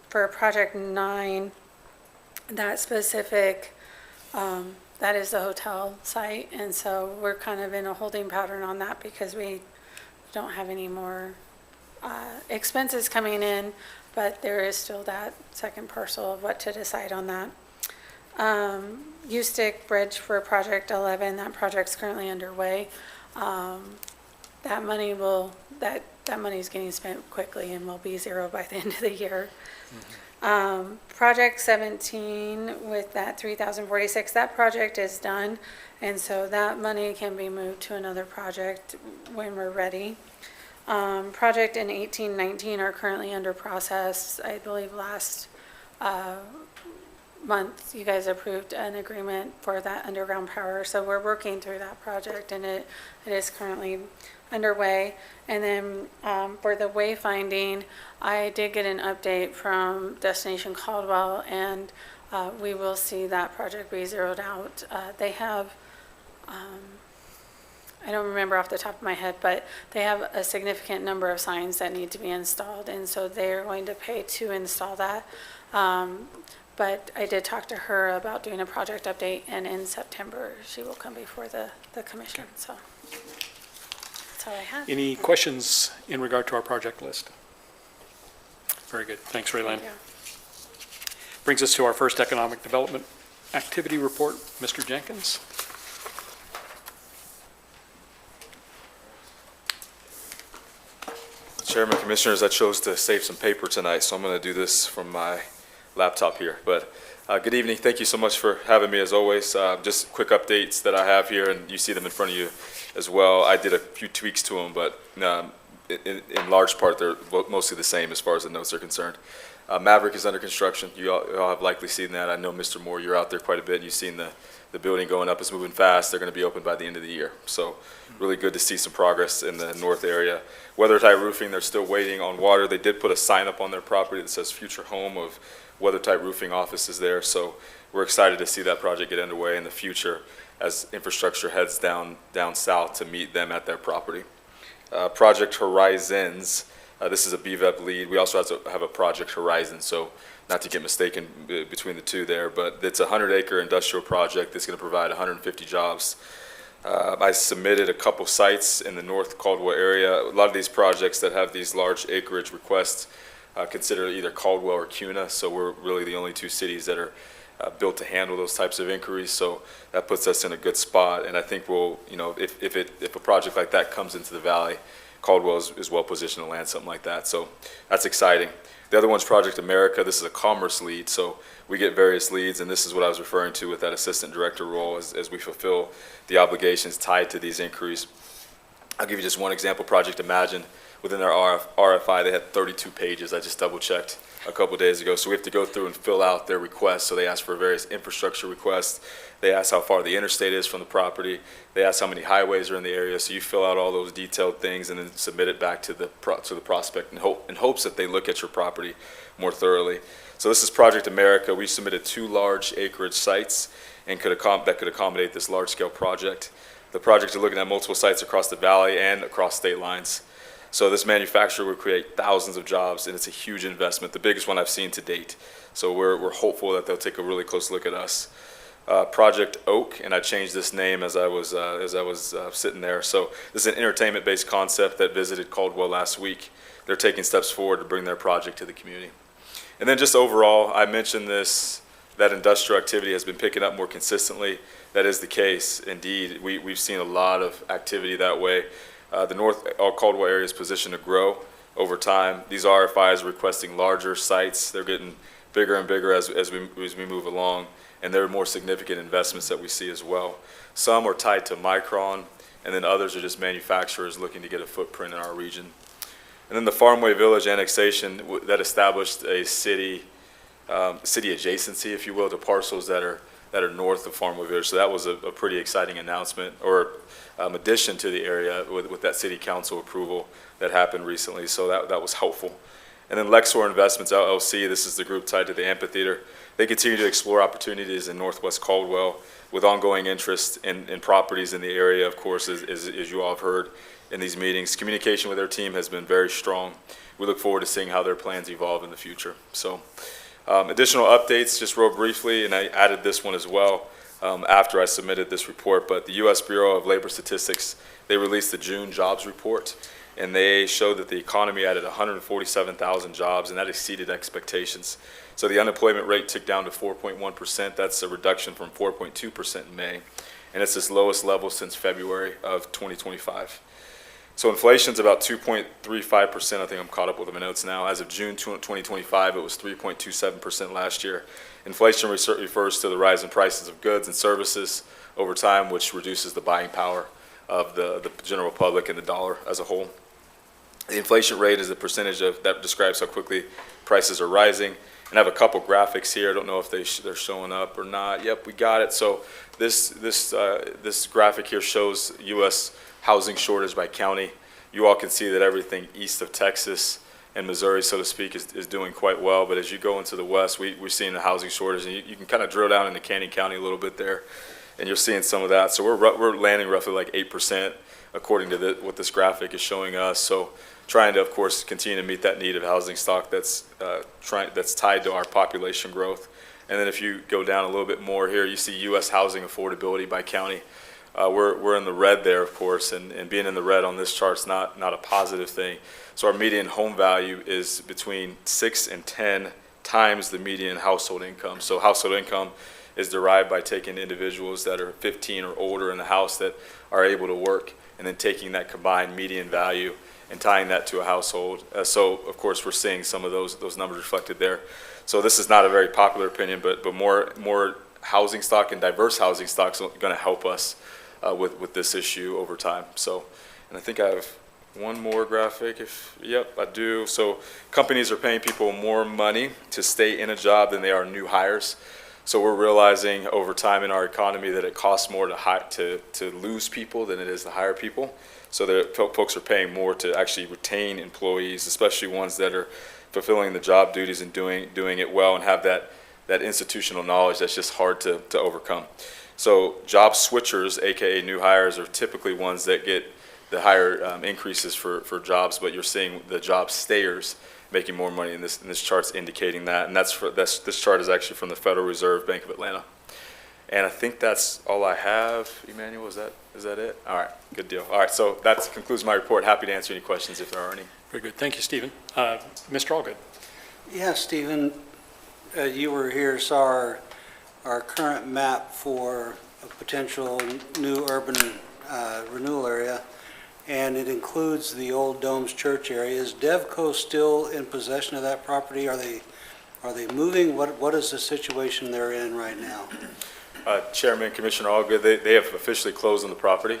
For Project 9, that specific, that is the hotel site, and so we're kind of in a holding pattern on that because we don't have any more expenses coming in, but there is still that second parcel of what to decide on that. U-Stick Bridge for Project 11, that project's currently underway. That money that money's getting spent quickly and will be zero by the end of the year. Project 17 with that 3,046, that project is done, and so that money can be moved to another project when we're ready. Project in 1819 are currently under process. I believe last month you guys approved an agreement for that underground power, so we're working through that project, and it is currently underway. And then for the wayfinding, I did get an update from Destination Caldwell, and we will see that project be zeroed out. They have, I don't remember off the top of my head, but they have a significant number of signs that need to be installed, and so they're going to pay to install that. But I did talk to her about doing a project update, and in September, she will come before the commission, so. That's all I have. Any questions in regard to our project list? Very good. Thanks, Raylene. Thank you. Brings us to our first economic development activity report. Mr. Jenkins? Chairman, Commissioners, I chose to save some paper tonight, so I'm going to do this from my laptop here. But good evening. Thank you so much for having me, as always. Just quick updates that I have here, and you see them in front of you as well. I did a few tweaks to them, but in large part, they're mostly the same as far as the notes are concerned. Maverick is under construction. You all have likely seen that. I know, Mr. Moore, you're out there quite a bit. You've seen the building going up. It's moving fast. They're going to be open by the end of the year. So really good to see some progress in the north area. WeatherTight Roofing, they're still waiting on water. They did put a sign up on their property that says future home of WeatherTight Roofing offices there. So we're excited to see that project get underway in the future as infrastructure heads down south to meet them at their property. Project Horizons, this is a BVEP lead. We also have a Project Horizon, so not to get mistaken between the two there, but it's a 100-acre industrial project that's going to provide 150 jobs. I submitted a couple sites in the North Caldwell area. A lot of these projects that have these large acreage requests consider either Caldwell or Cuna, so we're really the only two cities that are built to handle those types of inquiries, so that puts us in a good spot. And I think we'll, if a project like that comes into the valley, Caldwell is well positioned to land something like that, so that's exciting. The other one's Project America. This is a commerce lead, so we get various leads, and this is what I was referring to with that assistant director role as we fulfill the obligations tied to these inquiries. I'll give you just one example, Project Imagine. Within their RFI, they had 32 pages. I just double-checked a couple days ago, so we have to go through and fill out their requests. So they ask for various infrastructure requests. They ask how far the interstate is from the property. They ask how many highways are in the area. So you fill out all those detailed things and then submit it back to the prospect in hopes that they look at your property more thoroughly. So this is Project America. We submitted 2 large acreage sites and that could accommodate this large-scale project. The project is looking at multiple sites across the valley and across state lines. So this manufacturer will create thousands of jobs, and it's a huge investment, the biggest one I've seen to date. So we're hopeful that they'll take a really close look at us. Project Oak, and I changed this name as I was sitting there. So this is an entertainment-based concept that visited Caldwell last week. They're taking steps forward to bring their project to the community. And then just overall, I mentioned that industrial activity has been picking up more consistently. That is the case. Indeed, we've seen a lot of activity that way. The North Caldwell area is positioned to grow over time. These RFIs are requesting larger sites. They're getting bigger and bigger as we move along, and there are more significant investments that we see as well. Some are tied to Micron, and then others are just manufacturers looking to get a footprint in our region. And then the Farmway Village annexation that established a city adjacency, if you will, to parcels that are north of Farmway Village. So that was a pretty exciting announcement, or addition to the area with that city council approval that happened recently. So that was helpful. And then Lexor Investments LLC, this is the group tied to the amphitheater. They continue to explore opportunities in Northwest Caldwell with ongoing interest in properties in the area, of course, as you all have heard in these meetings. Communication with their team has been very strong. We look forward to seeing how their plans evolve in the future. So additional updates, just real briefly, and I added this one as well after I submitted this report, but the U.S. Bureau of Labor Statistics, they released the June jobs report, and they showed that the economy added 147,000 jobs, and that exceeded expectations. So the unemployment rate ticked down to 4.1%. That's a reduction from 4.2% in May, and it's its lowest level since February of 2025. So inflation's about 2.35%. I think I'm caught up with my notes now. As of June 2025, it was 3.27% last year. Inflation refers to the rise in prices of goods and services over time, which reduces the buying power of the general public and the dollar as a whole. The inflation rate is the percentage that describes how quickly prices are rising. And I have a couple graphics here. I don't know if they're showing up or not. Yep, we got it. So this graphic here shows U.S. housing shortage by county. You all can see that everything east of Texas and Missouri, so to speak, is doing quite well. But as you go into the west, we're seeing a housing shortage, and you can kind of drill down into Canyon County a little bit there, and you're seeing some of that. So we're landing roughly like 8% according to what this graphic is showing us. So trying to, of course, continue to meet that need of housing stock that's tied to our population growth. And then if you go down a little bit more here, you see U.S. housing affordability by county. We're in the red there, of course, and being in the red on this chart is not a positive thing. So our median home value is between 6 and 10 times the median household income. So household income is derived by taking individuals that are 15 or older in the house that are able to work, and then taking that combined median value and tying that to a household. So of course we're seeing some of those numbers reflected there. So this is not a very popular opinion, but more housing stock and diverse housing stock is going to help us with this issue over time. So, and I think I have one more graphic. Yep, I do. So companies are paying people more money to stay in a job than they are new hires. So we're realizing over time in our economy that it costs more to lose people than it is to hire people. So that folks are paying more to actually retain employees, especially ones that are fulfilling the job duties and doing it well and have that institutional knowledge that's just hard to overcome. So job switchers, AKA new hires, are typically ones that get the higher increases for jobs, but you're seeing the job stayers making more money, and this chart's indicating that. And this chart is actually from the Federal Reserve Bank of Atlanta. And I think that's all I have. Emmanuel, is that it? All right, good deal. All right, so that concludes my report. Happy to answer any questions if there are any. Very good. Thank you, Stephen. Mr. Allgood. Yeah, Stephen, you were here, saw our current map for a potential new urban renewal area, and it includes the old Domes Church area. Is Devco still in possession of that property? Are they moving? What is the situation they're in right now? Chairman, Commissioner Allgood, they have officially closed on the property,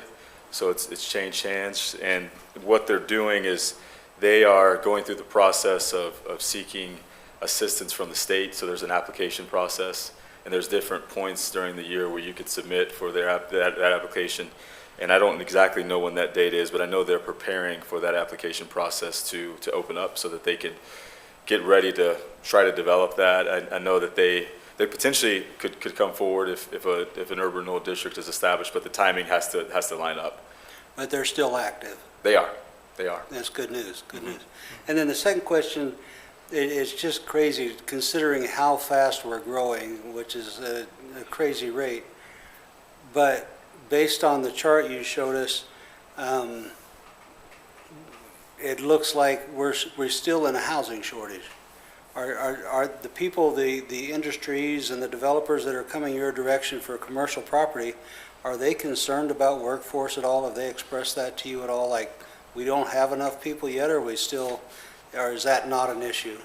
so it's changed hands. And what they're doing is they are going through the process of seeking assistance from the state. So there's an application process, and there's different points during the year where you could submit for that application. And I don't exactly know when that date is, but I know they're preparing for that application process to open up so that they can get ready to try to develop that. I know that they potentially could come forward if an urban renewal district is established, but the timing has to line up. But they're still active. They are. That's good news, good news. And then the second question, it's just crazy considering how fast we're growing, which is a crazy rate. But based on the chart you showed us, it looks like we're still in a housing shortage. Are the people, the industries and the developers that are coming your direction for commercial property, are they concerned about workforce at all? Have they expressed that to you at all? Like, we don't have enough people yet, or is that not an issue?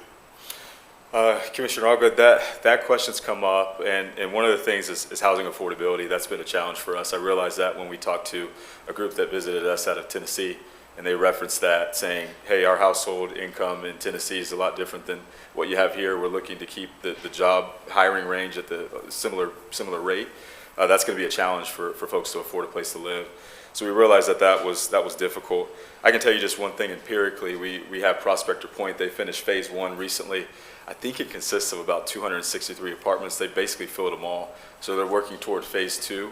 Commissioner Allgood, that question's come up, and one of the things is housing affordability. That's been a challenge for us. I realized that when we talked to a group that visited us out of Tennessee, and they referenced that, saying, hey, our household income in Tennessee is a lot different than what you have here. We're looking to keep the job hiring range at the similar rate. That's going to be a challenge for folks to afford a place to live. So we realized that was difficult. I can tell you just one thing empirically. We have Prospector Point. They finished phase 1 recently. I think it consists of about 263 apartments. They basically filled them all. So they're working toward phase 2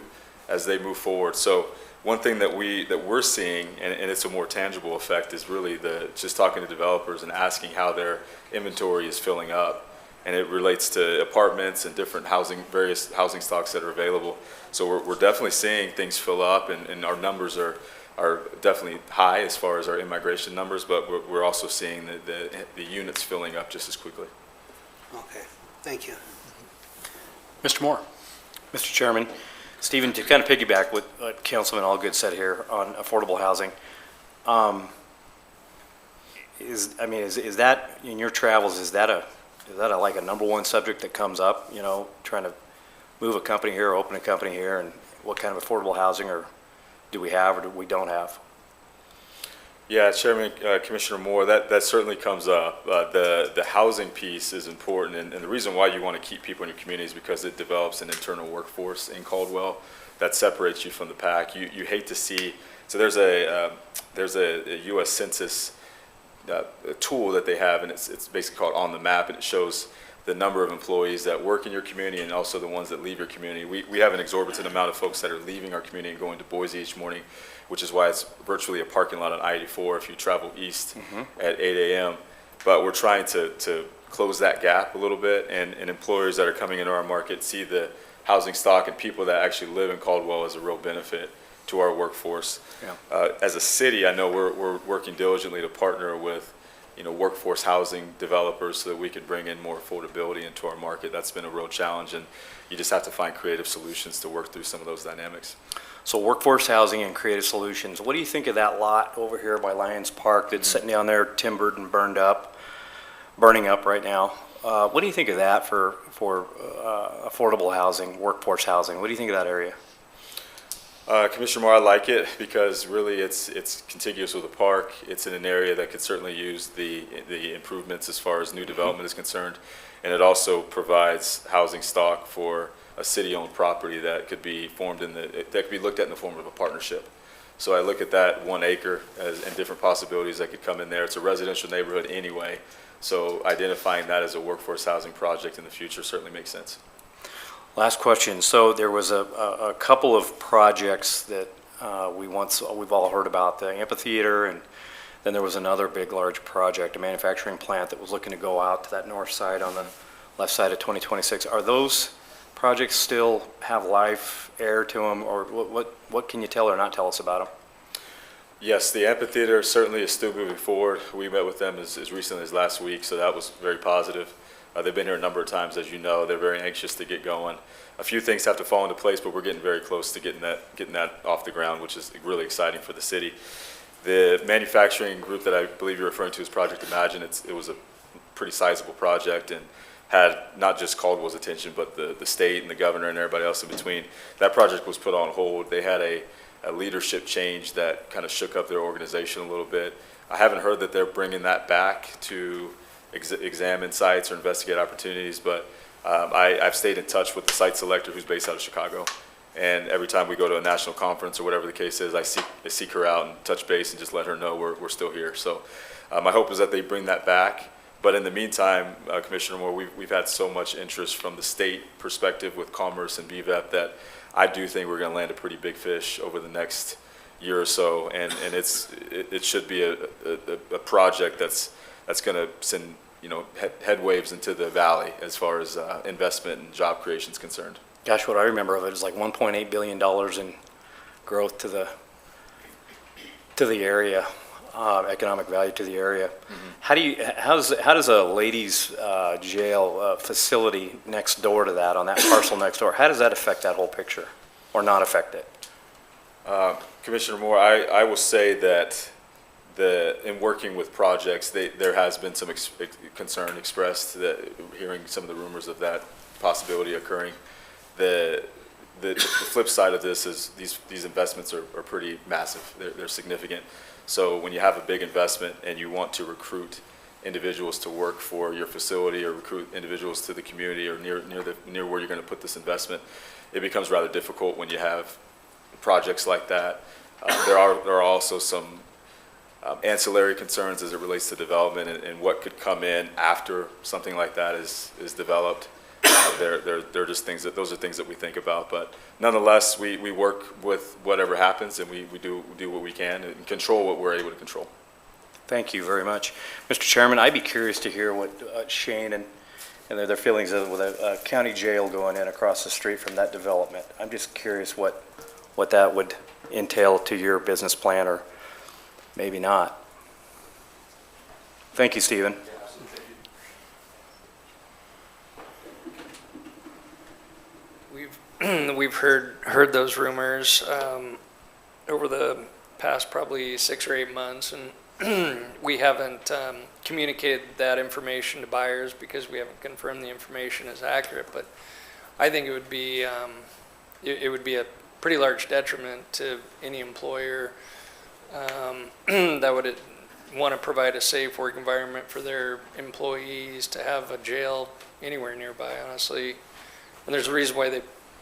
as they move forward. So one thing that we're seeing, and it's a more tangible effect, is really just talking to developers and asking how their inventory is filling up. And it relates to apartments and different various housing stocks that are available. So we're definitely seeing things fill up, and our numbers are definitely high as far as our in-migration numbers, but we're also seeing the units filling up just as quickly. Okay, thank you. Mr. Moore. Mr. Chairman, Stephen, to kind of piggyback what Councilman Allgood said here on affordable housing, is that in your travels, is that like a number one subject that comes up, trying to move a company here or open a company here, and what kind of affordable housing do we have or do we don't have? Yeah, Chairman, Commissioner Moore, that certainly comes up. The housing piece is important, and the reason why you want to keep people in your community is because it develops an internal workforce in Caldwell that separates you from the pack. You hate to see, so there's a U.S. Census a tool that they have, and it's basically called On the Map, and it shows the number of employees that work in your community and also the ones that leave your community. We have an exorbitant amount of folks that are leaving our community and going to Boise each morning, which is why it's virtually a parking lot on I-84 if you travel east at 8 a.m. But we're trying to close that gap a little bit, and employers that are coming into our market see the housing stock and people that actually live in Caldwell as a real benefit to our workforce. Yeah. As a city, I know we're working diligently to partner with workforce housing developers so that we can bring in more affordability into our market. That's been a real challenge, and you just have to find creative solutions to work through some of those dynamics. So workforce housing and creative solutions. What do you think of that lot over here by Lions Park that's sitting down there timbered and burning up right now? What do you think of that for affordable housing, workforce housing? What do you think of that area? Commissioner Moore, I like it because really it's contiguous with the park. It's in an area that could certainly use the improvements as far as new development is concerned. And it also provides housing stock for a city-owned property that could be formed that could be looked at in the form of a partnership. So I look at that 1 acre and different possibilities that could come in there. It's a residential neighborhood anyway. So identifying that as a workforce housing project in the future certainly makes sense. Last question. So there was a couple of projects that we've all heard about, the amphitheater, and then there was another big, large project, a manufacturing plant that was looking to go out to that north side on the left side of 2026. Are those projects still have life, air to them, or what can you tell or not tell us about them? Yes, the amphitheater certainly is still moving forward. We met with them as recently as last week, so that was very positive. They've been here a number of times, as you know. They're very anxious to get going. A few things have to fall into place, but we're getting very close to getting that off the ground, which is really exciting for the city. The manufacturing group that I believe you're referring to is Project Imagine. It was a pretty sizable project and had not just Caldwell's attention, but the state and the governor and everybody else in between. That project was put on hold. They had a leadership change that kind of shook up their organization a little bit. I haven't heard that they're bringing that back to examine sites or investigate opportunities, but I've stayed in touch with the site selector who's based out of Chicago. And every time we go to a national conference or whatever the case is, I seek her out and touch base and just let her know we're still here. So my hope is that they bring that back. But in the meantime, Commissioner Moore, we've had so much interest from the state perspective with Commerce and BVEP that I do think we're going to land a pretty big fish over the next year or so. And it should be a project that's going to send head waves into the valley as far as investment and job creation is concerned. Gosh, what I remember of it is like $1.8 billion in growth to the area, economic value to the area. Mm-hmm. How does a ladies' jail facility next door to that, on that parcel next door, how does that affect that whole picture, or not affect it? Commissioner Moore, I will say that in working with projects, there has been some concern expressed, that hearing some of the rumors of that possibility occurring. The flip side of this is these investments are pretty massive. They're significant. So when you have a big investment and you want to recruit individuals to work for your facility or recruit individuals to the community or near where you're going to put this investment, it becomes rather difficult when you have projects like that. There are also some ancillary concerns as it relates to development and what could come in after something like that is developed. They're just those are things that we think about. But nonetheless, we work with whatever happens, and we do what we can and control what we're able to control. Thank you very much. Mr. Chairman, I'd be curious to hear what Shane and their feelings of with a county jail going in across the street from that development. I'm just curious what that would entail to your business plan, or maybe not. Thank you, Stephen. We've heard those rumors over the past probably 6 or 8 months, and we haven't communicated that information to buyers because we haven't confirmed the information is accurate. But I think it would be a pretty large detriment to any employer that would want to provide a safe work environment for their employees to have a jail anywhere nearby, honestly. And there's a reason why they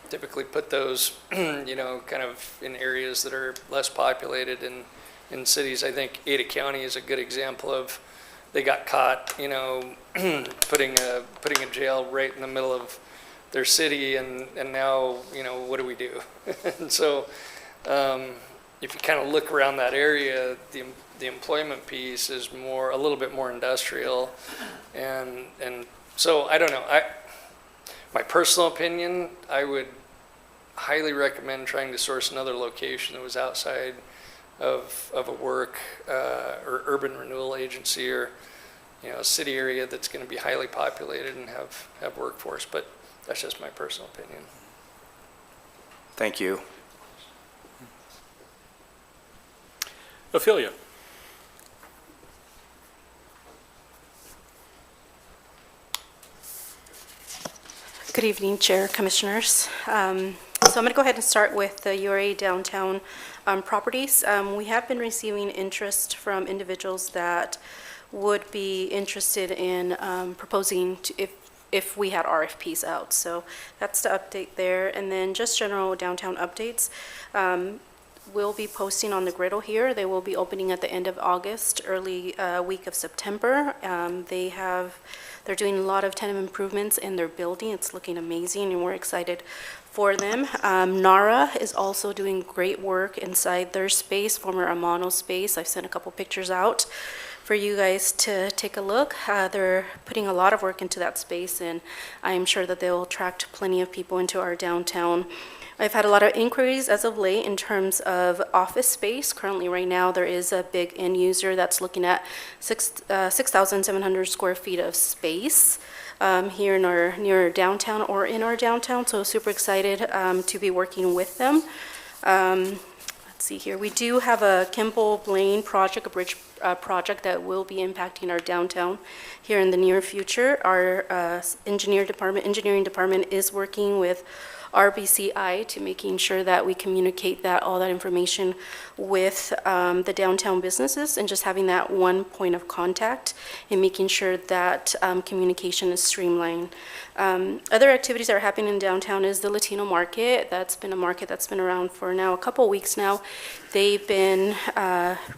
typically put those, kind of in areas that are less populated in cities. I think Ada County is a good example of, they got caught, putting a jail right in the middle of their city, and now, what do we do? And so, if you kind of look around that area, the employment piece is a little bit more industrial, and so I don't know. My personal opinion, I would highly recommend trying to source another location that was outside of a work or urban renewal agency, or a city area that's going to be highly populated and have workforce. But that's just my personal opinion. Thank you. Ophelia. Good evening, Chair, Commissioners. So I'm going to go ahead and start with the URA downtown properties. We have been receiving interest from individuals that would be interested in proposing if we had RFPs out. So that's the update there. And then just general downtown updates. We'll be posting on the griddle here. They will be opening at the end of August, early week of September. They're doing a lot of tenant improvements in their building. It's looking amazing, and we're excited for them. NARA is also doing great work inside their space, former Amano space. I've sent a couple pictures out for you guys to take a look. They're putting a lot of work into that space, and I'm sure that they'll attract plenty of people into our downtown. I've had a lot of inquiries as of late in terms of office space. Currently, right now, there is a big end user that's looking at 6,700 square feet of space here in near downtown or in our downtown. So super excited to be working with them. Let's see here. We do have a Kimball Blaine project, a bridge project that will be impacting our downtown here in the near future. Our engineering department is working with RBCI to making sure that we communicate all that information with the downtown businesses, and just having that one point of contact and making sure that communication is streamlined. Other activities that are happening in downtown is the Latino market. That's been a market that's been around for now a couple weeks now. They've been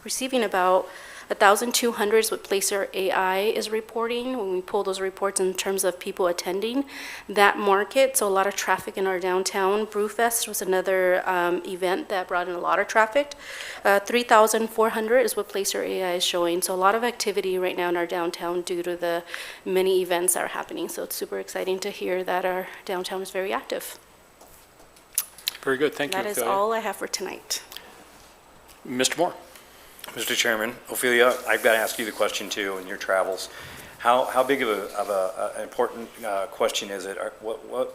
receiving about 1,200 is what Placer AI is reporting when we pull those reports in terms of people attending that market. So a lot of traffic in our downtown. Brewfest was another event that brought in a lot of traffic. 3,400 is what Placer AI is showing. So a lot of activity right now in our downtown due to the many events that are happening. So it's super exciting to hear that our downtown is very active. Very good. Thank you, That is Ophelia. all I have for tonight. Mr. Moore. Mr. Chairman, Ophelia, I've got to ask you the question too in your travels. How big of an important question is it?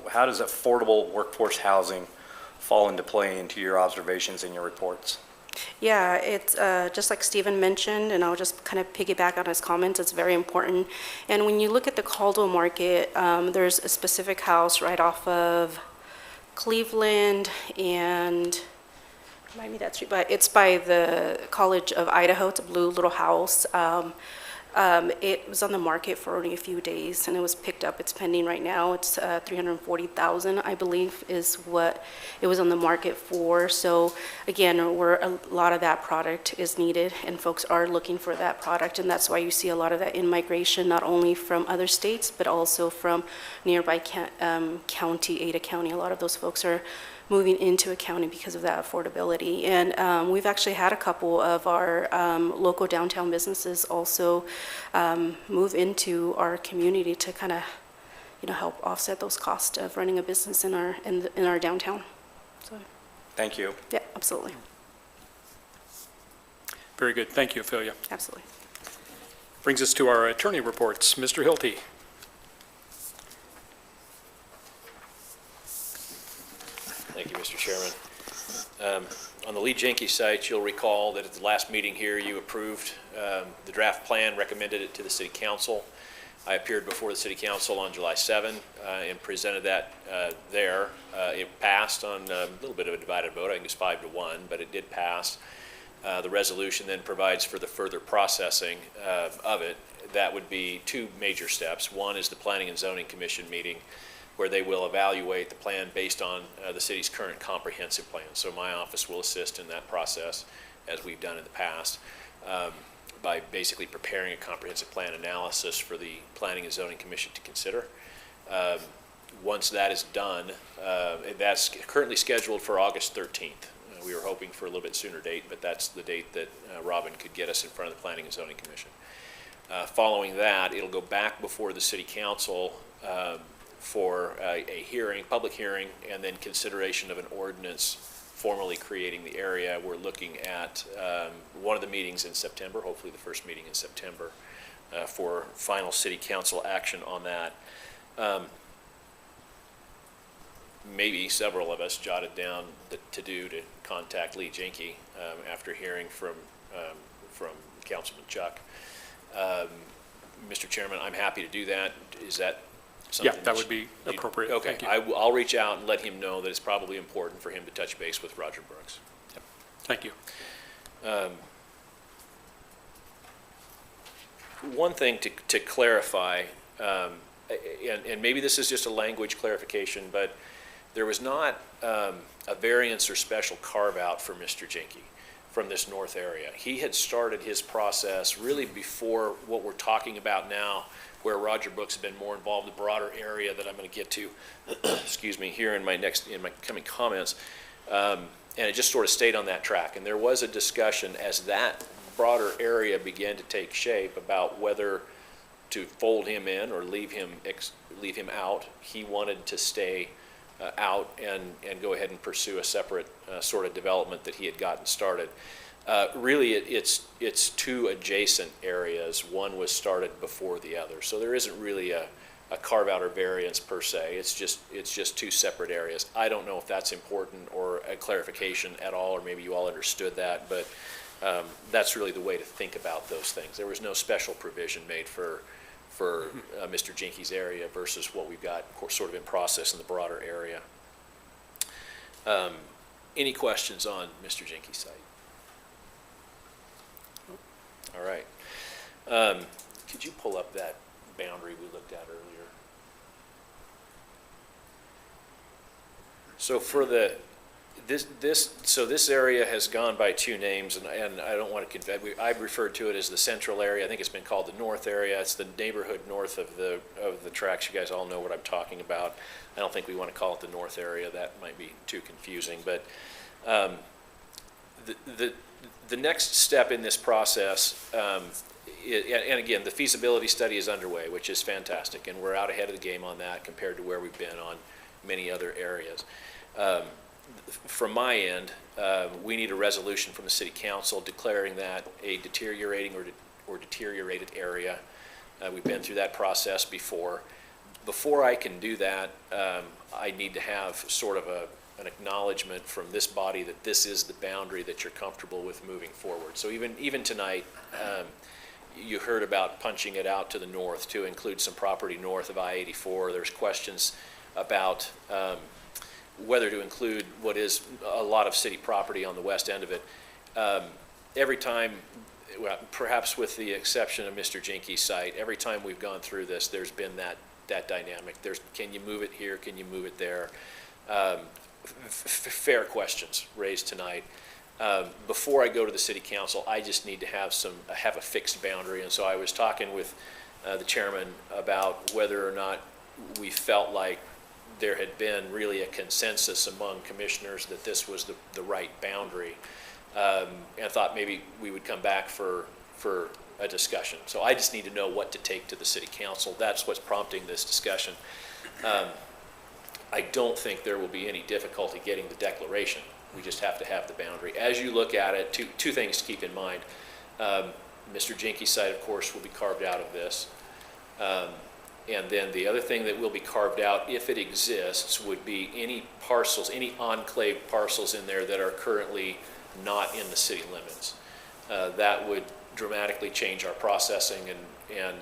How does affordable workforce housing fall into play into your observations and your reports? Yeah, it's just like Stephen mentioned, and I'll just kind of piggyback on his comments. It's very important. And when you look at the Caldwell market, there's a specific house right off of Cleveland and remind me that street, but it's by the College of Idaho. It's a blue little house. It was on the market for only a few days, and it was picked up. It's pending right now. It's $340,000, I believe, is what it was on the market for. So again, a lot of that product is needed, and folks are looking for that product, and that's why you see a lot of that in-migration, not only from other states, but also from nearby county, Ada County. A lot of those folks are moving into a county because of that affordability. And we've actually had a couple of our local downtown businesses also move into our community to kind of, help offset those costs of running a business in our downtown. So, Thank you. yeah, absolutely. Very good. Thank you, Ophelia. Absolutely. Brings us to our attorney reports. Mr. Hilty. Thank you, Mr. Chairman. On the Lee Jenke site, you'll recall that at the last meeting here, you approved the draft plan, recommended it to the city council. I appeared before the city council on July 7 and presented that there. It passed on a little bit of a divided vote. I think it was 5-1, but it did pass. The resolution then provides for the further processing of it. That would be two major steps. One is the Planning and Zoning Commission meeting, where they will evaluate the plan based on the city's current comprehensive plan. So my office will assist in that process, as we've done in the past, by basically preparing a comprehensive plan analysis for the Planning and Zoning Commission to consider. Once that is done, that's currently scheduled for August 13th. We were hoping for a little bit sooner date, but that's the date that Robin could get us in front of the Planning and Zoning Commission. Following that, it'll go back before the City Council for a hearing, public hearing, and then consideration of an ordinance formally creating the area. We're looking at one of the meetings in September, hopefully the first meeting in September, for final City Council action on that. Maybe several of us jotted down the to-do to contact Lee Jenke after hearing from Councilman Chuck. Mr. Chairman, I'm happy to do that. Is that Yeah, something that you- would be appropriate. Okay, Thank you. I'll reach out and let him know that it's probably important for him to touch base with Roger Brooks. Thank you. One thing to clarify, and maybe this is just a language clarification, but there was not a variance or special carve-out for Mr. Jenke from this north area. He had started his process really before what we're talking about now, where Roger Brooks had been more involved in the broader area that I'm going to get to, excuse me, here in my coming comments. And it just sort of stayed on that track. And there was a discussion as that broader area began to take shape about whether to fold him in or leave him out. He wanted to stay out and go ahead and pursue a separate sort of development that he had gotten started. Really, it's two adjacent areas. One was started before the other, so there isn't really a carve-out or variance per se. It's just two separate areas. I don't know if that's important or a clarification at all, or maybe you all understood that, but that's really the way to think about those things. There was no special provision made for Mr. Jenke's area versus what we've got, of course, sort of in process in the broader area. Any questions on Mr. Jenke's site? All right. Could you pull up that boundary we looked at earlier? So for this area has gone by two names, and I don't want to convey. I've referred to it as the central area. I think it's been called the north area. It's the neighborhood north of the tracks. You guys all know what I'm talking about. I don't think we want to call it the north area. That might be too confusing. But the next step in this process, and again, the feasibility study is underway, which is fantastic, and we're out ahead of the game on that compared to where we've been on many other areas. From my end, we need a resolution from the city council declaring that a deteriorating or deteriorated area. We've been through that process before. Before I can do that, I need to have sort of an acknowledgement from this body that this is the boundary that you're comfortable with moving forward. So even tonight, you heard about punching it out to the north to include some property north of I-84. There's questions about whether to include what is a lot of city property on the west end of it. Every time, well, perhaps with the exception of Mr. Jenke's site, every time we've gone through this, there's been that dynamic. Can you move it here? Can you move it there? Fair questions raised tonight. Before I go to the city council, I just need to have a fixed boundary. And so I was talking with the chairman about whether or not we felt like there had been really a consensus among commissioners that this was the right boundary. And I thought maybe we would come back for a discussion. So I just need to know what to take to the city council. That's what's prompting this discussion. I don't think there will be any difficulty getting the declaration. We just have to have the boundary. As you look at it, two things to keep in mind. Mr. Jenke's site, of course, will be carved out of this. And then the other thing that will be carved out, if it exists, would be any parcels, any enclave parcels in there that are currently not in the city limits. That would dramatically change our processing, and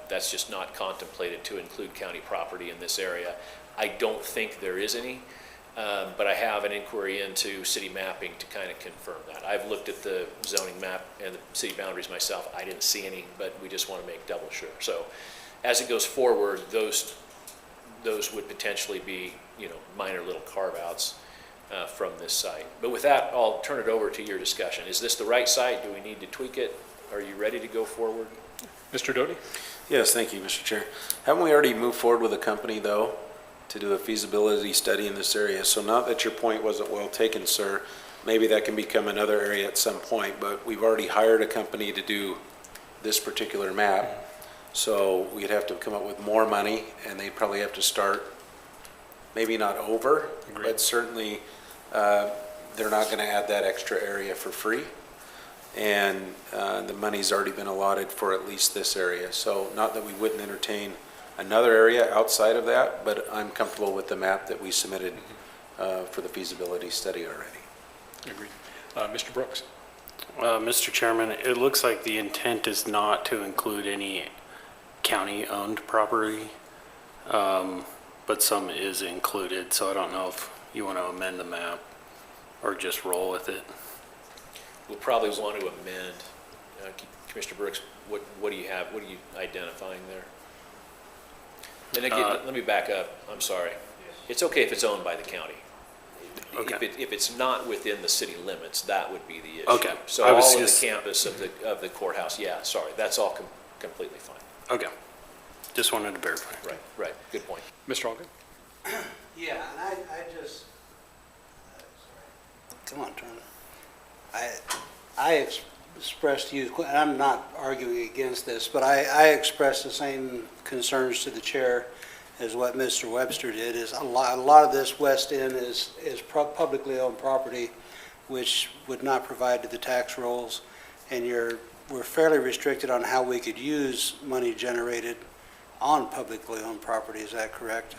that's just not contemplated to include county property in this area. I don't think there is any, but I have an inquiry into city mapping to kind of confirm that. I've looked at the zoning map and the city boundaries myself. I didn't see any, but we just want to make double sure. So as it goes forward, those would potentially be, minor little carve-outs from this site. But with that, I'll turn it over to your discussion. Is this the right site? Do we need to tweak it? Are you ready to go forward? Mr. Doty? Yes, thank you, Mr. Chair. Haven't we already moved forward with a company, though, to do a feasibility study in this area? So not that your point wasn't well taken, sir. Maybe that can become another area at some point, but we've already hired a company to do this particular map. So we'd have to come up with more money, and they'd probably have to start, maybe not over, but certainly they're not going to add that extra area for free. And the money's already been allotted for at least this area. So not that we wouldn't entertain another area outside of that, but I'm comfortable with the map that we submitted for the feasibility study already. Agreed. Mr. Brooks? Mr. Chairman, it looks like the intent is not to include any county-owned property. but some is included, so I don't know if you want to amend the map or just roll with it. We'll probably want to amend. Commissioner Brooks, what do you have, what are you identifying there? And again, let me back up, I'm sorry. It's okay if it's owned by the county. Okay. If it's not within the city limits, that would be the issue. Okay. So I was all of the just- campus of the courthouse, yeah, sorry, that's all completely fine. Okay. Just wanted to verify. Right, good point. Mr. Allgood? Yeah, and I just, come on, Turner. I expressed to you, and I'm not arguing against this, but I expressed the same concerns to the chair as what Mr. Webster did, is a lot of this west end is publicly owned property, which would not provide to the tax rolls, and we're fairly restricted on how we could use money generated on publicly owned property, is that correct?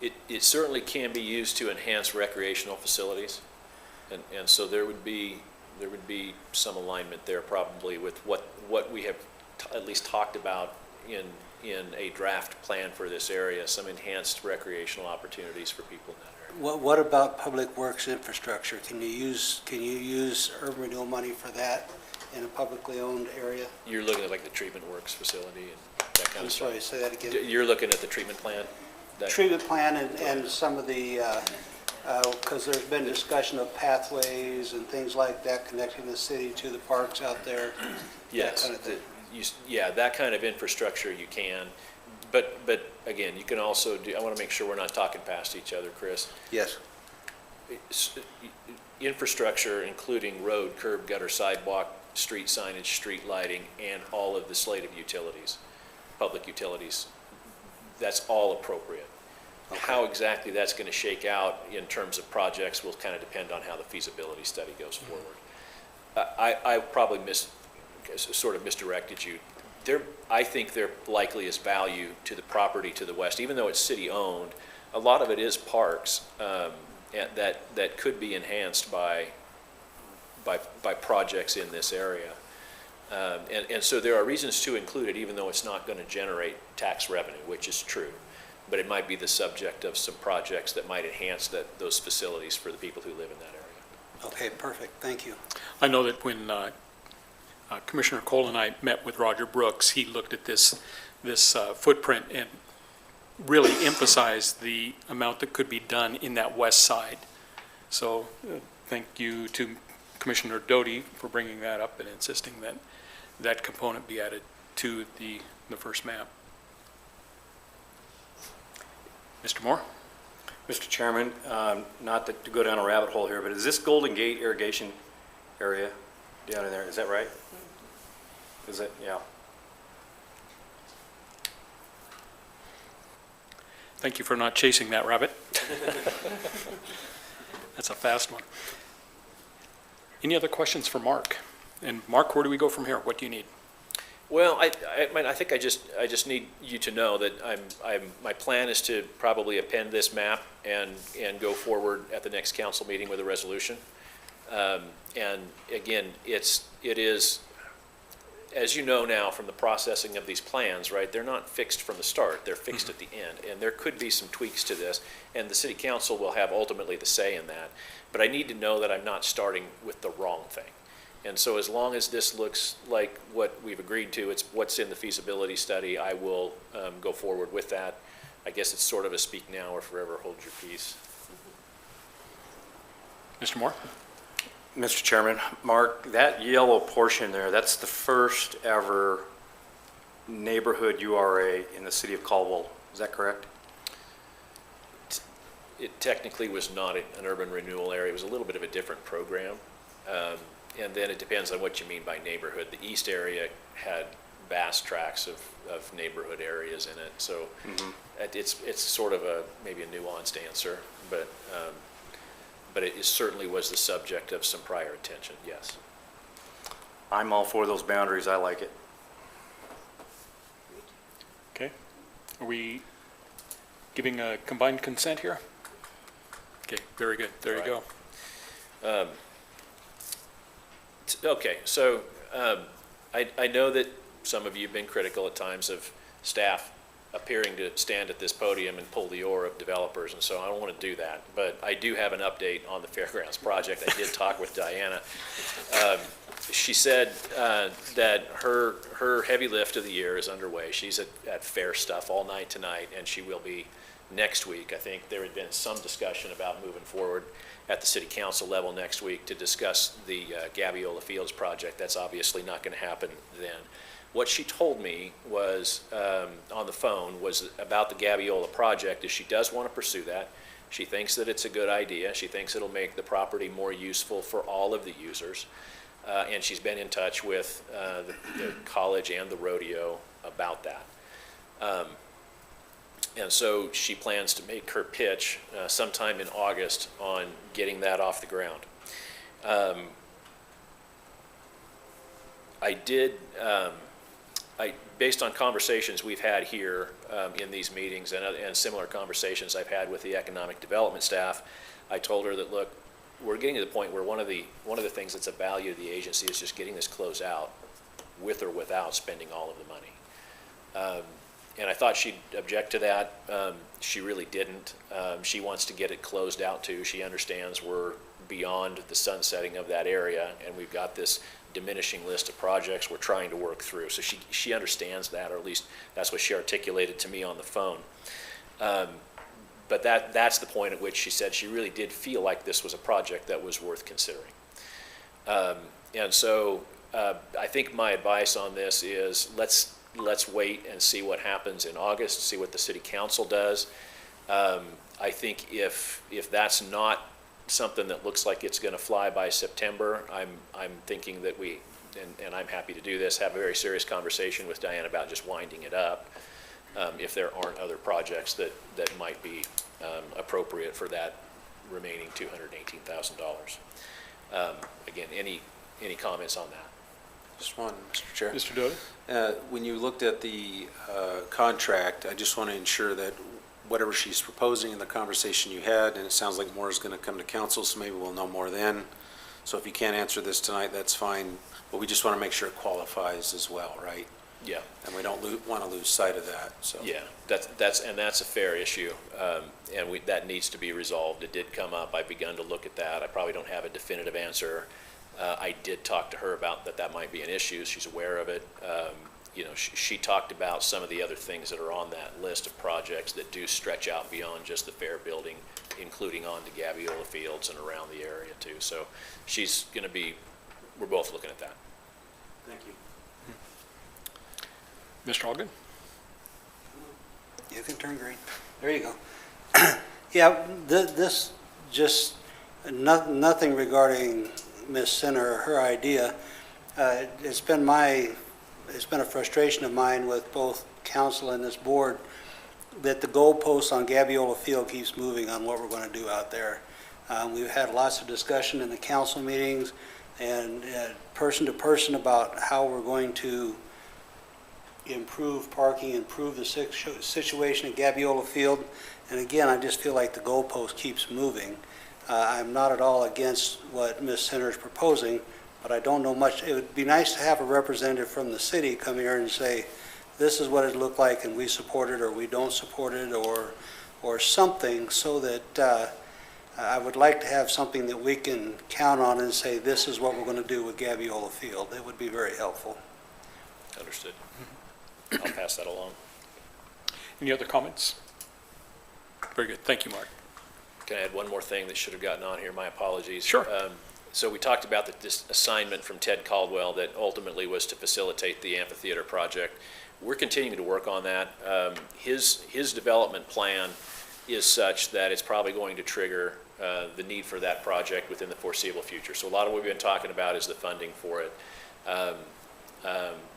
It certainly can be used to enhance recreational facilities, and so there would be some alignment there probably with what we have at least talked about in a draft plan for this area, some enhanced recreational opportunities for people in that area. What about public works infrastructure? Can you use urban renewal money for that in a publicly owned area? You're looking at like the treatment works facility and that kind I'm of stuff. sorry, say that again. You're looking at the treatment plant? Treatment plan and some of the, because there's been discussion of pathways and things like that connecting the city to the parks out there. Yes, that kind of thing. yeah, that kind of infrastructure you can, but again, you can also do, I want to make sure we're not talking past each other, Chris. Yes. Infrastructure, including road, curb, gutter, sidewalk, street signage, street lighting, and all of the slate of utilities, public utilities, that's all appropriate. How exactly that's going to shake out in terms of projects will kind of depend on how the feasibility study goes forward. I probably sort of misdirected you. I think there likely is value to the property to the west, even though it's city-owned. A lot of it is parks that could be enhanced by projects in this area. And so there are reasons to include it, even though it's not going to generate tax revenue, which is true. But it might be the subject of some projects that might enhance those facilities for the people who live in that area. Okay, perfect. Thank you. I know that when Commissioner Cole and I met with Roger Brooks, he looked at this footprint and really emphasized the amount that could be done in that west side. So thank you to Commissioner Doty for bringing that up and insisting that that component be added to the first map. Mr. Moore? Mr. Chairman, not to go down a rabbit hole here, but is this Golden Gate irrigation area down in there, is that right? Is it? Yeah. Thank you for not chasing that rabbit. That's a fast one. Any other questions for Mark? And Mark, where do we go from here? What do you need? Well, I think I just need you to know that my plan is to probably append this map and go forward at the next council meeting with a resolution. And again, it is, as you know now from the processing of these plans, right, they're not fixed from the start, they're fixed at the end. And there could be some tweaks to this, and the city council will have ultimately the say in that. But I need to know that I'm not starting with the wrong thing. And so as long as this looks like what we've agreed to, it's what's in the feasibility study, I will go forward with that. I guess it's sort of a speak now or forever hold your peace. Mr. Moore? Mr. Chairman, Mark, that yellow portion there, that's the first ever neighborhood URA in the city of Caldwell. Is that correct? It technically was not an urban renewal area. It was a little bit of a different program. And then it depends on what you mean by neighborhood. The east area had vast tracts of neighborhood areas in it. So it's sort of maybe a nuanced answer, but it certainly was the subject of some prior attention, yes. I'm all for those boundaries. I like it. Okay. Are we giving a combined consent here? Okay, very good. There you go. Okay, so I know that some of you have been critical at times of staff appearing to stand at this podium and pull the oar of developers, and so I don't want to do that. But I do have an update on the Fairgrounds project. I did talk with Diana. She said that her heavy lift of the year is underway. She's at fair stuff all night tonight, and she will be next week. I think there had been some discussion about moving forward at the city council level next week to discuss the Gabiola Fields project. That's obviously not going to happen then. What she told me was, on the phone, was about the Gabiola project, is she does want to pursue that. She thinks that it's a good idea. She thinks it'll make the property more useful for all of the users. And she's been in touch with the college and the rodeo about that. And so she plans to make her pitch sometime in August on getting that off the ground. Based on conversations we've had here in these meetings and similar conversations I've had with the economic development staff, I told her that, look, we're getting to the point where one of the things that's a value to the agency is just getting this closed out with or without spending all of the money. And I thought she'd object to that. She really didn't. She wants to get it closed out too. She understands we're beyond the sunsetting of that area, and we've got this diminishing list of projects we're trying to work through. So she understands that, or at least that's what she articulated to me on the phone. But that's the point at which she said she really did feel like this was a project that was worth considering. And so I think my advice on this is let's wait and see what happens in August, see what the city council does. I think if that's not something that looks like it's going to fly by September, I'm thinking that we, and I'm happy to do this, have a very serious conversation with Diane about just winding it up if there aren't other projects that might be appropriate for that remaining $218,000. Again, any comments on that? Just one, Mr. Chair. Mr. Doyle? When you looked at the contract, I just want to ensure that whatever she's proposing in the conversation you had, and it sounds like more is going to come to council, so maybe we'll know more then. So if you can't answer this tonight, that's fine, but we just want to make sure it qualifies as well, right? Yeah. And we don't want to lose sight of that, so. Yeah, that's a fair issue, and that needs to be resolved. It did come up. I've begun to look at that. I probably don't have a definitive answer. I did talk to her about that might be an issue. She's aware of it. She talked about some of the other things that are on that list of projects that do stretch out beyond just the fair building, including on to Gabiola Fields and around the area too. So she's going to be, we're both looking at that. Thank you. Mr. Allgood? You can turn green. There you go. Yeah, this just, nothing regarding Ms. Sinner or her idea. It's been a frustration of mine with both council and this board that the goalpost on Gabiola Field keeps moving on what we're going to do out there. We've had lots of discussion in the council meetings and person to person about how we're going to improve parking, improve the situation at Gabiola Field. And again, I just feel like the goalpost keeps moving. I'm not at all against what Ms. Sinner is proposing, but I don't know much. It would be nice to have a representative from the city come here and say, this is what it looked like and we support it or we don't support it or something, so that I would like to have something that we can count on and say, this is what we're going to do with Gabiola Field. It would be very helpful. Understood. I'll pass that along. Any other comments? Very good. Thank you, Mark. Can I add one more thing that should have gotten on here? My apologies. Sure. So we talked about this assignment from Ted Caldwell that ultimately was to facilitate the amphitheater project. We're continuing to work on that. His development plan is such that it's probably going to trigger the need for that project within the foreseeable future. So a lot of what we've been talking about is the funding for it.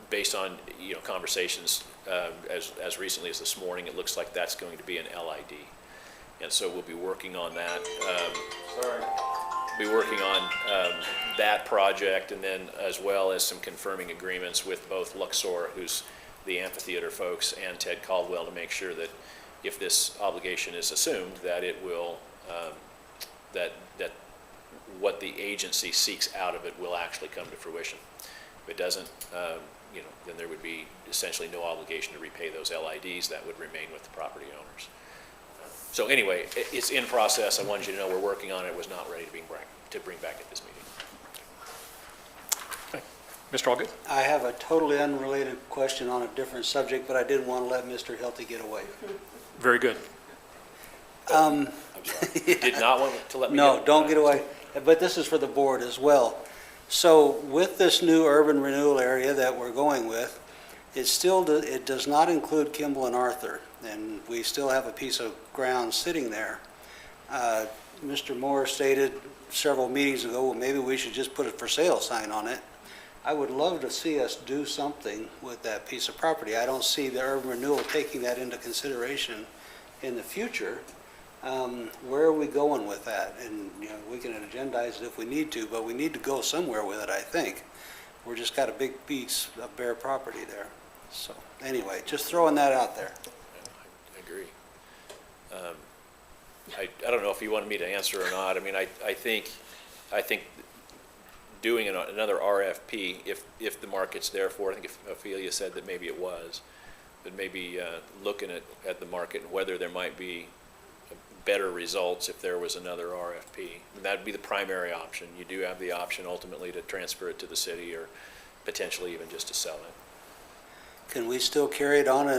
Based on conversations as recently as this morning, it looks like that's going to be an LID. And so we'll be working on that. Be working on that project, and then as well as some confirming agreements with both Luxor, who's the amphitheater folks, and Ted Caldwell to make sure that if this obligation is assumed, that it will, that what the agency seeks out of it will actually come to fruition. If it doesn't, then there would be essentially no obligation to repay those LIDs. That would remain with the property owners. So anyway, it's in process. I wanted you to know we're working on it. It was not ready to bring back at this meeting. Mr. Allgood? I have a totally unrelated question on a different subject, but I didn't want to let Mr. Hilty get away. Very good. I'm sorry. Did not want to let me No, get- don't get away. But this is for the board as well. So with this new urban renewal area that we're going with, it does not include Kimball and Arthur, and we still have a piece of ground sitting there. Mr. Moore stated several meetings ago, well, maybe we should just put a for sale sign on it. I would love to see us do something with that piece of property. I don't see the urban renewal taking that into consideration in the future. Where are we going with that? And, we can agendize it if we need to, but we need to go somewhere with it, I think. We're just got a big piece of bare property there. So, anyway, just throwing that out there. I agree. I don't know if you wanted me to answer or not. I mean, I think doing another RFP, if the market's there for it, I think if Ophelia said that maybe it was, but maybe looking at the market and whether there might be better results if there was another RFP. And that'd be the primary option. You do have the option ultimately to transfer it to the city or potentially even just to sell it. Can we still carry it on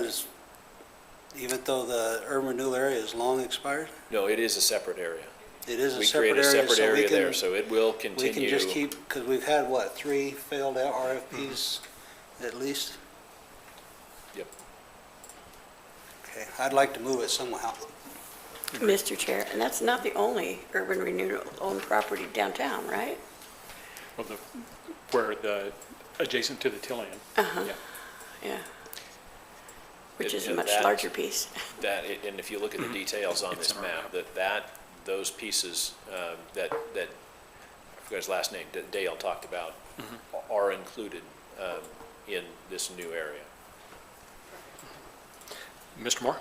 even though the urban renewal area is long expired? No, it is a separate area. It is a We separate create a area, separate so we area can, there, so it will continue. we can just keep, because we've had, 3 failed RFPs at least? Yep. Okay, I'd like to move it somehow. Mr. Chair, and that's not the only urban renewal owned property downtown, right? Well, where the, adjacent to the Tillian. Uh-huh. Yeah. Yeah. Which is a And much that- larger piece. And if you look at the details on this map, those pieces that, I forgot his last name, that Dale talked about, are included in this new area. Mr. Moore?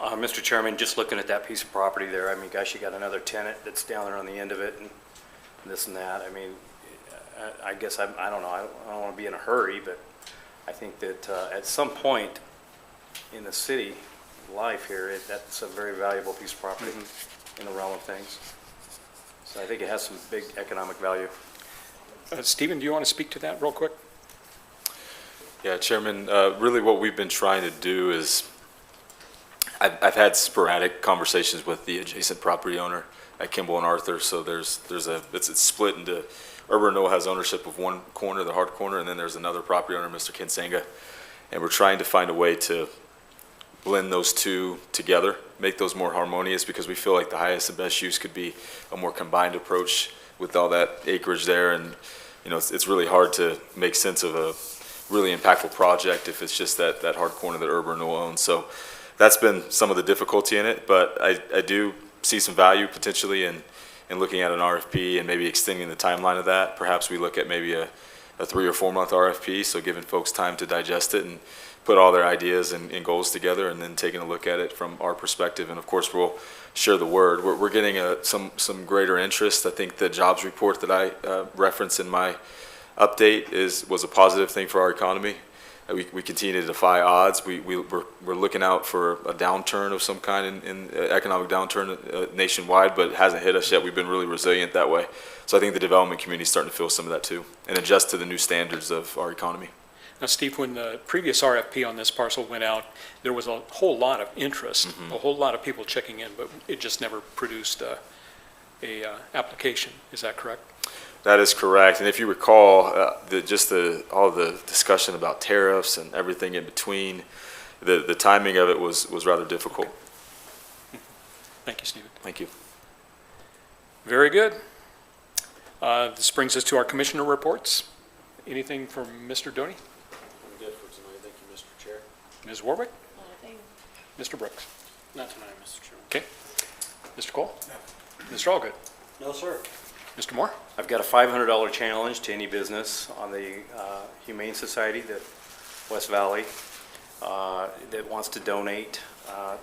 Mr. Chairman, just looking at that piece of property there, I mean, gosh, you got another tenant that's down there on the end of it and this and that. I mean, I guess I don't know, I don't want to be in a hurry, but I think that at some point in the city life here, that's a very valuable piece of property in the realm of things. So I think it has some big economic value. Stephen, do you want to speak to that real quick? Yeah, Chairman, really what we've been trying to do is, I've had sporadic conversations with the adjacent property owner at Kimball and Arthur, so it's split into, urban renewal has ownership of one corner, the hard corner, and then there's another property owner, Mr. Kinsenga, and we're trying to find a way to blend those two together, make those more harmonious, because we feel like the highest and best use could be a more combined approach with all that acreage there, and it's really hard to make sense of a really impactful project if it's just that hard corner that urban renewal owns. So that's been some of the difficulty in it, but I do see some value potentially in looking at an RFP and maybe extending the timeline of that. Perhaps we look at maybe a 3 or 4 month RFP, so giving folks time to digest it and put all their ideas and goals together, and then taking a look at it from our perspective. And of course, we'll share the word. We're getting some greater interest. I think the jobs report that I referenced in my update was a positive thing for our economy. We continue to defy odds. We're looking out for a downturn of some kind in economic downturn nationwide, but it hasn't hit us yet. We've been really resilient that way. So I think the development community is starting to feel some of that too, and adjust to the new standards of our economy. Now, Steve, when the previous RFP on this parcel went out, there was a whole lot of interest, a whole lot of people checking in, but it just never produced a application. Is that correct? That is correct. And if you recall, all the discussion about tariffs and everything in between, the timing of it was rather difficult. Okay. Thank you, Stephen. Thank you. Very good. This brings us to our commissioner reports. Anything from Mr. Doney? I'm good for tonight. Thank you, Mr. Chair. Ms. Warwick? Nothing. Mr. Brooks? Not tonight, Mr. Chairman. Okay. Mr. Cole? Mr. Allgood? No, sir. Mr. Moore? I've got a $500 challenge to any business on the Humane Society, the West Valley, that wants to donate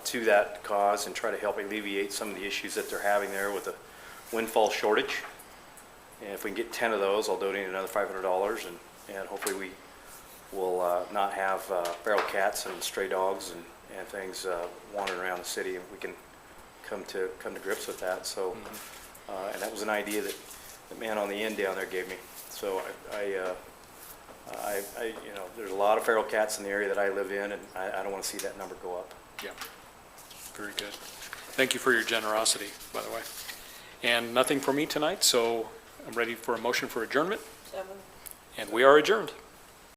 to that cause and try to help alleviate some of the issues that they're having there with the windfall shortage. And if we can get 10 of those, I'll donate another $500, and hopefully we will not have feral cats and stray dogs and things wandering around the city, and we can come to grips with that. So, and that was an idea that the man on the end down there gave me. So you know, there's a lot of feral cats in the area that I live in, and I don't want to see that number go up. Yeah, very good. Thank you for your generosity, by the way. And nothing for me tonight, so I'm ready for a motion for adjournment. And we are adjourned.